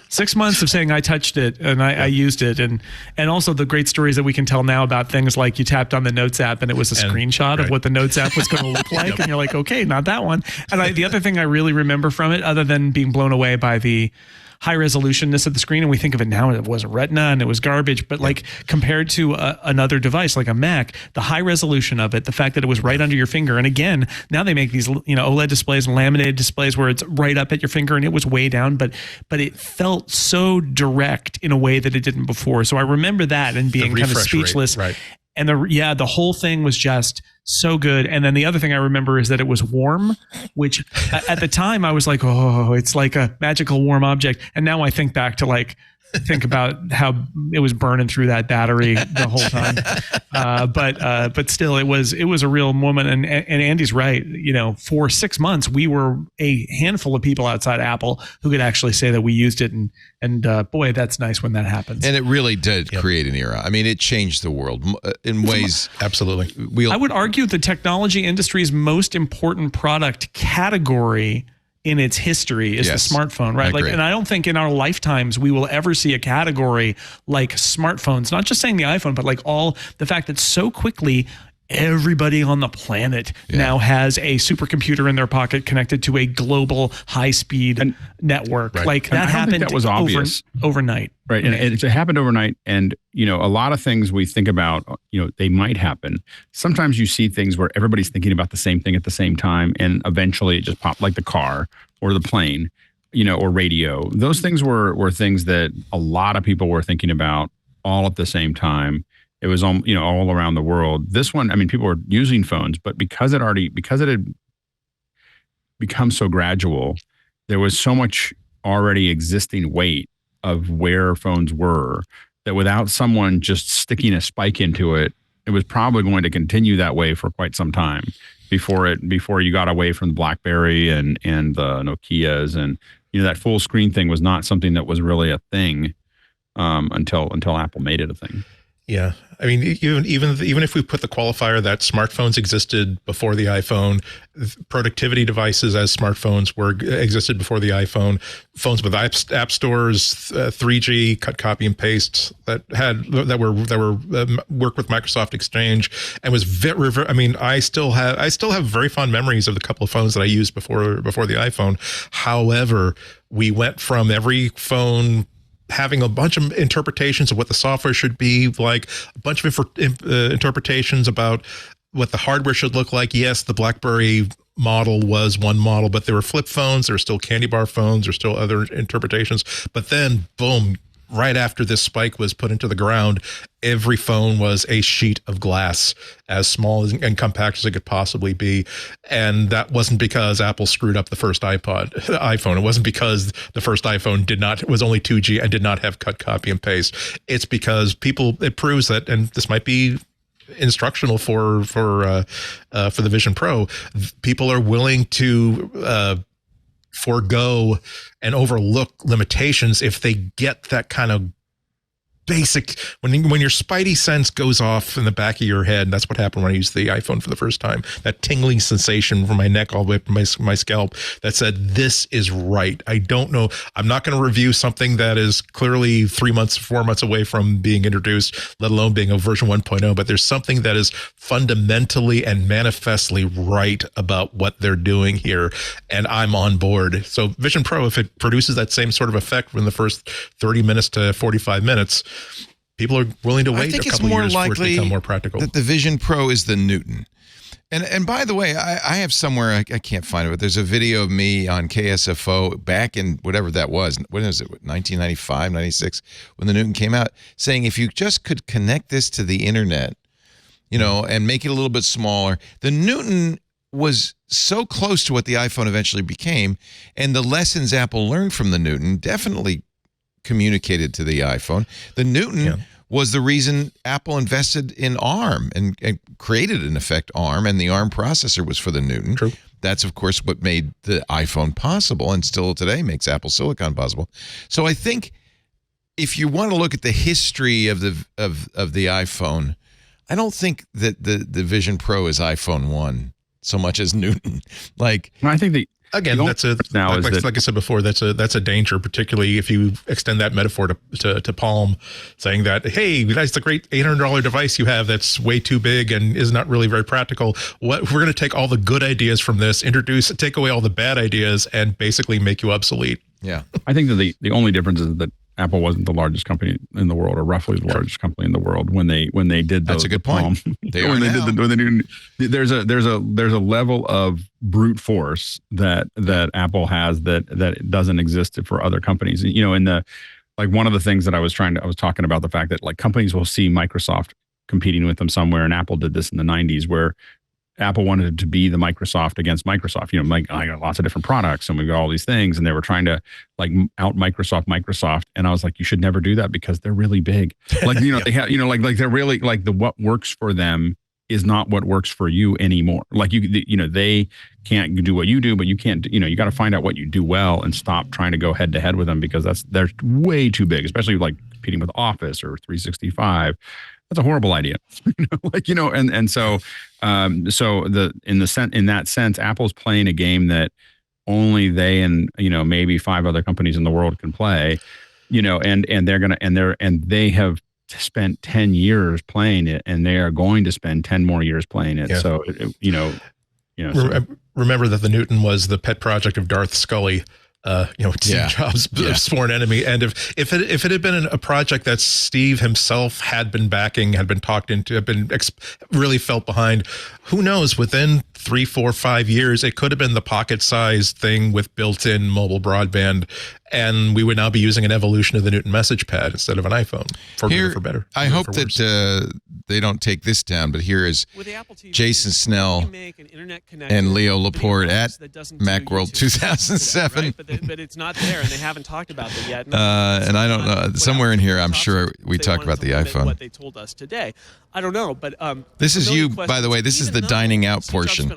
6 months of saying I touched it and I used it, and also the great stories that we can tell now about things like you tapped on the Notes app and it was a screenshot of what the Notes app was going to look like, and you're like, okay, not that one. And the other thing I really remember from it, other than being blown away by the high resolutionness of the screen, and we think of it now, it was a Retina and it was garbage, but like compared to another device like a Mac, the high resolution of it, the fact that it was right under your finger, and again, now they make these OLED displays and laminated displays where it's right up at your finger and it was way down, but it felt so direct in a way that it didn't before. So I remember that and being kind of speechless. Right. And the whole thing was just so good. And then the other thing I remember is that it was warm, which at the time I was like, oh, it's like a magical warm object. And now I think back to think about how it was burning through that battery the whole time. But still, it was a real moment. And Andy's right. For 6 months, we were a handful of people outside Apple who could actually say that we used it. And boy, that's nice when that happens. And it really did create an era. I mean, it changed the world in ways. Absolutely. I would argue the technology industry's most important product category in its history is the smartphone, right? And I don't think in our lifetimes we will ever see a category like smartphones, not just saying the iPhone, but like all the fact that so quickly everybody on the planet now has a supercomputer in their pocket connected to a global high-speed network. Right. Like that happened that was obvious. overnight. Right. And it happened overnight. And, a lot of things we think about, they might happen. Sometimes you see things where everybody's thinking about the same thing at the same time. And eventually it just popped, like the car or the plane, or radio. Those things were things that a lot of people were thinking about all at the same time. It was all around the world. This one, I mean, people were using phones, but because it had become so gradual, there was so much already existing weight of where phones were that without someone just sticking a spike into it, it was probably going to continue that way for quite some time before you got away from the BlackBerry and the Nokias, and that full screen thing was not something that was really a thing until Apple made it a thing. Yeah. I mean, even if we put the qualifier that smartphones existed before the iPhone, productivity devices as smartphones existed before the iPhone, phones with app stores, 3G, cut, copy, and paste that were worked with Microsoft Exchange, and was very. I mean, I still have very fond memories of the couple of phones that I used before the iPhone. However, we went from every phone having a bunch of interpretations of what the software should be like, a bunch of interpretations about what the hardware should look like. Yes, the BlackBerry model was one model, but there were flip phones, there were still candy bar phones, there's still other interpretations. But then, boom, right after this spike was put into the ground, every phone was a sheet of glass as small and compact as it could possibly be. And that wasn't because Apple screwed up the first iPhone. It wasn't because the first iPhone was only 2G and did not have cut, copy, and paste. It's because it proves that, and this might be instructional for the Vision Pro, people are willing to forego and overlook limitations if they get that kind of basic, when your spidey sense goes off in the back of your head. That's what happened when I used the iPhone for the first time. That tingling sensation from my neck all the way up to my scalp that said, this is right. I don't know. I'm not going to review something that is clearly 4 months away from being introduced, let alone being a version 1.0. But there's something that is fundamentally and manifestly right about what they're doing here. And I'm on board. So Vision Pro, if it produces that same sort of effect in the first 30 minutes to 45 minutes, people are willing to wait a couple years for it to become more practical. That the Vision Pro is the Newton. And by the way, I have somewhere, I can't find it, but there's a video of me on KSFO back in whatever that was. When was it? 1995, 96, when the Newton came out, saying if you just could connect this to the internet, and make it a little bit smaller. The Newton was so close to what the iPhone eventually became, and the lessons Apple learned from the Newton definitely communicated to the iPhone. The Newton was the reason Apple invested in ARM and created, in effect, ARM, and the ARM processor was for the Newton. True. That's, of course, what made the iPhone possible, and still today makes Apple Silicon possible. So I think if you want to look at the history of the iPhone, I don't think that the Vision Pro is iPhone 1 so much as Newton. I think again, that's like I said before, that's a danger, particularly if you extend that metaphor to Palm, saying that, hey, that's the great $800 device you have that's way too big and is not really very practical. We're going to take all the good ideas from this, take away all the bad ideas, and basically make you obsolete. Yeah, I think that the only difference is that Apple wasn't the largest company in the world, or roughly the largest company in the world when they did. That's a good point. There's a level of brute force that Apple has that doesn't exist for other companies. In the one of the things that I was talking about, the fact that companies will see Microsoft competing with them somewhere, and Apple did this in the 90s where Apple wanted to be the Microsoft against Microsoft. I got lots of different products and we've got all these things, and they were trying to out Microsoft. And I was like, you should never do that because they're really big. They have, they're really what works for them is not what works for you anymore. They can't do what you do, but you can't, you got to find out what you do well and stop trying to go head to head with them because they're way too big, especially competing with Office or 365. That's a horrible idea, and so in that sense, Apple's playing a game that only they and maybe 5 other companies in the world can play, and they have spent 10 years playing it, and they are going to spend 10 more years playing it. Yeah. So remember that the Newton was the pet project of Darth Scully. Steve Jobs' sworn enemy. And if it had been a project that Steve himself had been backing, had been talked into, had been really felt behind, who knows, within 3, 4, 5 years, it could have been the pocket-sized thing with built-in mobile broadband, and we would now be using an evolution of the Newton message pad instead of an iPhone, for good or for better. I hope that they don't take this down, but here is Jason Snell and Leo Laporte at Macworld 2007. Right? But it's not there, and they haven't talked about that yet. And I don't know. Somewhere in here, I'm sure we talk about the iPhone. What they told us today. I don't know, but this is you, by the way. This is the dining out portion,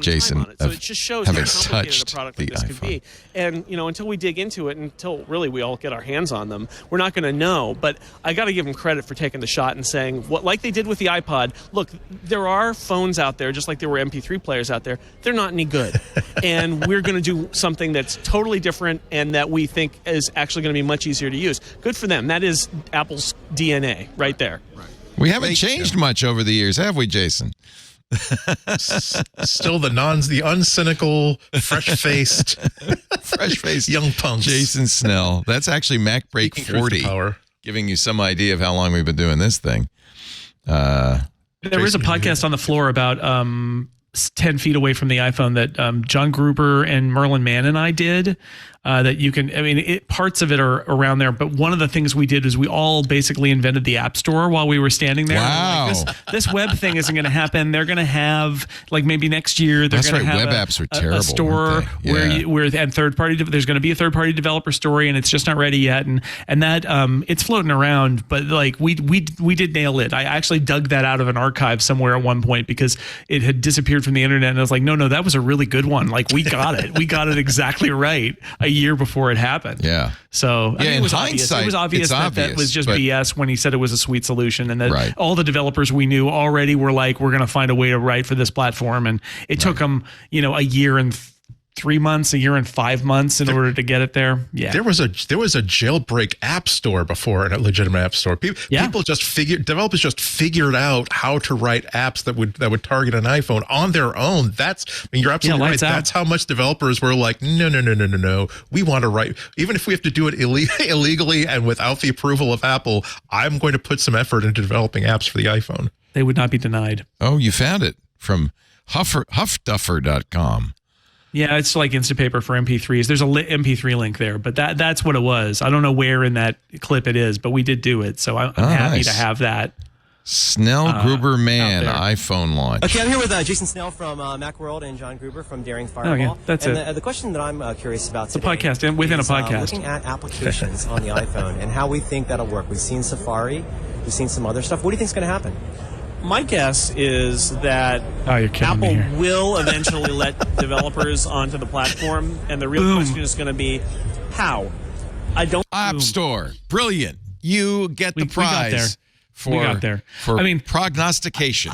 Jason. So it just shows how complicated a product like this could be. And until we dig into it, until really we all get our hands on them, we're not going to know. But I got to give them credit for taking the shot and saying like they did with the iPod. Look, there are phones out there, just like there were MP3 players out there. They're not any good, and we're going to do something that's totally different and that we think is actually going to be much easier to use. Good for them. That is Apple's DNA right there. Right. We haven't changed much over the years, have we, Jason? Still the uncynical, fresh-faced young punks. Jason Snell. That's actually MacBreak 40, giving you some idea of how long we've been doing this thing. There is a podcast on the floor about 10 feet away from the iPhone that John Gruber and Merlin Mann and I did. That you can, I mean, parts of it are around there, but one of the things we did is we all basically invented the App Store while we were standing there. Wow. Like, this web thing isn't going to happen. They're going to have, like, maybe next year, they're going to have web apps are terrible, a store where and third party, there's going to be a third party developer story, and it's just not ready yet. And that, it's floating around, but like we did nail it. I actually dug that out of an archive somewhere at one point because it had disappeared from the internet. And I was like, no, that was a really good one. Like, we got it. We got it exactly right a year before it happened. Yeah. So I mean, in hindsight, it was obvious that was just BS when he said it was a sweet solution, and that all the developers we knew already were like, we're going to find a way to write for this platform. And it took them, a year and 3 months, a year and 5 months in order to get it there. Yeah. There was a jailbreak app store before a legitimate app store. Developers just figured out how to write apps that would target an iPhone on their own. You're absolutely right. That's how much developers were like, no. We want to write, even if we have to do it illegally and without the approval of Apple, I'm going to put some effort into developing apps for the iPhone. They would not be denied. Oh, you found it from huffduffer.com. Yeah, it's like Instapaper for MP3s. There's a MP3 link there, but that's what it was. I don't know where in that clip it is, but we did do it, so I'm happy to have that. Snell Gruber Mann iPhone launch. Okay, I'm here with Jason Snell from Macworld and John Gruber from Daring Fireball. Oh, yeah, that's it. The question that I'm curious about today, the podcast within a podcast. Looking at applications on the iPhone and how we think that'll work. We've seen Safari, we've seen some other stuff. What do you think is going to happen? My guess is that Apple will eventually let developers onto the platform, and the real question is going to be how. App Store, brilliant. You get the prize we got there. For prognostication.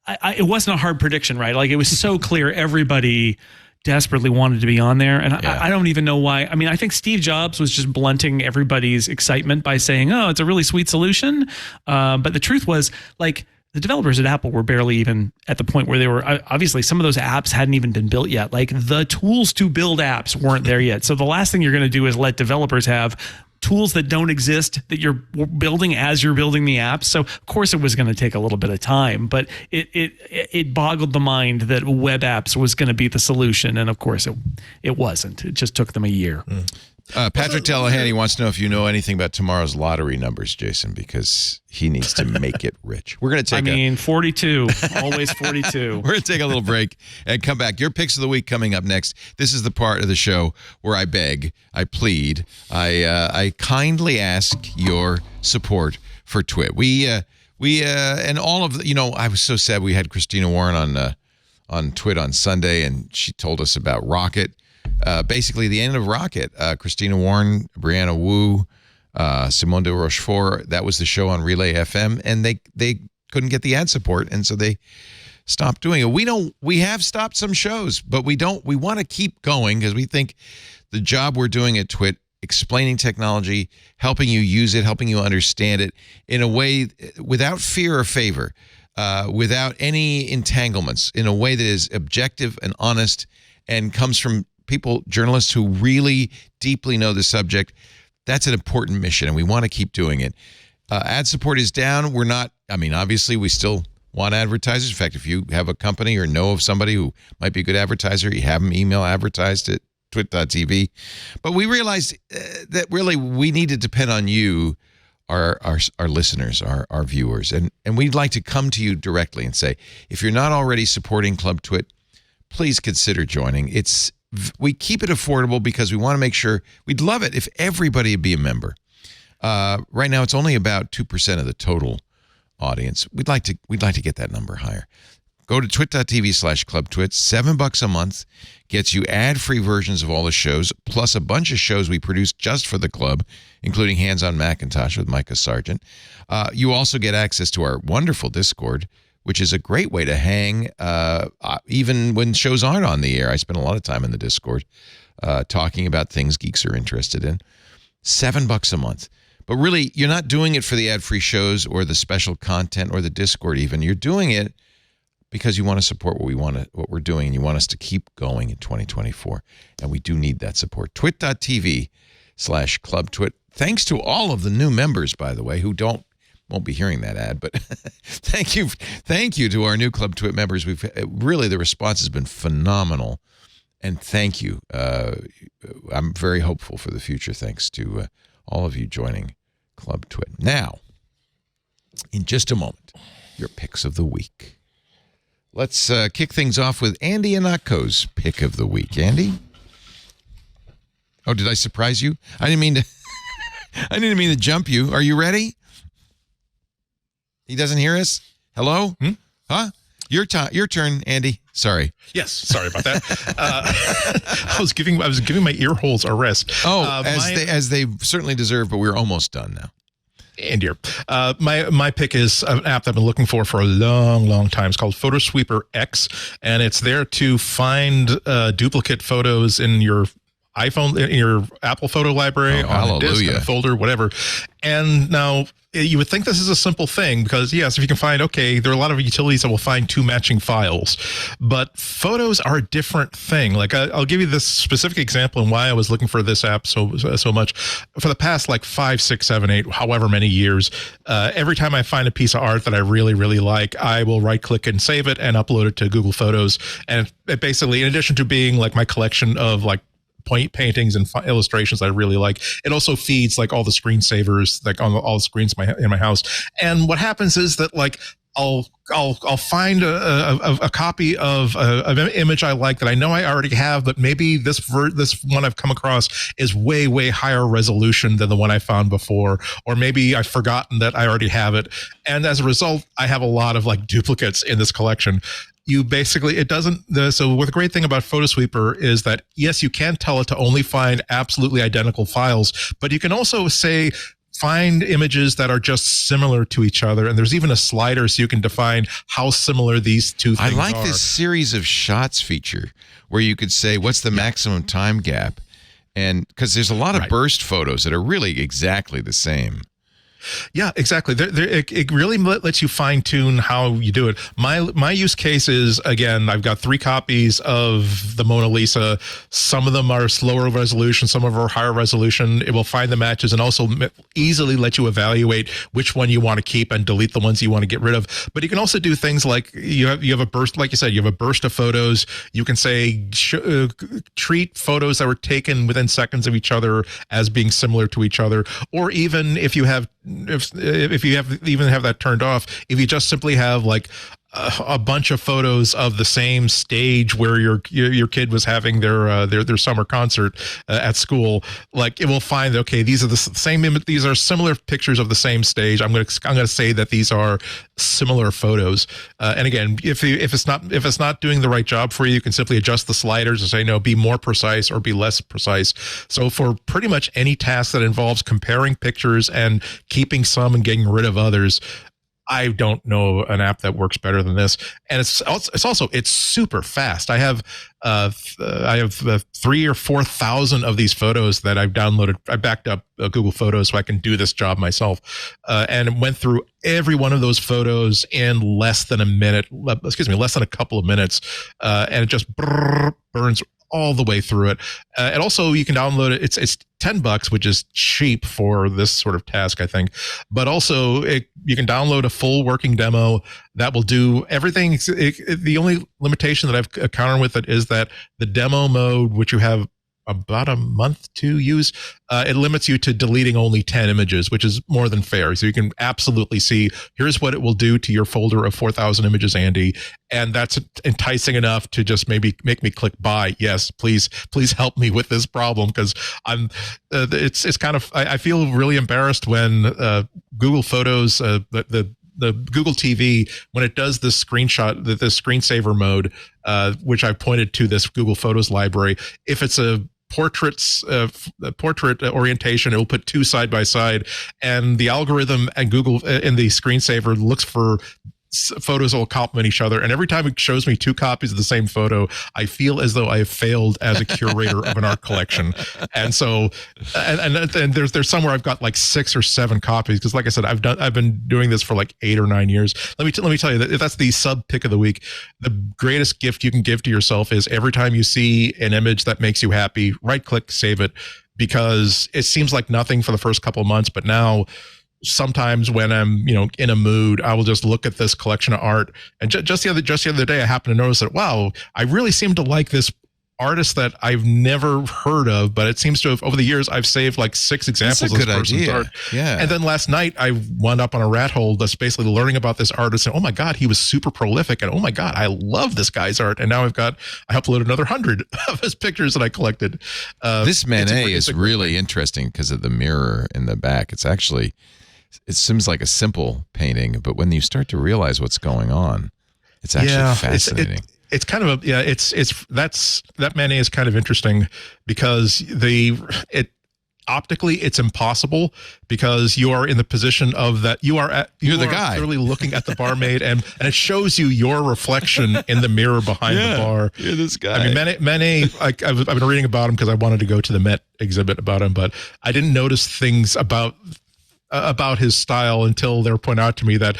It wasn't a hard prediction, right? Like, it was so clear everybody desperately wanted to be on there, and I don't even know why. I mean, I think Steve Jobs was just blunting everybody's excitement by saying, "Oh, it's a really sweet solution," but the truth was, like, the developers at Apple were barely even at the point where they were, obviously some of those apps hadn't even been built yet. Like, the tools to build apps weren't there yet. So the last thing you're going to do is let developers have tools that don't exist that you're building as you're building the apps. So of course it was going to take a little bit of time, but it boggled the mind that web apps was going to be the solution. And of course it wasn't. It just took them a year. Patrick Delahany wants to know if you know anything about tomorrow's lottery numbers, Jason, because he needs to make it rich. We're going to take 42, always 42. We're going to take a little break and come back. Your picks of the week coming up next. This is the part of the show where I beg, I plead, I kindly ask your support for Twit. We and all of the, I was so sad we had Christina Warren on Twit on Sunday, and she told us about Rocket. Basically the end of Rocket. Christina Warren, Brianna Wu, Simone de Rochefort, that was the show on Relay FM, and they couldn't get the ad support, and so they stopped doing it. We have stopped some shows, but we want to keep going because we think the job we're doing at Twit, explaining technology, helping you use it, helping you understand it in a way without fear or favor, without any entanglements, in a way that is objective and honest and comes from people, journalists who really deeply know the subject. That's an important mission, and we want to keep doing it. Ad support is down. We're not, obviously we still want advertisers. In fact, if you have a company or know of somebody who might be a good advertiser, you have them email advertised at twit.tv. But we realized that really we need to depend on you, our listeners, our viewers. And we'd like to come to you directly and say, if you're not already supporting Club Twit, please consider joining. We keep it affordable because we want to make sure, we'd love it if everybody would be a member. Right now, it's only about 2% of the total audience. We'd like to get that number higher. Go to twit.tv/clubtwit. $7 a month gets you ad-free versions of all the shows, plus a bunch of shows we produce just for the club, including Hands on Macintosh with Micah Sargent. You also get access to our wonderful Discord, which is a great way to hang even when shows aren't on the air. I spend a lot of time in the Discord talking about things geeks are interested in. $7 a month. But really, you're not doing it for the ad-free shows or the special content or the Discord even. You're doing it because you want to support what we're doing, and you want us to keep going in 2024. And we do need that support. Twit.tv/clubtwit. Thanks to all of the new members, by the way, who don't won't be hearing that ad, but thank you to our new Club Twit members. We've really, the response has been phenomenal, and thank you. I'm very hopeful for the future, thanks to all of you joining Club Twit. Now, in just a moment, your picks of the week. Let's kick things off with Andy Anatko's pick of the week. Andy? Oh, did I surprise you? I didn't mean to jump you. Are you ready? He doesn't hear us? Hello? Huh? Your turn, Andy. Sorry. Yes, sorry about that. I was giving my ear holes a rest. As they certainly deserve, but we're almost done now. And here, my pick is an app that I've been looking for a long time. It's called PhotoSweeper X, and it's there to find duplicate photos in your iPhone, in your Apple photo library, on a disk, in a folder, whatever. And now you would think this is a simple thing because, yes, if you can find, there are a lot of utilities that will find two matching files, but photos are a different thing. Like I'll give you this specific example and why I was looking for this app so much. For the past 5, 6, 7, 8, however many years, every time I find a piece of art that I really, really like, I will right click and save it and upload it to Google Photos. And it basically, in addition to being my collection of point paintings and illustrations I really like, it also feeds all the screensavers on all the screens in my house. And what happens is that I'll find a copy of an image I like that I know I already have, but maybe this one I've come across is way higher resolution than the one I found before, or maybe I've forgotten that I already have it, and as a result I have a lot of duplicates in this collection. So the great thing about PhotoSweeper is that, yes, you can tell it to only find absolutely identical files, but you can also say, find images that are just similar to each other. And there's even a slider so you can define how similar these two things are. I like this series of shots feature where you could say, what's the maximum time gap? And because there's a lot of burst photos that are really exactly the same. Yeah, exactly. It really lets you fine tune how you do it. My use case is, again, I've got 3 copies of the Mona Lisa. Some of them are slower resolution, some of them are higher resolution. It will find the matches and also easily let you evaluate which one you want to keep and delete the ones you want to get rid of. But you can also do things like you have a burst, like you said, you have a burst of photos. You can say treat photos that were taken within seconds of each other as being similar to each other, or even if you have even have that turned off, if you just simply have a bunch of photos of the same stage where your kid was having their summer concert at school, it will find that, these are the same these are similar pictures of the same stage. I'm going to say that these are similar photos. And again, if it's not doing the right job for you, you can simply adjust the sliders and say, no, be more precise or be less precise. So for pretty much any task that involves comparing pictures and keeping some and getting rid of others, I don't know an app that works better than this. And it's super fast. I have 3,000 or 4,000 of these photos that I've downloaded. I backed up Google Photos so I can do this job myself, and went through every one of those photos in less than a couple of minutes, and it just burns all the way through it. And also you can download it. It's $10, which is cheap for this sort of task, I think. But also you can download a full working demo that will do everything. The only limitation that I've encountered with it is that the demo mode, which you have about a month to use, it limits you to deleting only 10 images, which is more than fair. So you can absolutely see, here's what it will do to your folder of 4,000 images, Andy. And that's enticing enough to just maybe make me click buy. Yes, please help me with this problem, because it's kind of, I feel really embarrassed when Google Photos, the Google TV, when it does this screenshot, this screensaver mode, which I pointed to this Google Photos library, if it's a portrait orientation, it will put 2 side by side, and the algorithm and Google in the screensaver looks for photos that will complement each other, and every time it shows me 2 copies of the same photo, I feel as though I have failed as a curator of an art collection. And so and there's somewhere I've got 6 or 7 copies, because like I said, I've been doing this for 8 or 9 years. Let me tell you that if that's the sub pick of the week, the greatest gift you can give to yourself is every time you see an image that makes you happy, right click, save it, because it seems like nothing for the first couple of months, but now sometimes when I'm, in a mood, I will just look at this collection of art. And just the other day, I happened to notice that, wow, I really seem to like this artist that I've never heard of, but it seems to have, over the years, I've saved like 6 examples of this person's art. Yeah. And then last night I wound up on a rat hole that's basically learning about this artist, and oh my God, he was super prolific, and oh my God, I love this guy's art. And now I uploaded another 100 of his pictures that I collected. This Manet is really interesting because of the mirror in the back. It seems like a simple painting, but when you start to realize what's going on, it's actually fascinating. It's kind of that Manet is kind of interesting because optically it's impossible because you are in the position of that you're the guy clearly looking at the barmaid and it shows you your reflection in the mirror behind the bar. You're this guy. I mean, Manet, I've been reading about him because I wanted to go to the Met exhibit about him, but I didn't notice things about his style until they were pointed out to me that,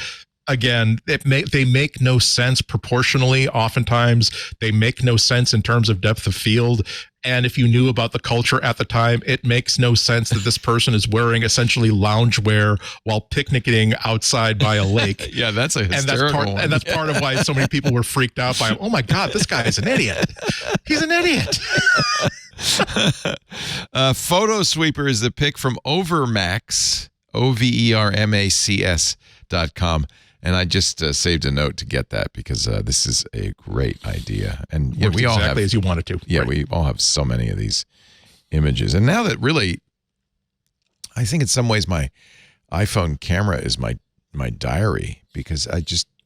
again, they make no sense proportionally. Oftentimes, they make no sense in terms of depth of field. And if you knew about the culture at the time, it makes no sense that this person is wearing essentially loungewear while picnicking outside by a lake. Yeah, that's a hysterical one. And that's part of why so many people were freaked out by him. Oh my God, this guy is an idiot. He's an idiot. Photo Sweeper is the pick from Overmax, overmacs.com. And I just saved a note to get that because this is a great idea. And we all exactly as you wanted to. Yeah, right. We all have so many of these images. And now that really, I think in some ways my iPhone camera is my diary because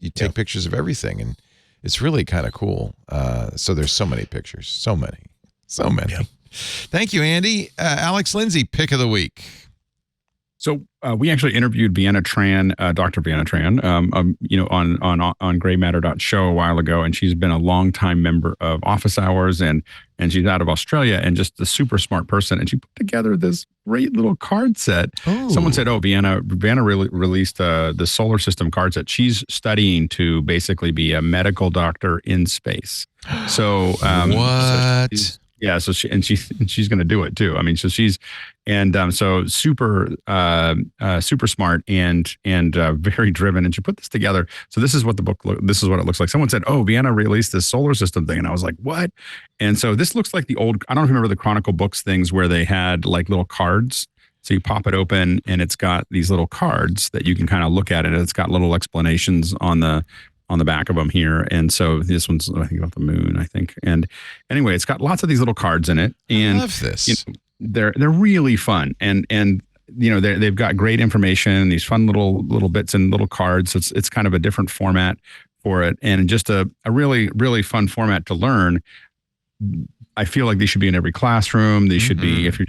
you take pictures of everything and it's really kind of cool. So there's so many pictures, so many. Yeah. Thank you, Andy. Alex Lindsay, pick of the week. So we actually interviewed Vienna Tran, Dr. Vienna Tran, on graymatter.show a while ago, and she's been a longtime member of Office Hours, and she's out of Australia, and just a super smart person. And she put together this great little card set. Oh. Someone said, Vienna really released the solar system card set. She's studying to basically be a medical doctor in space. So what? So she's going to do it too. I mean, so she's so super smart and very driven, and she put this together. So this is what this is what it looks like. Someone said, Vienna released this solar system thing, and I was like, what? And so this looks like the old. I don't remember the Chronicle Books things where they had like little cards. So you pop it open, and it's got these little cards that you can kind of look at it. It's got little explanations on the back of them here. And so this one's, I think, about the moon, I think. And anyway, it's got lots of these little cards in it. And I love this. They're really fun. And they've got great information, these fun little bits and little cards. So it's kind of a different format for it. And just a really, really fun format to learn. I feel like they should be in every classroom. They should be, if you're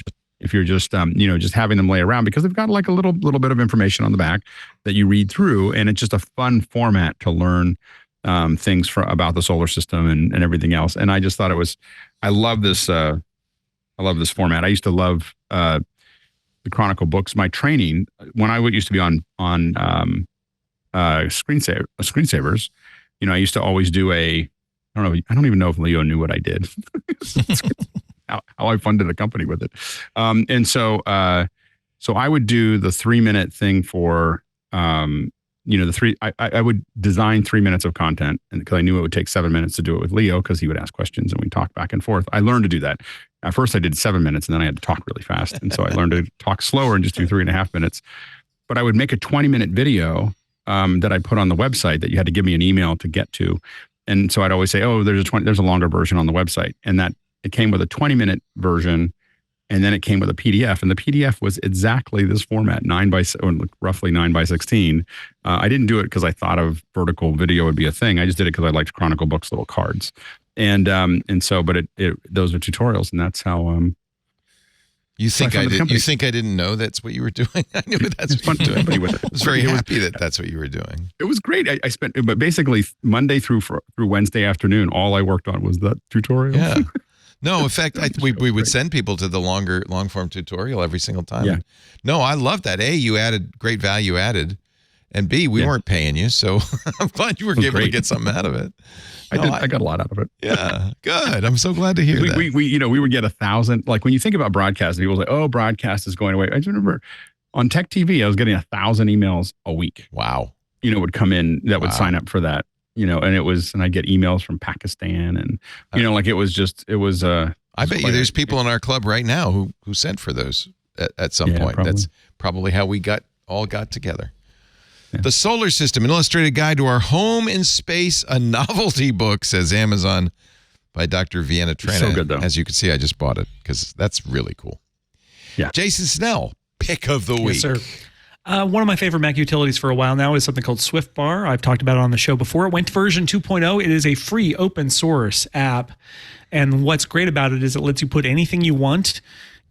just just having them lay around, because they've got like a little bit of information on the back that you read through, and it's just a fun format to learn things about the solar system and everything else. And I just thought I love this format. I used to love the Chronicle Books. My training when I used to be on screensavers, I used to always do I don't even know if Leo knew what I did. How I funded a company with it. And so I would do the 3-minute thing for, I would design 3 minutes of content, and because I knew it would take 7 minutes to do it with Leo, because he would ask questions and we'd talk back and forth. I learned to do that. At first I did 7 minutes, and then I had to talk really fast. And so I learned to talk slower and just do 3.5 minutes. But I would make a 20-minute video that I put on the website that you had to give me an email to get to. And so I'd always say, there's a longer version on the website. And that it came with a 20-minute version, and then it came with a PDF. And the PDF was exactly this format, roughly 9 by 16. I didn't do it because I thought of vertical video would be a thing. I just did it because I liked Chronicle Books little cards. But those are tutorials, and that's how. You think I did? You think I didn't know that's what you were doing? I knew that's what you were doing. I was very happy that that's what you were doing. It was great. I spent, but basically Monday through Wednesday afternoon, all I worked on was that tutorial. Yeah. No, in fact, we would send people to the long form tutorial every single time. Yeah. No, I love that. A, you added great value added, and B, we weren't paying you, so I'm glad you were able to get something out of it. I got a lot out of it. Yeah, good. I'm so glad to hear that. We would get 1,000. Like when you think about broadcast, people say, "Oh, broadcast is going away." I just remember On Tech TV, I was getting 1,000 emails a week. Wow. Would come in that would sign up for that. And I get emails from Pakistan, and it was. I bet you there's people in our club right now who sent for those at some point. Probably. That's probably how we got together. Yeah. The Solar System, an illustrated guide to our home in space, a novelty book, says Amazon, by Dr. Vienna Trena. So good, though. As you can see, I just bought it because that's really cool. Yeah. Jason Snell, pick of the week. Yes, sir. One of my favorite Mac utilities for a while now is something called SwiftBar. I've talked about it on the show before. It went to version 2.0. It is a free open source app. And what's great about it is it lets you put anything you want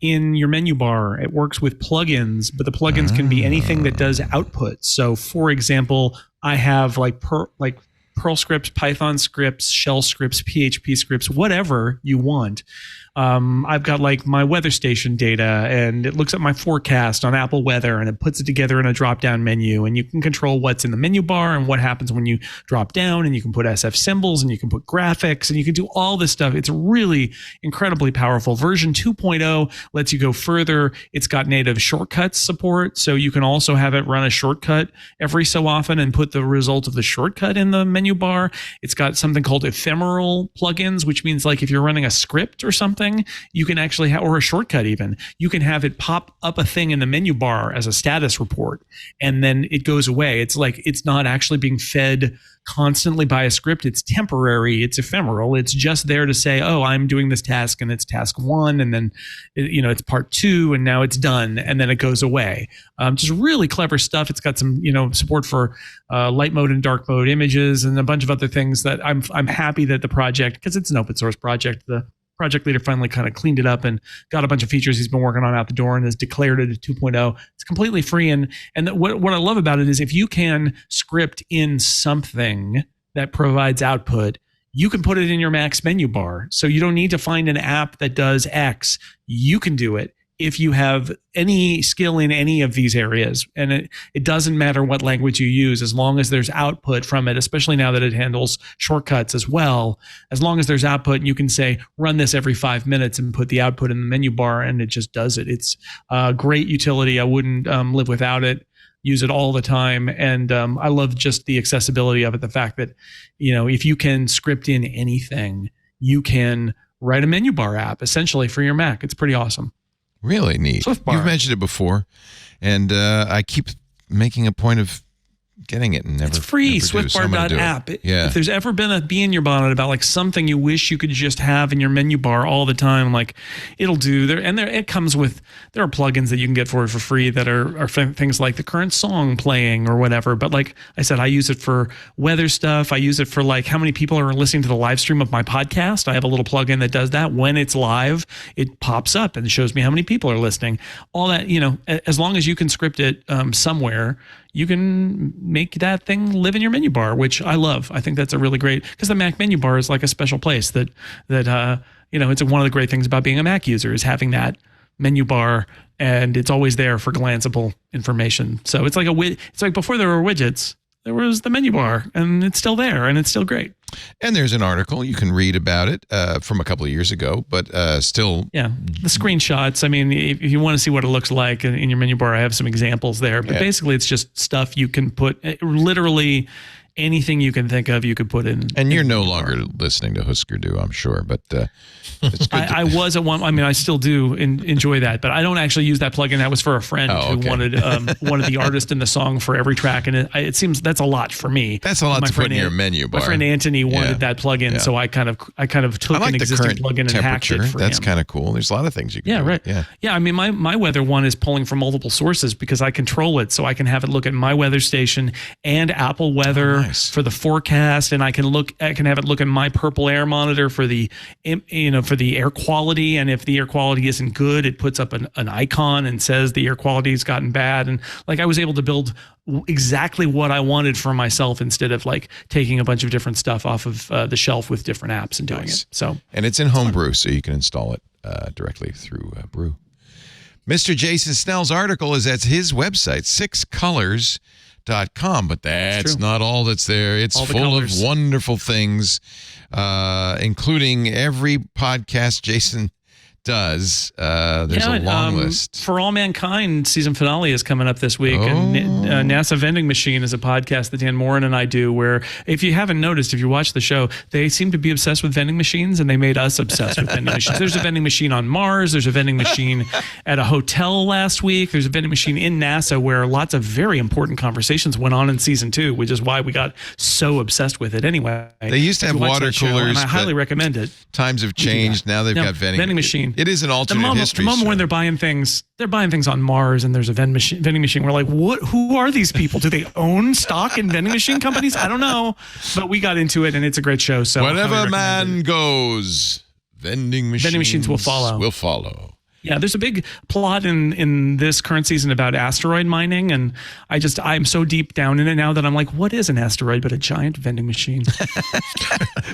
in your menu bar. It works with plugins, but the plugins can be anything that does output. So, for example, I have Perl scripts, Python scripts, shell scripts, PHP scripts, whatever you want. I've got my weather station data, and it looks at my forecast on Apple Weather, and it puts it together in a drop-down menu, and you can control what's in the menu bar and what happens when you drop down, and you can put SF symbols, and you can put graphics, and you can do all this stuff. It's really incredibly powerful. Version 2.0 lets you go further. It's got native shortcuts support, so you can also have it run a shortcut every so often and put the result of the shortcut in the menu bar. It's got something called ephemeral plugins, which means if you're running a script or something, you can actually or a shortcut even, you can have it pop up a thing in the menu bar as a status report, and then it goes away. It's it's not actually being fed constantly by a script. It's temporary. It's ephemeral. It's just there to say, oh, I'm doing this task, and it's task 1, and then it's part 2, and now it's done, and then it goes away. Just really clever stuff. It's got some support for light mode and dark mode images and a bunch of other things that I'm happy that the project, because it's an open source project, the project leader finally kind of cleaned it up and got a bunch of features he's been working on out the door and has declared it a 2.0. It's completely free. And what I love about it is if you can script in something that provides output, you can put it in your Mac's menu bar. So you don't need to find an app that does X. You can do it if you have any skill in any of these areas. And it doesn't matter what language you use, as long as there's output from it, especially now that it handles shortcuts as well. As long as there's output, and you can say, run this every 5 minutes and put the output in the menu bar, and it just does it. It's a great utility. I wouldn't live without it. Use it all the time. And I love just the accessibility of it. The fact that, if you can script in anything, you can write a menu bar app essentially for your Mac. It's pretty awesome. Really neat. SwiftBar. You've mentioned it before, and I keep making a point of getting it and never. It's free. Never SwiftBar.app. Yeah. If there's ever been a bee in your bonnet about something you wish you could just have in your menu bar all the time, it'll do there. And it comes with, there are plugins that you can get for it for free that are things like the current song playing or whatever. But like I said, I use it for weather stuff. I use it for how many people are listening to the live stream of my podcast. I have a little plugin that does that. When it's live, it pops up and shows me how many people are listening. All that, as long as you can script it somewhere, you can make that thing live in your menu bar, which I love. I think that's a really great, because the Mac menu bar is like a special place that it's one of the great things about being a Mac user is having that menu bar, and it's always there for glanceable information. So it's it's like before there were widgets, there was the menu bar, and it's still there, and it's still great. And there's an article you can read about it from a couple of years ago, but still. Yeah, the screenshots. I mean, if you want to see what it looks like in your menu bar, I have some examples there. But basically, it's just stuff you can put, literally anything you can think of, you could put in. And you're no longer listening to Husker Du, I'm sure, but it's good. I was at one. I mean, I still do enjoy that, but I don't actually use that plugin. That was for a friend who wanted the artist in the song for every track, and it seems that's a lot for me. That's a lot to put in your menu bar. My friend Anthony wanted that plugin, so I kind of took an existing plugin and hacked it for That's him. kind of cool. There's a lot of things you can do. Right. Yeah. I mean, my weather one is pulling from multiple sources because I control it, so I can have it look at my weather station and Apple Weather for the forecast, and I can have it look at my Purple Air monitor for the for the air quality, and if the air quality isn't good, it puts up an icon and says the air quality has gotten bad. And I was able to build exactly what I wanted for myself instead of taking a bunch of different stuff off of the shelf with different apps and doing it. So, and it's in Homebrew, so you can install it directly through Brew. Mr. Jason Snell's article is at his website, 6colors.com, but that's not all that's there. It's full of wonderful things, including every podcast Jason does. There's a long list. For All Mankind season finale is coming up this week, and NASA Vending Machine is a podcast that Dan Morin and I do. Where, if you haven't noticed, if you watch the show, they seem to be obsessed with vending machines, and they made us obsessed with vending machines. There's a vending machine on Mars. There's a vending machine at a hotel last week. There's a vending machine in NASA where lots of very important conversations went on in season 2, which is why we got so obsessed with it. Anyway, they used to have water coolers, and I highly recommend it. Times have changed. Now they've got vending machine. It is an alternate history. The moment when they're buying things on Mars, and there's a vending machine. We're like, what? Who are these people? Do they own stock in vending machine companies? I don't know, but we got into it, and it's a great show. So wherever man goes, vending machines will follow. Yeah, there's a big plot in this current season about asteroid mining, and I'm so deep down in it now that I'm like, what is an asteroid but a giant vending machine?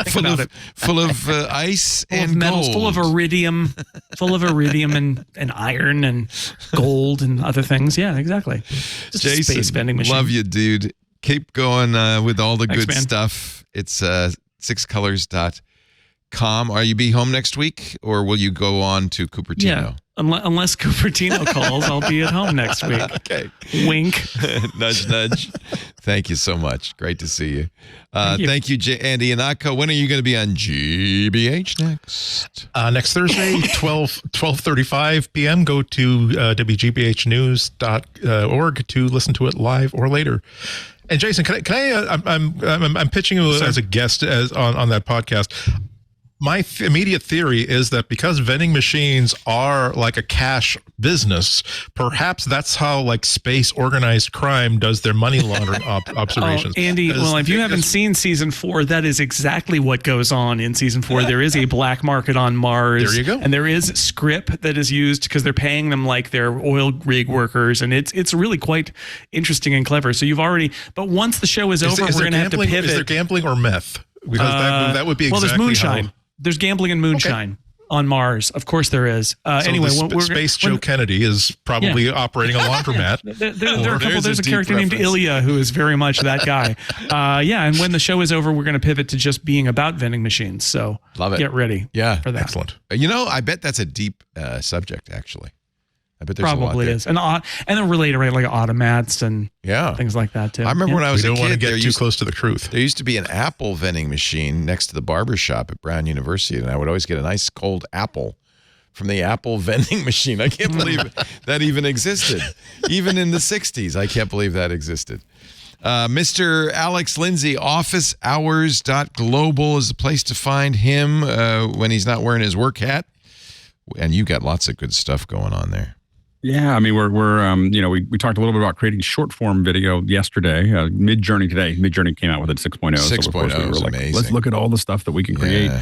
full of ice and metals, gold. full of iridium and iron and gold and other things. Yeah, exactly. Just Jason, a space vending machine. Love you, dude. Keep going with all the good man. stuff. It's 6colors.com. Are you be home next week, or will you go on to Cupertino? Yeah, unless Cupertino calls, I'll be at home next week. Okay. Wink. Nudge, nudge. Thank you so much. Great to see you. Thank you, Andy Anako. When are you going to be on GBH next? Next Thursday, 12:35 p.m. Go to wgbhnews.org to listen to it live or later. And Jason, can I I'm pitching you as a guest on that podcast. My immediate theory is that because vending machines are like a cash business, perhaps that's how like space organized crime does their money laundering observations. Andy, if you haven't seen season 4, that is exactly what goes on in season 4. There is a black market on Mars. There you go. And there is script that is used because they're paying them like they're oil rig workers, and it's really quite interesting and clever. So but once the show is over, we're going to have to pivot. Is there gambling or meth? Because that would be exactly there's moonshine. how. There's gambling and moonshine on Mars. Of course there is. Anyway, Space Joe Kennedy is probably operating a laundromat. There's a character named Ilya who is very much that guy. And when the show is over, we're going to pivot to just being about vending machines. So love it. Get ready for that. Excellent. I bet that's a deep subject, actually. I bet there's probably a lot is. And then related, right, like automats and things like that too. I remember when I was a kid, we don't want to get too close to the truth. There used to be an apple vending machine next to the barber shop at Brown University, and I would always get a nice cold apple from the Apple vending machine. I can't believe that even existed. Even in the 60s, I can't believe that existed. Mr. Alex Lindsay, officehours.global is the place to find him when he's not wearing his work hat. And you got lots of good stuff going on there. Yeah, I mean, we talked a little bit about creating short form video yesterday. Midjourney today. Midjourney came out with it 6.0. 6.0 so of course we were like, amazing. Let's look at all the stuff that we can create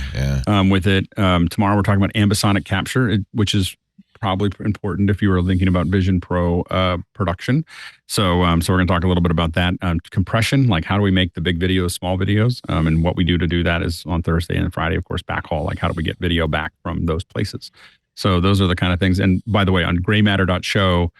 with it. Tomorrow we're talking about ambisonic capture, which is probably important if you were thinking about Vision Pro production. So we're going to talk a little bit about that. Compression, like how do we make the big videos small videos? And what we do to do that is on Thursday and Friday, of course, backhaul. Like how do we get video back from those places? So those are the kind of things. And by the way, on graymatter.show,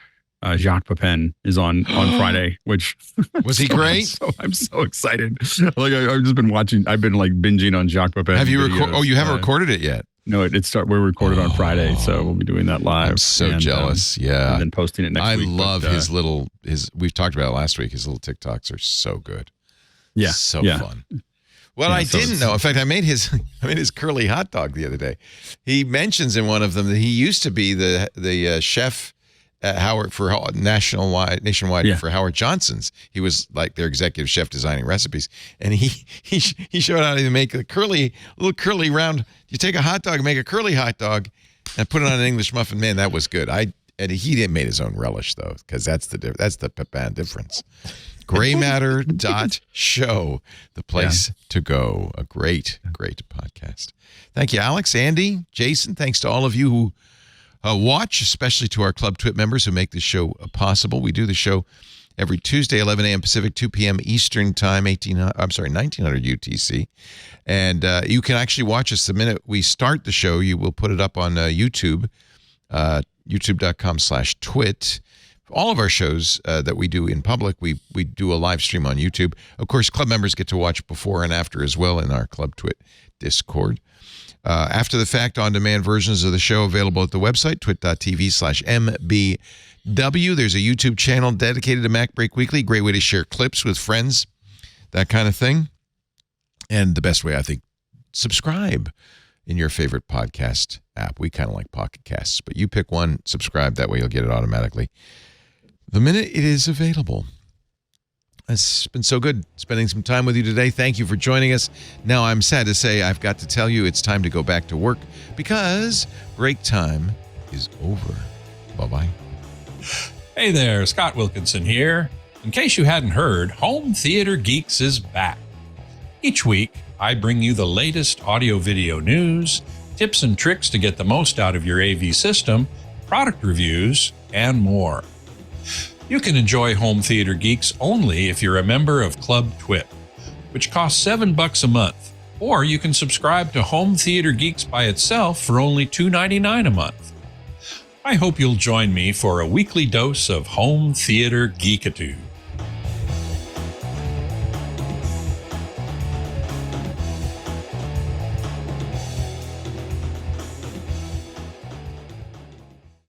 Jacques Pepin is on Friday, which was he great? I'm so excited. Like I've just been watching. I've been like binging on Jacques Pepin. Have you recorded? Oh, you haven't recorded it yet? No, we're recorded on Friday, so we'll be doing that live. I'm so jealous. And then posting it next week. I love his we've talked about it last week. His little TikToks are so good. Yeah. So fun. Well, I didn't know. In fact, I made his curly hot dog the other day. He mentions in one of them that he used to be the chef at Howard for nationwide for Howard Johnson's. He was like their executive chef designing recipes, and he showed how to make a little curly round. You take a hot dog, make a curly hot dog, and put it on an English muffin. Man, that was good. And he didn't make his own relish though, because that's the Pepin difference. graymatter.show, the place to go. A great podcast. Thank you, Alex, Andy, Jason. Thanks to all of you who watch, especially to our Club Twit members who make this show possible. We do the show every Tuesday, 11 a.m. Pacific, 2 p.m. Eastern Time, 1900 UTC. And you can actually watch us the minute we start the show. We'll put it up on YouTube, youtube.com/twit. All of our shows that we do in public, we do a live stream on YouTube. Of course, club members get to watch before and after as well in our Club Twit Discord. After the fact, on-demand versions of the show available at the website, twit.tv/MBW. There's a YouTube channel dedicated to MacBreak Weekly. Great way to share clips with friends, that kind of thing. And the best way, I think, subscribe in your favorite podcast app. We kind of like Pocket Casts, but you pick one, subscribe. That way you'll get it automatically the minute it is available. It's been so good spending some time with you today. Thank you for joining us. Now, I'm sad to say I've got to tell you it's time to go back to work because break time is over. Bye-bye. Hey there, Scott Wilkinson here. In case you hadn't heard, Home Theater Geeks is back. Each week, I bring you the latest audio-video news, tips and tricks to get the most out of your AV system, product reviews, and more. You can enjoy Home Theater Geeks only if you're a member of Club Twit, which costs $7 a month, or you can subscribe to Home Theater Geeks by itself for only $2.99 a month. I hope you'll join me for a weekly dose of home theater geekitude.